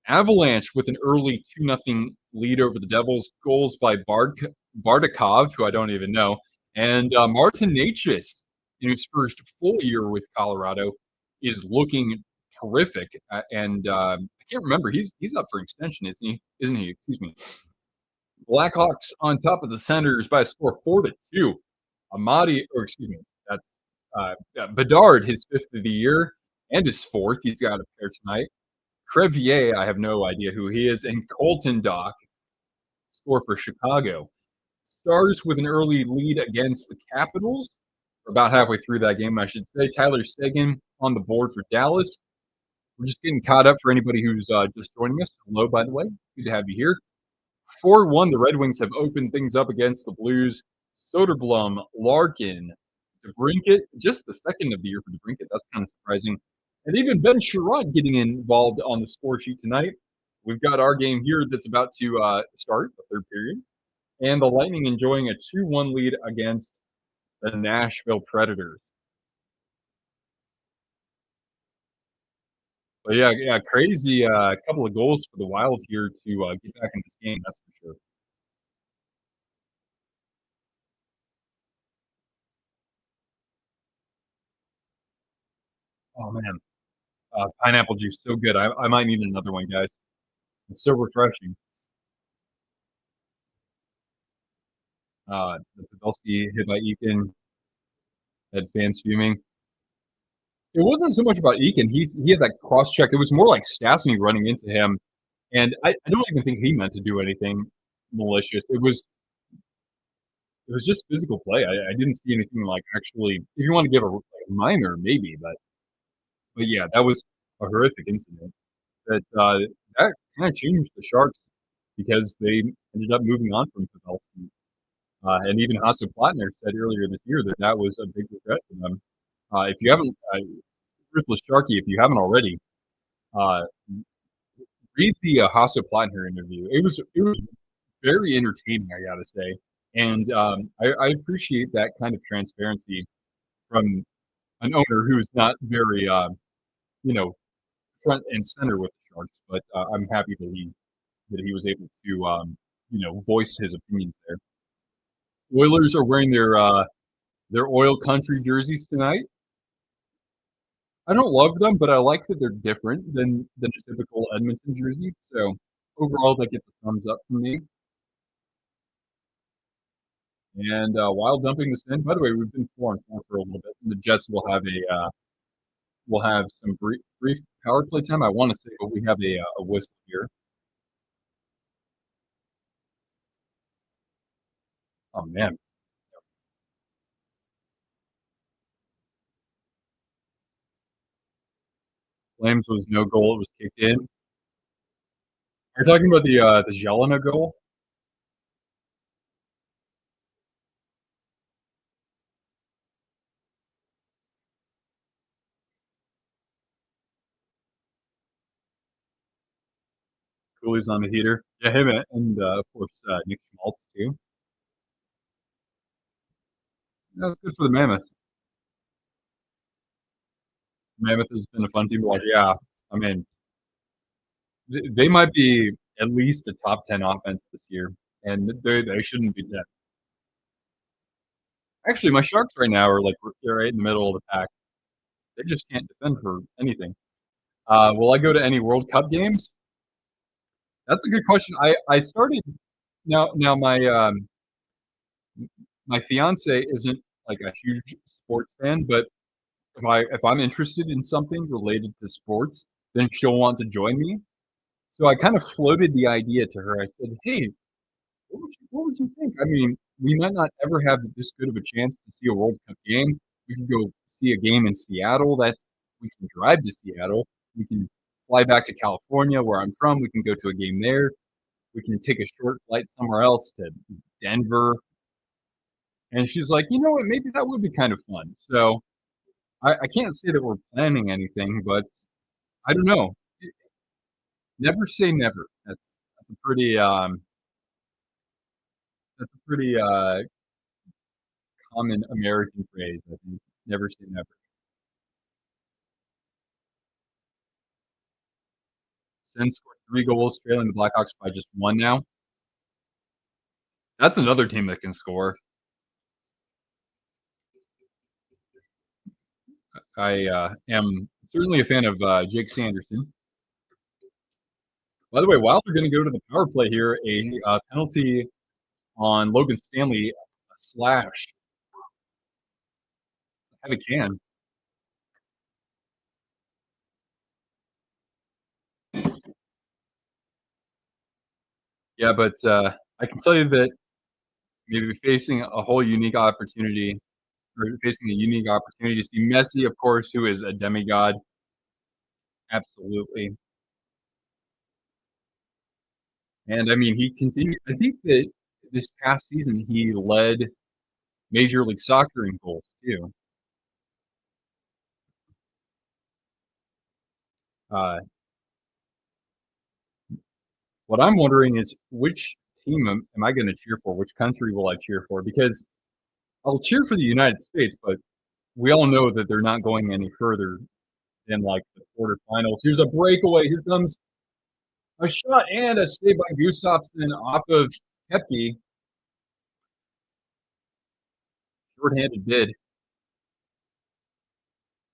Avalanche with an early 2-0 lead over the Devils. Goals by Bardakov, who I don't even know, and Martin Necas, in his first full year with Colorado, is looking terrific. And I can't remember. He's up for extension, isn't he? Isn't he? Excuse me. Blackhawks on top of the Senators by a score 4-2. Amadi, or excuse me, that's Bedard, his 5th of the year and his 4th. He's got a pair tonight. Crevier, I have no idea who he is, and Colton Dock score for Chicago. Stars with an early lead against the Capitals. We're about halfway through that game, I should say. Tyler Seguin on the board for Dallas. We're just getting caught up for anybody who's just joining us. Hello, by the way. Good to have you here. 4-1, the Red Wings have opened things up against the Blues. Soderblom, Larkin, DeBrincat, just the second of the year for DeBrincat. That's kind of surprising. And even Ben Sherrod getting involved on the score sheet tonight. We've got our game here that's about to start, the third period. And the Lightning enjoying a 2-1 lead against the Nashville Predators. But yeah, crazy couple of goals for the Wild here to get back in this game, that's for sure. Oh, man. Pineapple juice, so good. I might need another one, guys. It's so refreshing. The Pavelski hit by Eakin had fans fuming. It wasn't so much about Eakin. He had that cross check. It was more like Stastny running into him, and I don't even think he meant to do anything malicious. It was just physical play. I didn't see anything like actually. If you want to give a minor, maybe, but yeah, that was a horrific incident. That kind of changed the Sharks because they ended up moving on from Pavelski. And even Hasso Plattner said earlier this year that that was a big regret for them. If you haven't, Ruthless Sharky, if you haven't already, uh, read the Hasso Plattner interview. It was very entertaining, I gotta say, and I appreciate that kind of transparency from an owner who's not very, you know, front and center with the Sharks. But I'm happy that he was able to, voice his opinions there. Oilers are wearing their oil country jerseys tonight. I don't love them, but I like that they're different than a typical Edmonton jersey. So overall, that gets a thumbs up from me. And while dumping this in, by the way, we've been 4-4 for a little bit, and the Jets will have some brief power play time. I want to say, but we have a whistle here. Oh man, Flames was no goal. It was kicked in. Are you talking about the Jelena goal? Cooley's on the heater. Yeah, him and of course Nick Schmaltz too. That's good for the Mammoth. Mammoth has been a fun team to watch. Yeah, I mean, they might be at least a top 10 offense this year, and they shouldn't be 10. Actually, my Sharks right now are like they're right in the middle of the pack. They just can't defend for anything. Will I go to any World Cup games? That's a good question. I started now my fiance isn't like a huge sports fan, but if I'm interested in something related to sports, then she'll want to join me. So I kind of floated the idea to her. I said, "Hey, what would you think? I mean, we might not ever have this good of a chance to see a World Cup game. We can go see a game in Seattle. We can drive to Seattle. We can fly back to California, where I'm from. We can go to a game there. We can take a short flight somewhere else to Denver." And she's like, "You know what? Maybe that would be kind of fun." So I can't say that we're planning anything, but I don't know. Never say never. That's a pretty common American phrase. I think never say never. Sens scored 3 goals, trailing the Blackhawks by just one now. That's another team that can score. I am certainly a fan of Jake Sanderson. By the way, while they're going to go to the power play here, a penalty on Logan Stanley, a slash, a heavy can. Yeah, but I can tell you that maybe facing a whole unique opportunity, or facing a unique opportunity to see Messi, of course, who is a demigod. Absolutely. And I mean, he continued. I think that this past season he led Major League Soccer in goals too. Uh, what I'm wondering is which team am I going to cheer for? Which country will I cheer for? Because I'll cheer for the United States, but we all know that they're not going any further than like the quarterfinals. Here's a breakaway. Here comes a shot and a save by Gustafsson off of Kepke. Short-handed bid.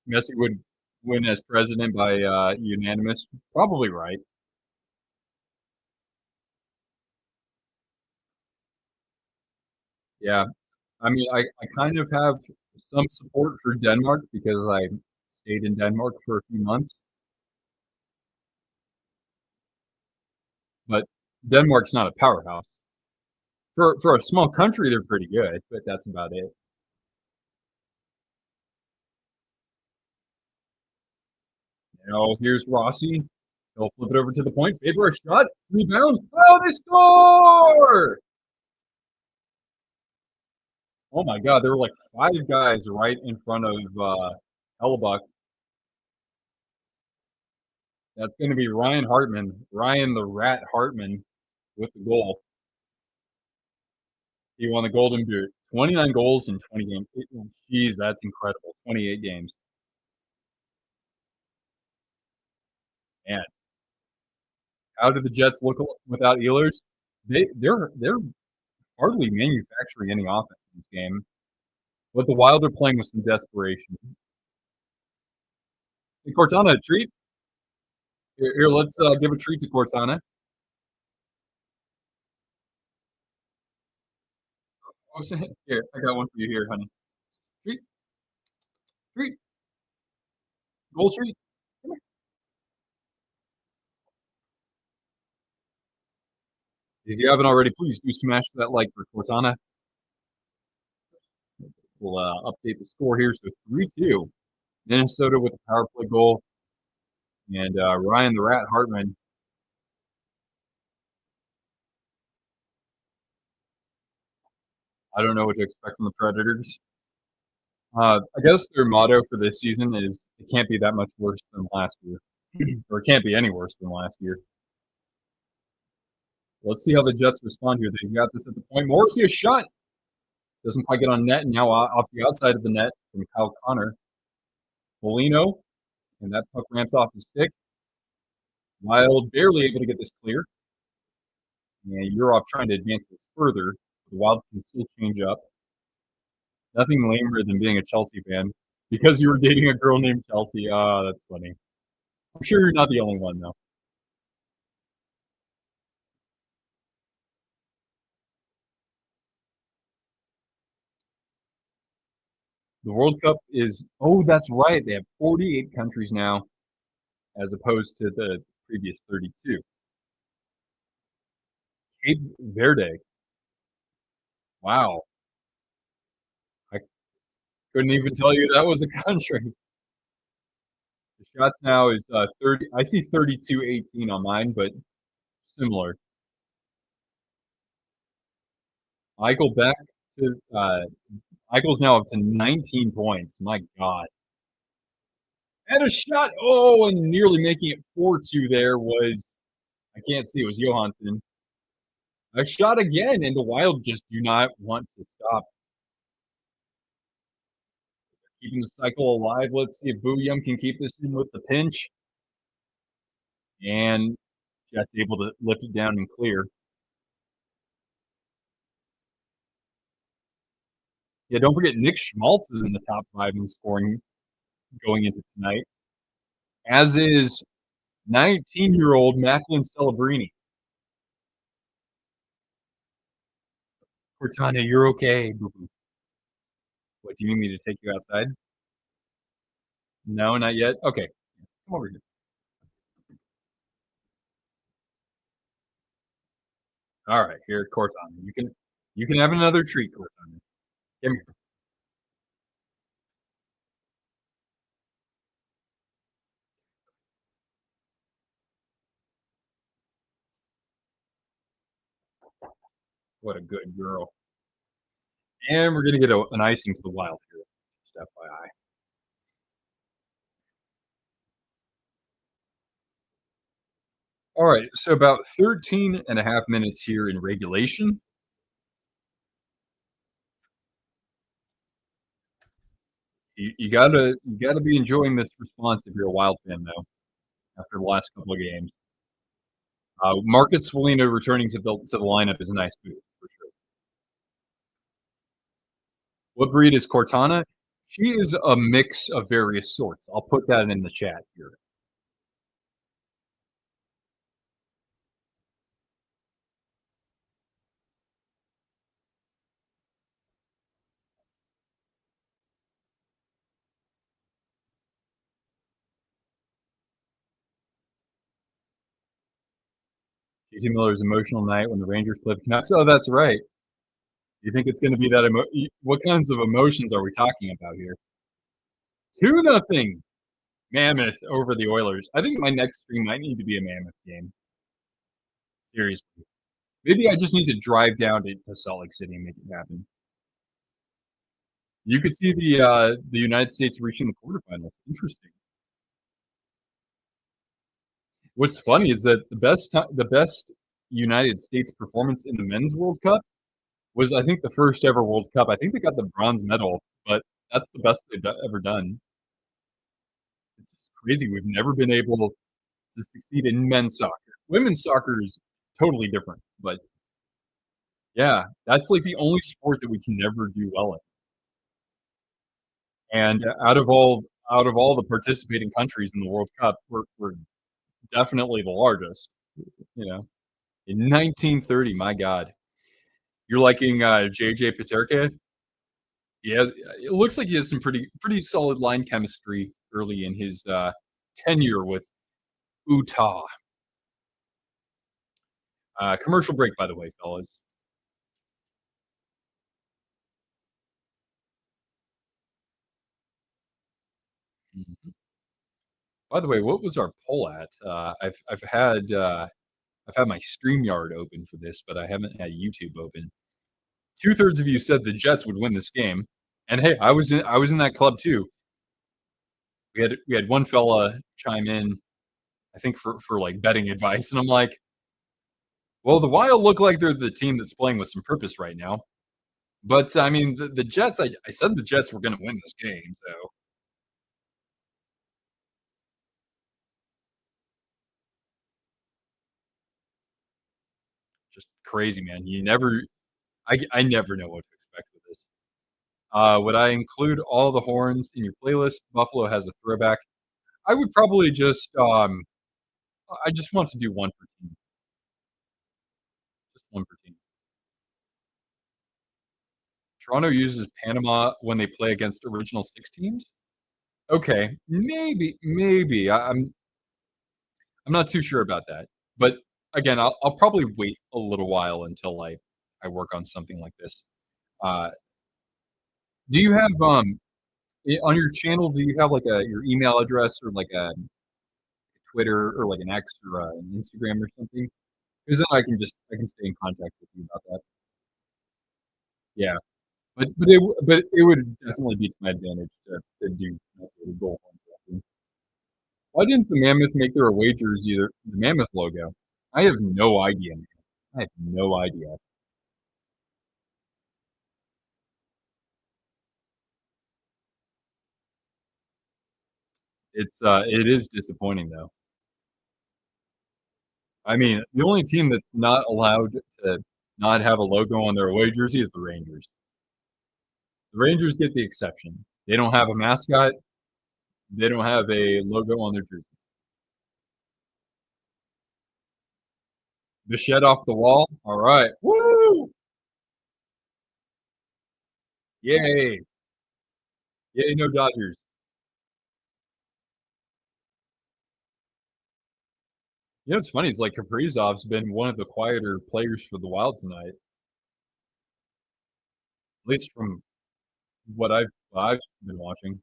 Messi would win as president by unanimous. Probably right. Yeah. I mean, I kind of have some support for Denmark because I stayed in Denmark for a few months, but Denmark's not a powerhouse. For a small country, they're pretty good, but that's about it. Here's Rossi. He'll flip it over to the point. Faber a shot. Rebound. Oh, they score! Oh my God, there were like 5 guys right in front of Hellebuck. That's going to be Ryan Hartman, Ryan the Rat Hartman, with the goal. He won the Golden Boot. 29 goals in 20 games. Jeez, that's incredible. 28 games. Man, how do the Jets look without Ehlers? They're hardly manufacturing any offense in this game, but the Wild are playing with some desperation. Hey, Cortana, a treat? Here, let's give a treat to Cortana. Oh, here, I got one for you here, honey. Treat, treat, gold treat. Come here. If you haven't already, please do smash that like for Cortana. We'll update the score here. So 3-2. Minnesota with a power play goal. And Ryan the Rat Hartman. I don't know what to expect from the Predators. I guess their motto for this season is it can't be that much worse than last year. Or it can't be any worse than last year. Let's see how the Jets respond here. They've got this at the point. Morrissey, a shot. Doesn't quite get on net, and now off the outside of the net from Kyle Connor. Molino, and that puck ramps off his stick. Wild barely able to get this clear. And Yurov trying to advance this further. The Wild can still change up. Nothing lamer than being a Chelsea fan. Because you were dating a girl named Chelsea. Ah, that's funny. I'm sure you're not the only one, though. The World Cup is, oh, that's right. They have 48 countries now, as opposed to the previous 32. Cape Verde. Wow. I couldn't even tell you that was a country. The shots now is 30. I see 32-18 on mine, but similar. Eichel back to Eichel's now up to 19 points. My God. And a shot. Oh, and nearly making it 4-2 there was, I can't see, it was Johansson. A shot again, and the Wild just do not want to stop. Keeping the cycle alive. Let's see if Booyum can keep this in with the pinch. And Jets able to lift it down and clear. Yeah, don't forget Nick Schmaltz is in the top 5 in scoring going into tonight, as is 19-year-old Macklin Celebrini. Cortana, you're okay. Boo-boo. What, do you need me to take you outside? No, not yet? Okay. Come over here. All right, here, Cortana. You can have another treat, Cortana. Come here. What a good girl. And we're gonna get an icing to the Wild here. Just FYI. All right, so about 13 and a half minutes here in regulation. You gotta be enjoying this response if you're a Wild fan, though, after the last couple of games. Marcus Foligno returning to the lineup is a nice move for sure. What breed is Cortana? She is a mix of various sorts. I'll put that in the chat here. JT Miller's emotional night when the Rangers played the Canucks. Oh, that's right. You think it's going to be that? What kinds of emotions are we talking about here? 2-0 Mammoth over the Oilers. I think my next stream might need to be a Mammoth game. Seriously. Maybe I just need to drive down to Salt Lake City and make it happen. You could see the United States reaching the quarterfinals. Interesting. What's funny is that the best United States performance in the Men's World Cup was, I think, the first ever World Cup. I think they got the bronze medal, but that's the best they've ever done. It's just crazy. We've never been able to succeed in men's soccer. Women's soccer is totally different, but Yeah, that's, like, the only sport that we can never do well in, and out of all the participating countries in the World Cup, we're definitely the largest, you know? In 1930, my god. You're liking, JJ Peterka? He has it looks like he has some pretty solid line chemistry early in his, tenure with Utah. Commercial break, by the way, fellas. Mhm. By the way, what was our poll at? I've had my StreamYard open for this, but I haven't had YouTube open. 2/3 of you said the Jets would win this game, and hey, I was in that club too. We had one fella chime in, I think for like betting advice, and I'm like, well, the Wild look like they're the team that's playing with some purpose right now. But I mean, the Jets, I said the Jets were going to win this game, so just crazy, man. I never know what to expect with this. Would I include all the horns in your playlist? Buffalo has a throwback. I would probably just, I just want to do one per team, just one per team. Toronto uses Panama when they play against original six teams. Okay, maybe. I'm not too sure about that, but again, I'll probably wait a little while until I work on something like this. Uh, do you have on your channel? Do you have like a your email address or like a Twitter or like an X or an Instagram or something? Because then I can stay in contact with you about that. Yeah, but it would definitely be to my advantage to do the goal. Why didn't the Mammoth make their away jersey the Mammoth logo? I have no idea, man. I have no idea. It is disappointing though. I mean, the only team that's not allowed to not have a logo on their away jersey is the Rangers. The Rangers get the exception. They don't have a mascot. They don't have a logo on their jersey. The shed off the wall. All right. Woo! Yay! Yay! No Dodgers. You know what's funny is like Kaprizov's been one of the quieter players for the Wild tonight, at least from what I've been watching.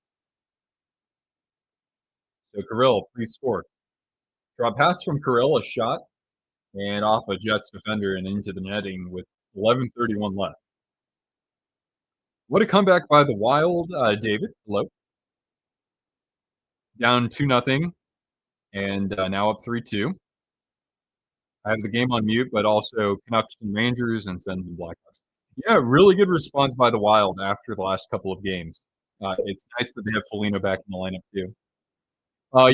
So Kirill, please score. Draw pass from Kirill, a shot, and off a Jets defender and into the netting with 11:31 left. What a comeback by the Wild, David. Hello, down 2-0, and now up 3-2. I have the game on mute, but also Canucks and Rangers and Sens and Blackhawks. Yeah, really good response by the Wild after the last couple of games. It's nice that they have Foligno back in the lineup too.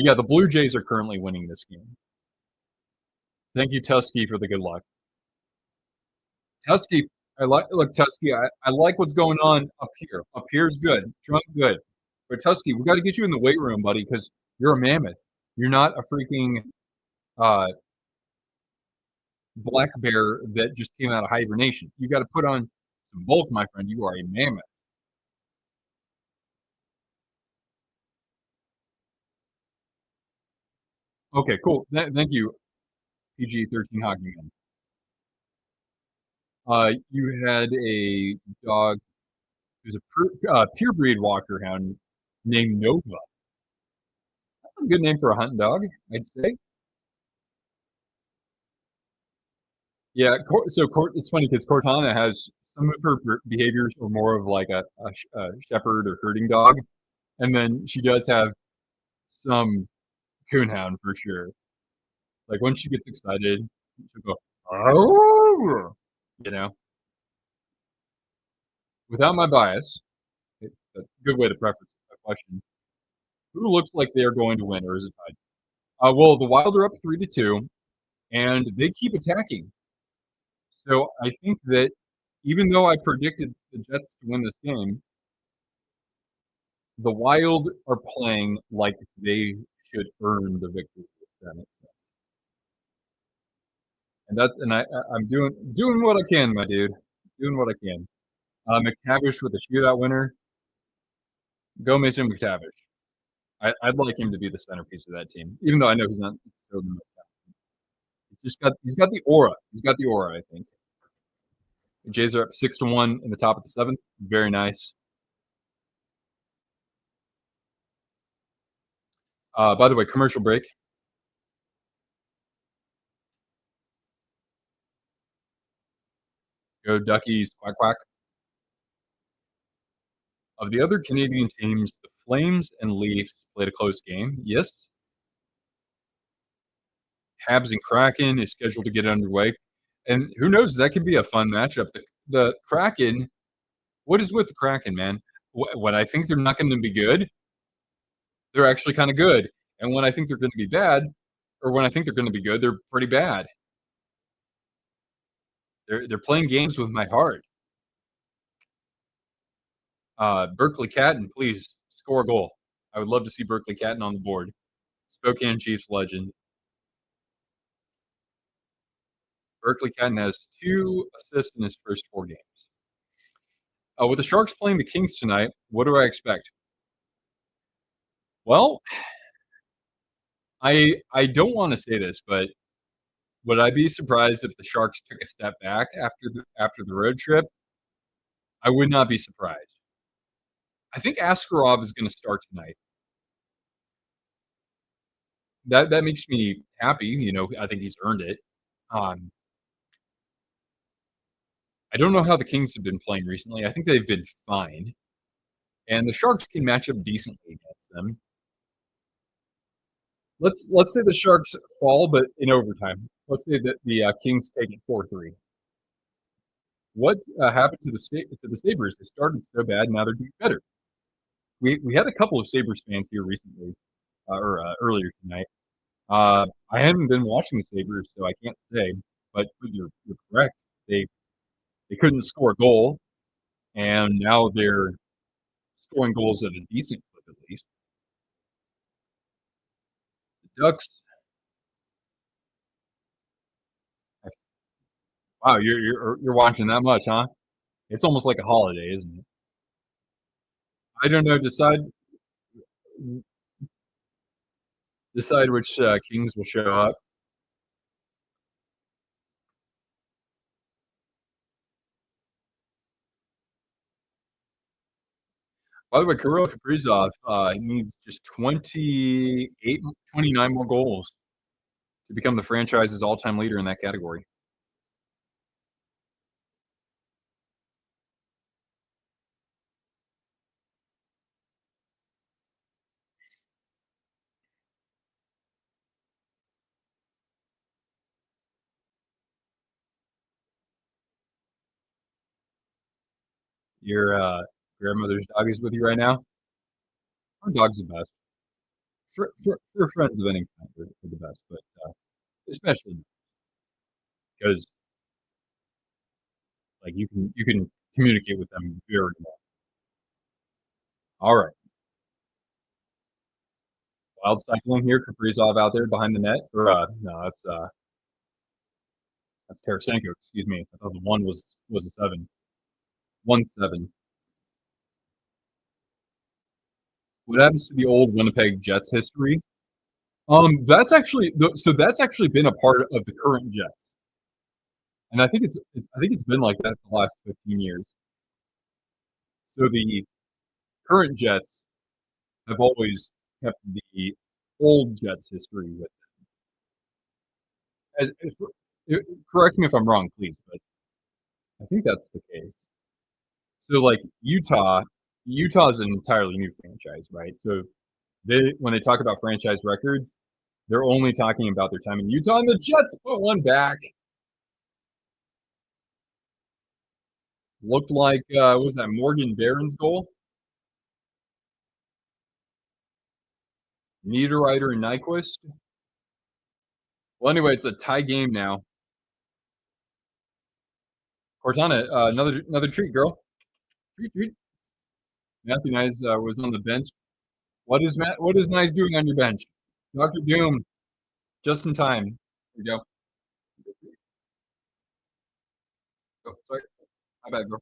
Yeah, the Blue Jays are currently winning this game. Thank you, Tusky, for the good luck. Tusky, Tusky. I like what's going on up here. Up here's good. Drunk good. But Tusky, we got to get you in the weight room, buddy, because you're a mammoth. You're not a freaking uh, black bear that just came out of hibernation. You got to put on some bulk, my friend. You are a mammoth. Okay, cool. Thank you, PG-13 Hockey Man. You had a dog who's a pure breed Walker Hound named Nova. That's a good name for a hunting dog, I'd say. Yeah, it's funny because Cortana has some of her behaviors are more of like a shepherd or herding dog, and then she does have some coonhound for sure. Like when she gets excited, she'll go, "Arr!" you know. Without my bias, it's a good way to preface a question. Who looks like they are going to win, or is it tied? Well, the Wild are up 3-2, and they keep attacking. So I think that even though I predicted the Jets to win this game, the Wild are playing like they should earn the victory, if that makes sense. And I'm doing what I can, my dude. Doing what I can. McTavish with a shootout winner. Go Mason McTavish. I'd like him to be the centerpiece of that team, even though I know he's not necessarily the most talented. He's got the aura. He's got the aura, I think. The Jays are up 6-1 in the top of the seventh. Very nice. By the way, commercial break. Go Duckies, quack quack. Of the other Canadian teams, the Flames and Leafs played a close game. Yes. Habs and Kraken is scheduled to get underway. And who knows, that could be a fun matchup. The Kraken, what is with the Kraken, man? When I think they're not going to be good, they're actually kind of good. And when I think they're going to be bad, or when I think they're going to be good, they're pretty bad. They're playing games with my heart. Berkeley Catton, please score a goal. I would love to see Berkeley Catton on the board. Spokane Chiefs legend. Berkeley Catton has 2 assists in his first 4 games. With the Sharks playing the Kings tonight, what do I expect? Well, I don't want to say this, but would I be surprised if the Sharks took a step back after the road trip? I would not be surprised. I think Askarov is going to start tonight. That makes me happy. You know, I think he's earned it. I don't know how the Kings have been playing recently. I think they've been fine, and the Sharks can match up decently against them. Let's say the Sharks fall, but in overtime. Let's say that the Kings take it 4-3. What happened to the Sabres? They started so bad, now they're doing better. We had a couple of Sabres fans here recently, or earlier tonight. I haven't been watching the Sabres, so I can't say. But you're correct. They couldn't score a goal, and now they're scoring goals at a decent clip at least. The Ducks. Wow, you're watching that much, huh? It's almost like a holiday, isn't it? I don't know. Decide which Kings will show up. By the way, Kirill Kaprizov needs just 29 more goals to become the franchise's all-time leader in that category. Your grandmother's dog is with you right now. Our dog's the best. For friends of any kind, they're the best, but especially because like you can communicate with them very well. All right, wild cycling here. Kaprizov out there behind the net, or no, that's Tarasenko. Excuse me. I thought the one was a 7. 1-7. What happens to the old Winnipeg Jets history? That's actually that's actually been a part of the current Jets, and I think it's been like that for the last 15 years. So the current Jets have always kept the old Jets history with them. Correct me if I'm wrong, please, but I think that's the case. So like Utah's an entirely new franchise, right? So when they talk about franchise records, they're only talking about their time in Utah, and the Jets put one back. Looked like what was that Morgan Barron's goal? Niederreiter and Nyquist. Well, anyway, it's a tie game now. Cortana, another treat, girl. Treat. Matthew Nyes was on the bench. What is Nyes doing on your bench? Dr. Doom, just in time. Here we go. Oh, sorry. My bad, girl.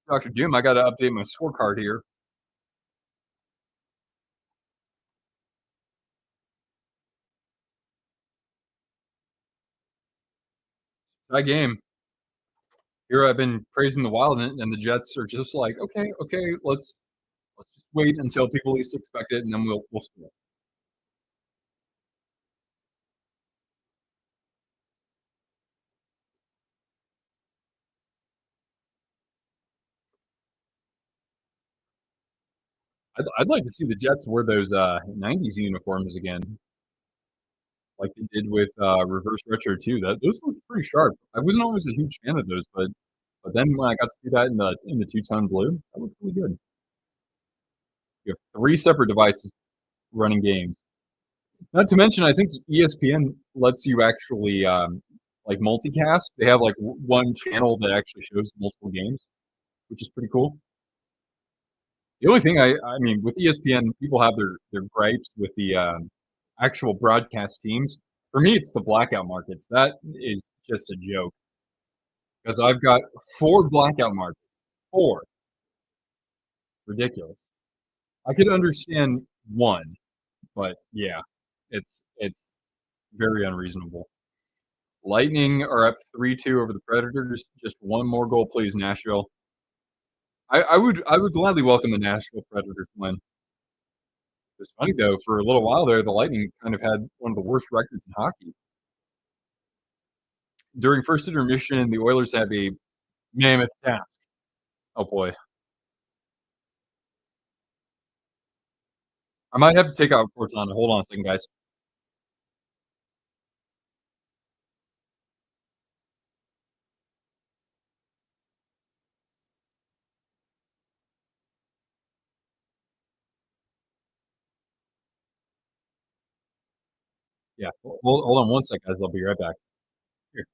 Dr. Doom, I got to update my scorecard here. That game. Here I've been praising the Wild, and the Jets are just like, okay, let's just wait until people least expect it, and then we'll score. I'd like to see the Jets wear those '90s uniforms again, like they did with Reverse Retro 2. Those look pretty sharp. I wasn't always a huge fan of those, but then when I got to see that in the two-tone blue, that looked really good. You have 3 separate devices running games. Not to mention, I think ESPN lets you actually like multicast. They have like one channel that actually shows multiple games, which is pretty cool. The only thing I mean with ESPN, people have their gripes with the actual broadcast teams. For me, it's the blackout markets. That is just a joke because I've got 4 blackout markets. 4, ridiculous. I could understand 1, but yeah, it's very unreasonable. Lightning are up 3-2 over the Predators. Just 1 more goal, please, Nashville. I would gladly welcome the Nashville Predators win. It's funny though, for a little while there, the Lightning kind of had one of the worst records in hockey. During first intermission, the Oilers have a mammoth task. Oh boy. I might have to take out Cortana. Hold on a second, guys. Yeah, hold on one second, guys. I'll be right back. Here.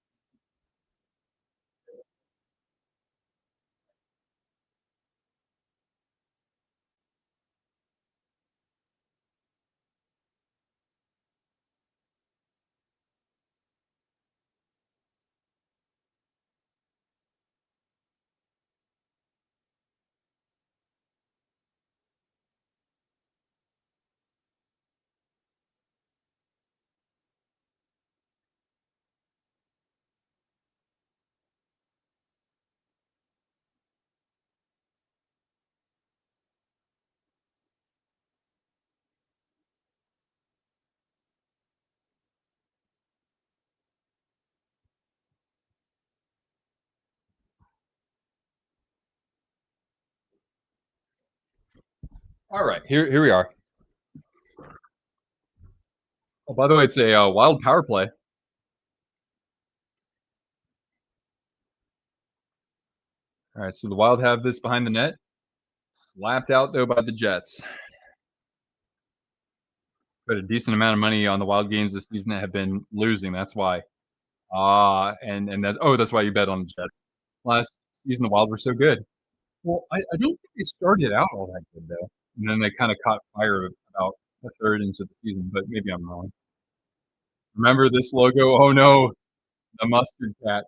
All right, here we are. Oh, by the way, it's a wild power play. All right, so the Wild have this behind the net. Slapped out though by the Jets. Put a decent amount of money on the Wild games this season that have been losing. That's why. That's why you bet on the Jets. Last season, the Wild were so good. Well, I don't think they started out all that good though, and then they kind of caught fire about a third into the season. But maybe I'm wrong. Remember this logo? Oh no, the mustard cat.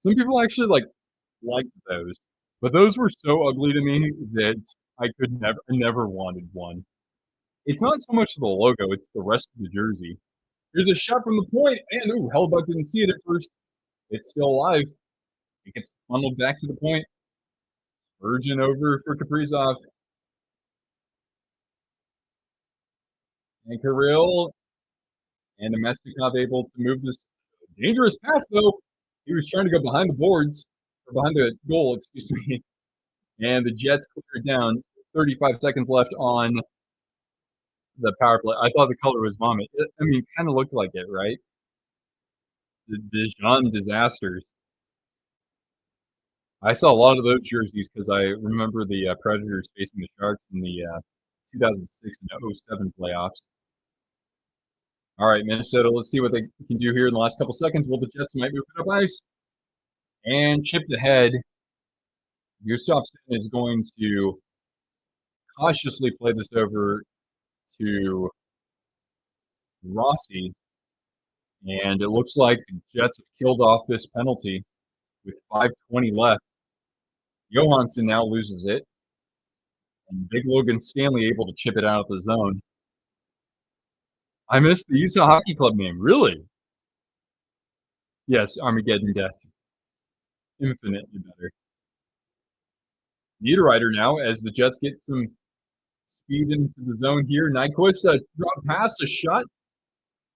Some people actually liked those, but those were so ugly to me that I never wanted one. It's not so much the logo; it's the rest of the jersey. Here's a shot from the point, and Hellbuck didn't see it at first. It's still alive. It gets funneled back to the point. Virgin over for Kaprizov. And Kirill and Nemestikov able to move this dangerous pass, though. He was trying to go behind the boards, or behind the goal, excuse me. And the Jets clear it down. 35 seconds left on the power play. I thought the color was vomit. I mean, kind of looked like it, right? The Dijon disasters. I saw a lot of those jerseys because I remember the Predators facing the Sharks in the 2006 and '07 playoffs. All right, Minnesota, let's see what they can do here in the last couple seconds. Well, the Jets might move it up ice. And chipped ahead, Gustafsson is going to cautiously play this over to Rossi, and it looks like the Jets have killed off this penalty with 5:20 left. Johansson now loses it, and Big Logan Stanley able to chip it out of the zone. I missed the Utah Hockey Club name. Really? Yes, Armageddon Death. Infinitely better. Niederreiter now as the Jets get some speed into the zone here. Nyquist drop pass, a shot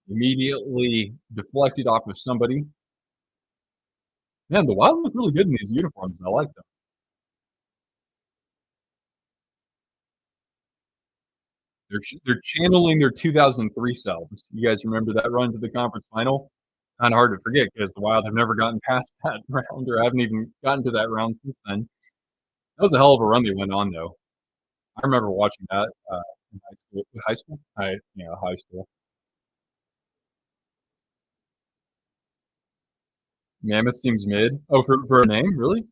immediately deflected off of somebody. Man, the Wild look really good in these uniforms. I like them. They're channeling their 2003 selves. You guys remember that run to the conference final? Kinda hard to forget because the Wild have never gotten past that round or haven't even gotten to that round since then. That was a hell of a run they went on, though. I remember watching that, in high school. High school? High school. Mammoth seems mid. Oh, for a name? Really?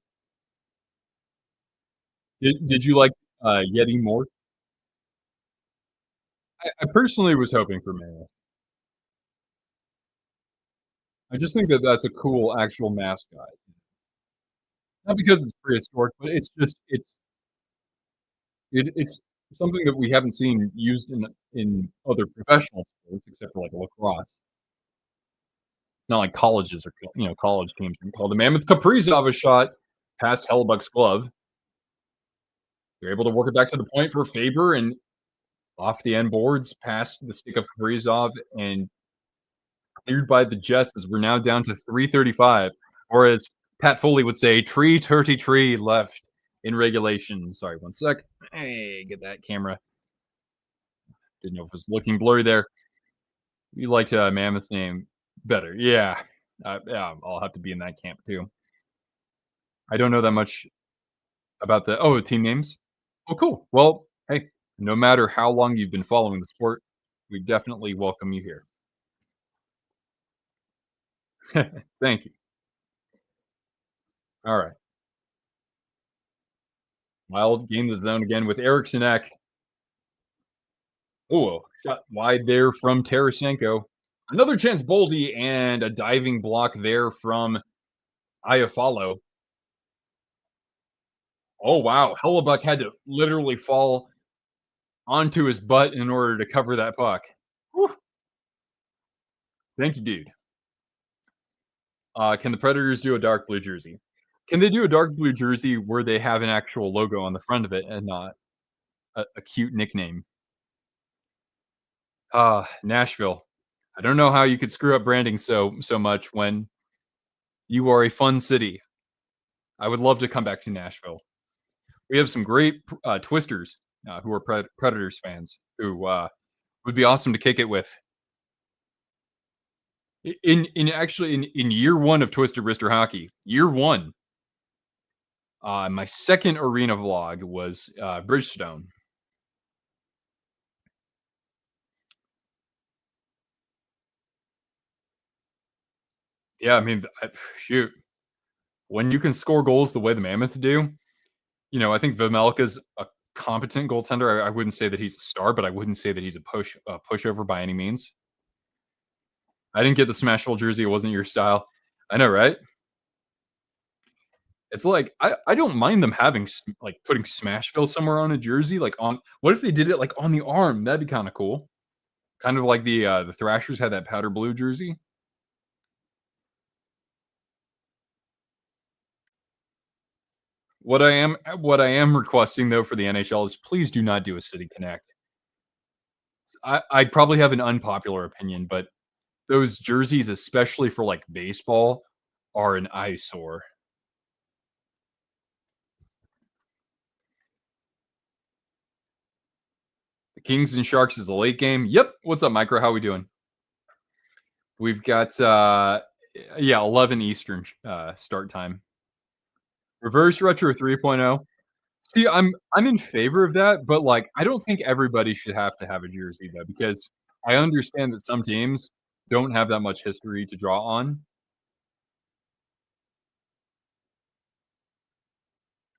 Did you like, Yeti more? I personally was hoping for Mammoth. I just think that that's a cool actual mascot. Not because it's prehistoric, but it's just it's something that we haven't seen used in other professional sports except for, like, lacrosse. It's not like colleges are college teams are called the Mammoth. Kaprizov a shot past Hellebuck's glove. They're able to work it back to the point for Faber and off the end boards past the stick of Kaprizov and cleared by the Jets as we're now down to 3:35, or as Pat Foley would say, "Tree turty tree left in regulation." Sorry, one sec. Hey, get that camera. Didn't know if it was looking blurry there. You liked Mammoth's name better. Yeah. Yeah, I'll have to be in that camp too. I don't know that much about the team names. Oh, cool. Well, hey, no matter how long you've been following the sport, we definitely welcome you here. Thank you. All right. Wild gain the zone again with Eriksson Ek. Oh, shot wide there from Tarasenko. Another chance, Boldy, and a diving block there from Iafallo. Oh, wow. Hellebuck had to literally fall onto his butt in order to cover that puck. Whew. Thank you, dude. Can the Predators do a dark blue jersey? Can they do a dark blue jersey where they have an actual logo on the front of it and not a cute nickname? Nashville. I don't know how you could screw up branding so much when you are a fun city. I would love to come back to Nashville. We have some great twisters who are Predators fans who would be awesome to kick it with. In year one of Twister Brister Hockey, year one, my second arena vlog was Bridgestone. Yeah, I mean, shoot, when you can score goals the way the Mammoth do, I think Vejmelka's a competent goaltender. I wouldn't say that he's a star, but I wouldn't say that he's a pushover by any means. I didn't get the Smashville jersey; it wasn't your style. I know, right? It's like I don't mind them having like putting Smashville somewhere on a jersey. Like on what if they did it like on the arm? That'd be kind of cool. Kind of like the Thrashers had that powder blue jersey. What I am requesting though for the NHL is please do not do a City Connect. I probably have an unpopular opinion, but those jerseys, especially for like baseball, are an eyesore. The Kings and Sharks is the late game. Yep. What's up, Micro? How we doing? We've got 11 Eastern start time. Reverse Retro 3.0. See, I'm in favor of that, but like I don't think everybody should have to have a jersey though, because I understand that some teams don't have that much history to draw on.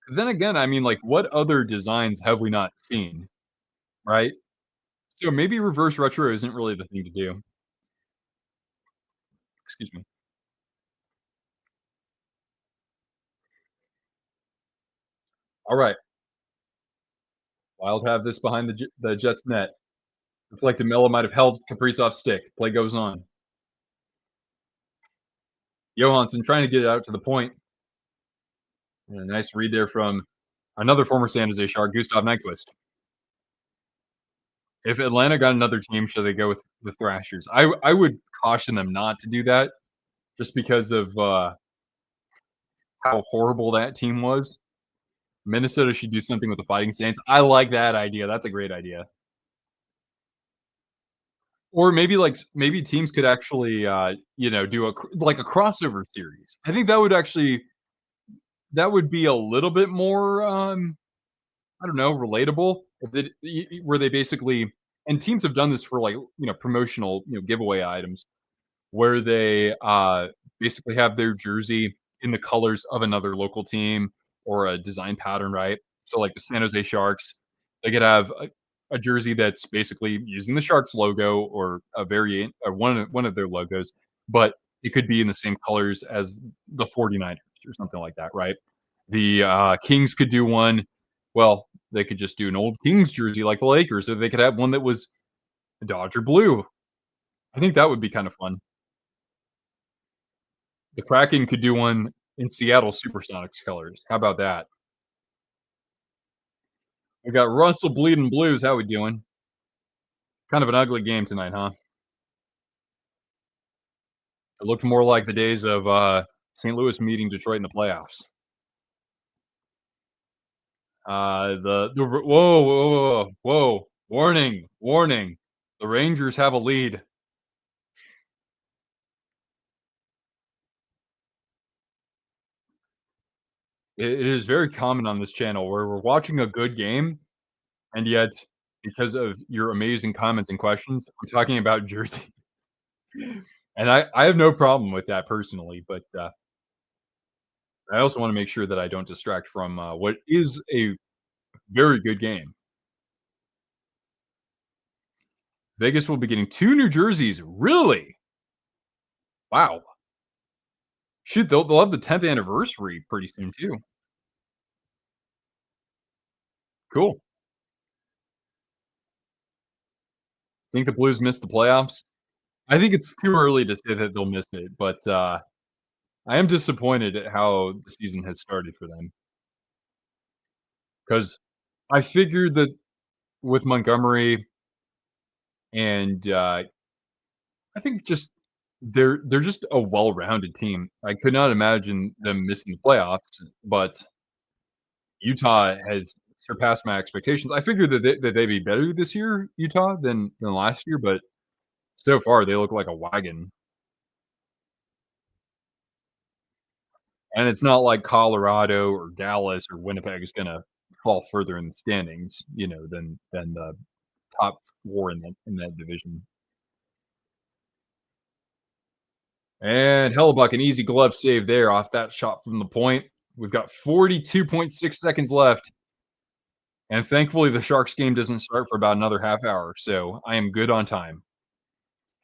Then again, I mean, like, what other designs have we not seen, right? So maybe reverse retro isn't really the thing to do. Excuse me. All right, Wild have this behind the Jets net. Looks like DeMello might have held Kaprizov's stick. Play goes on. Johansson trying to get it out to the point. And a nice read there from another former San Jose Shark, Gustav Nyquist. If Atlanta got another team, should they go with the Thrashers? I would caution them not to do that just because of how horrible that team was. Minnesota should do something with the Fighting Saints. I like that idea. That's a great idea. Or maybe maybe teams could actually do like a crossover series. I think that would be a little bit more I don't know, relatable. Where they basically and teams have done this for promotional giveaway items where they basically have their jersey in the colors of another local team or a design pattern, right? So, like the San Jose Sharks, they could have a jersey that's basically using the Sharks logo or a variant or one of their logos, but it could be in the same colors as the 49ers or something like that, right? The Kings could do one. Well, they could just do an old Kings jersey like the Lakers, or they could have one that was Dodger blue. I think that would be kind of fun. The Kraken could do one in Seattle Supersonics colors. How about that? We got Russell Bleeding Blues. How we doing? Kind of an ugly game tonight, huh? It looked more like the days of St. Louis meeting Detroit in the playoffs. Whoa, warning, warning. The Rangers have a lead. It is very common on this channel where we're watching a good game, and yet because of your amazing comments and questions, I'm talking about Jersey. And I have no problem with that personally, but I also want to make sure that I don't distract from what is a very good game. Vegas will be getting 2 New Jerseys. Really? Wow. Shoot, they'll have the 10th anniversary pretty soon too. Cool. Think the Blues missed the playoffs? I think it's too early to say that they'll miss it, but I am disappointed at how the season has started for them because I figured that with Montgomery and I think just they're just a well-rounded team. I could not imagine them missing the playoffs, but Utah has surpassed my expectations. I figured that they'd be better this year, Utah, than last year, but so far they look like a wagon. And it's not like Colorado or Dallas or Winnipeg is gonna fall further in the standings, than the top 4 in that division. And Hellebuck, an easy glove save there off that shot from the point. We've got 42.6 seconds left. And thankfully, the Sharks game doesn't start for about another half hour. So I am good on time.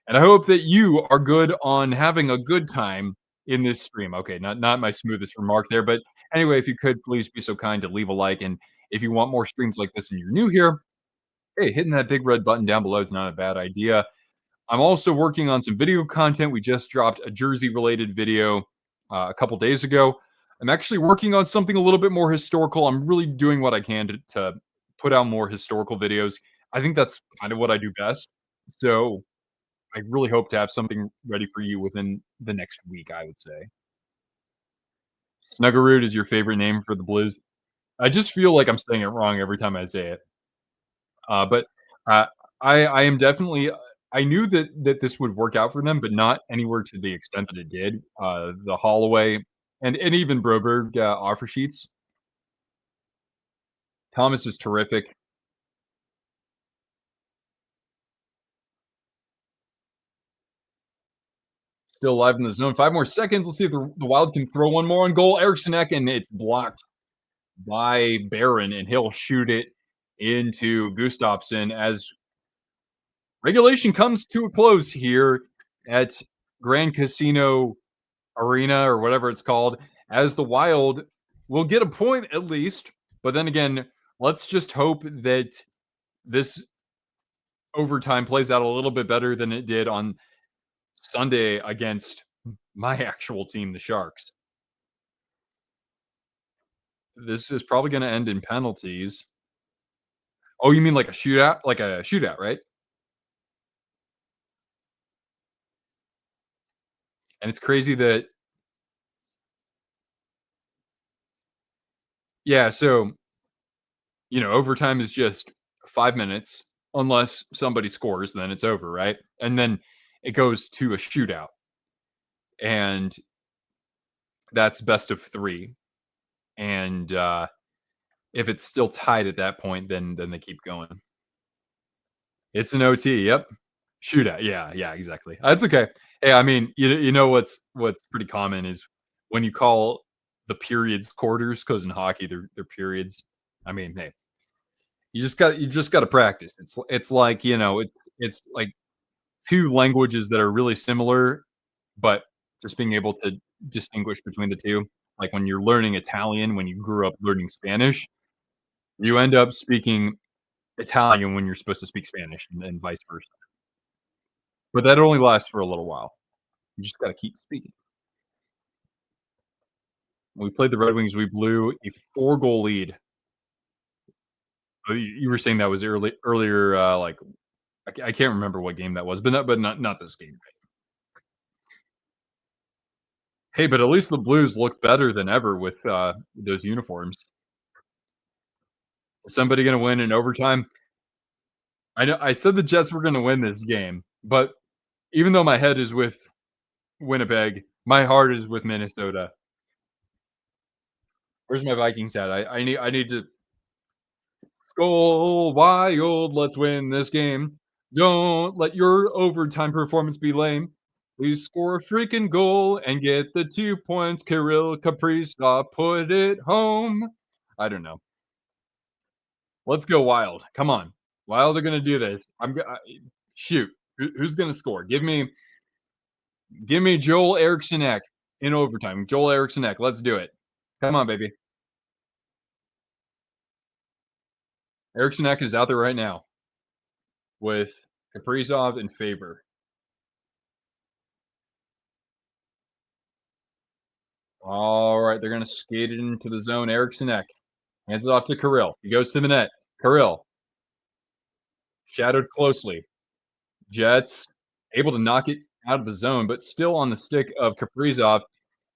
And I hope that you are good on having a good time in this stream. Okay, not my smoothest remark there. But anyway, if you could please be so kind to leave a like. And if you want more streams like this and you're new here, hey, hitting that big red button down below is not a bad idea. I'm also working on some video content. We just dropped a Jersey related video a couple days ago. I'm actually working on something a little bit more historical. I'm really doing what I can to put out more historical videos. I think that's kind of what I do best. So I really hope to have something ready for you within the next week, I would say. Snuggerud is your favorite name for the Blues. I just feel like I'm saying it wrong every time I say it. But uh, I am definitely. I knew that this would work out for them, but not anywhere to the extent that it did. The Holloway and even Broberg offer sheets. Thomas is terrific. Still alive in the zone. 5 more seconds. Let's see if the Wild can throw one more on goal. Eriksson Ek, and it's blocked by Barron, and he'll shoot it into Gustafsson as regulation comes to a close here at Grand Casino Arena or whatever it's called, as the Wild will get a point at least. But then again, let's just hope that this overtime plays out a little bit better than it did on Sunday against my actual team, the Sharks. This is probably going to end in penalties. Oh, you mean like a shootout? Like a shootout, right? And it's crazy that, yeah, so, overtime is just 5 minutes. Unless somebody scores, then it's over, right? And then it goes to a shootout. And that's best of three. And if it's still tied at that point, then they keep going. It's an OT. Yep. Shootout. Yeah, yeah, exactly. That's okay. Hey, I mean, what's pretty common is when you call the periods quarters, because in hockey they're periods. I mean, hey, you just got to practice. It's like it's like two languages that are really similar, but just being able to distinguish between the two. Like when you're learning Italian, when you grew up learning Spanish, you end up speaking Italian when you're supposed to speak Spanish, and vice versa. But that only lasts for a little while. You just gotta keep speaking. When we played the Red Wings, we blew a 4-goal lead. Oh, you were saying that was earlier, like, I can't remember what game that was, but not this game. Hey, but at least the Blues look better than ever with, those uniforms. Is somebody gonna win in overtime? I know I said the Jets were gonna win this game, but even though my head is with Winnipeg, my heart is with Minnesota. Where's my Vikings at? I need to Skol Wild, let's win this game. Don't let your overtime performance be lame. Please score a freaking goal and get the 2 points. Kirill Kaprizov put it home. I don't know. Let's go Wild. Come on. Wild are gonna do this. Shoot. Who's gonna score? Give me Joel Eriksson Ek in overtime. Joel Eriksson Ek. Let's do it. Come on, baby. Eriksson Ek is out there right now with Kaprizov and Faber. All right, they're gonna skate it into the zone. Eriksson Ek hands it off to Kirill. He goes to the net. Kirill shadowed closely. Jets able to knock it out of the zone, but still on the stick of Kaprizov,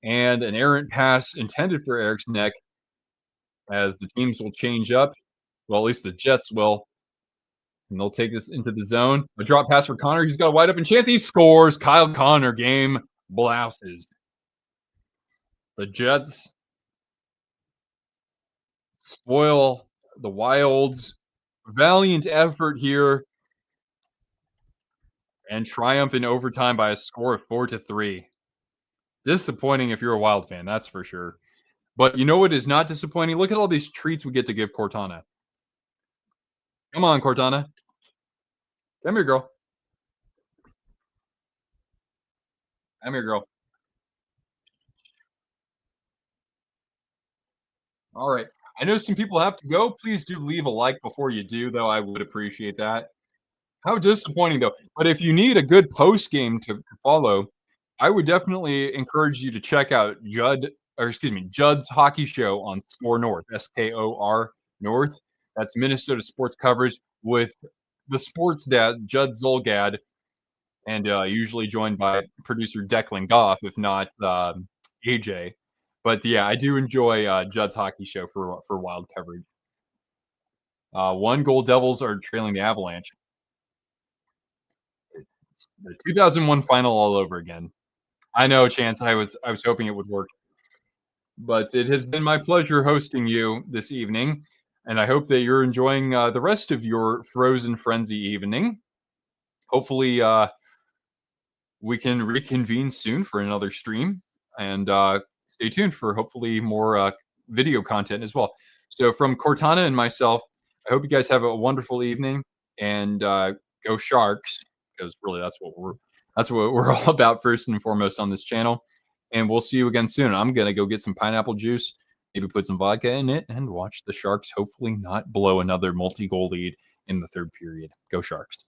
and an errant pass intended for Eriksson Ek as the teams will change up. Well, at least the Jets will. And they'll take this into the zone. A drop pass for Connor. He's got a wide open chance. He scores. Kyle Connor game blouses. The Jets spoil the Wild's valiant effort here and triumph in overtime by a score of 4-3. Disappointing if you're a Wild fan, that's for sure. But you know what is not disappointing? Look at all these treats we get to give Cortana. Come on, Cortana. Come here, girl. Come here, girl. All right. I know some people have to go. Please do leave a like before you do, though. I would appreciate that. How disappointing, though. But if you need a good post game to follow, I would definitely encourage you to check out Judd's Hockey Show on Score North, SKOR North. That's Minnesota sports coverage with the sports dad, Judd Zolgad, and usually joined by producer Declan Goff, if not AJ. But yeah, I do enjoy Judd's Hockey Show for Wild coverage. 1 goal Devils are trailing the Avalanche. It's the 2001 final all over again. I know, Chance. I was hoping it would work, but it has been my pleasure hosting you this evening, and I hope that you're enjoying the rest of your Frozen Frenzy evening. Hopefully, we can reconvene soon for another stream, and stay tuned for hopefully more video content as well. So from Cortana and myself, I hope you guys have a wonderful evening and go Sharks, because really that's what we're all about first and foremost on this channel. And we'll see you again soon. I'm gonna go get some pineapple juice, maybe put some vodka in it, and watch the Sharks hopefully not blow another multi-goal lead in the third period. Go Sharks.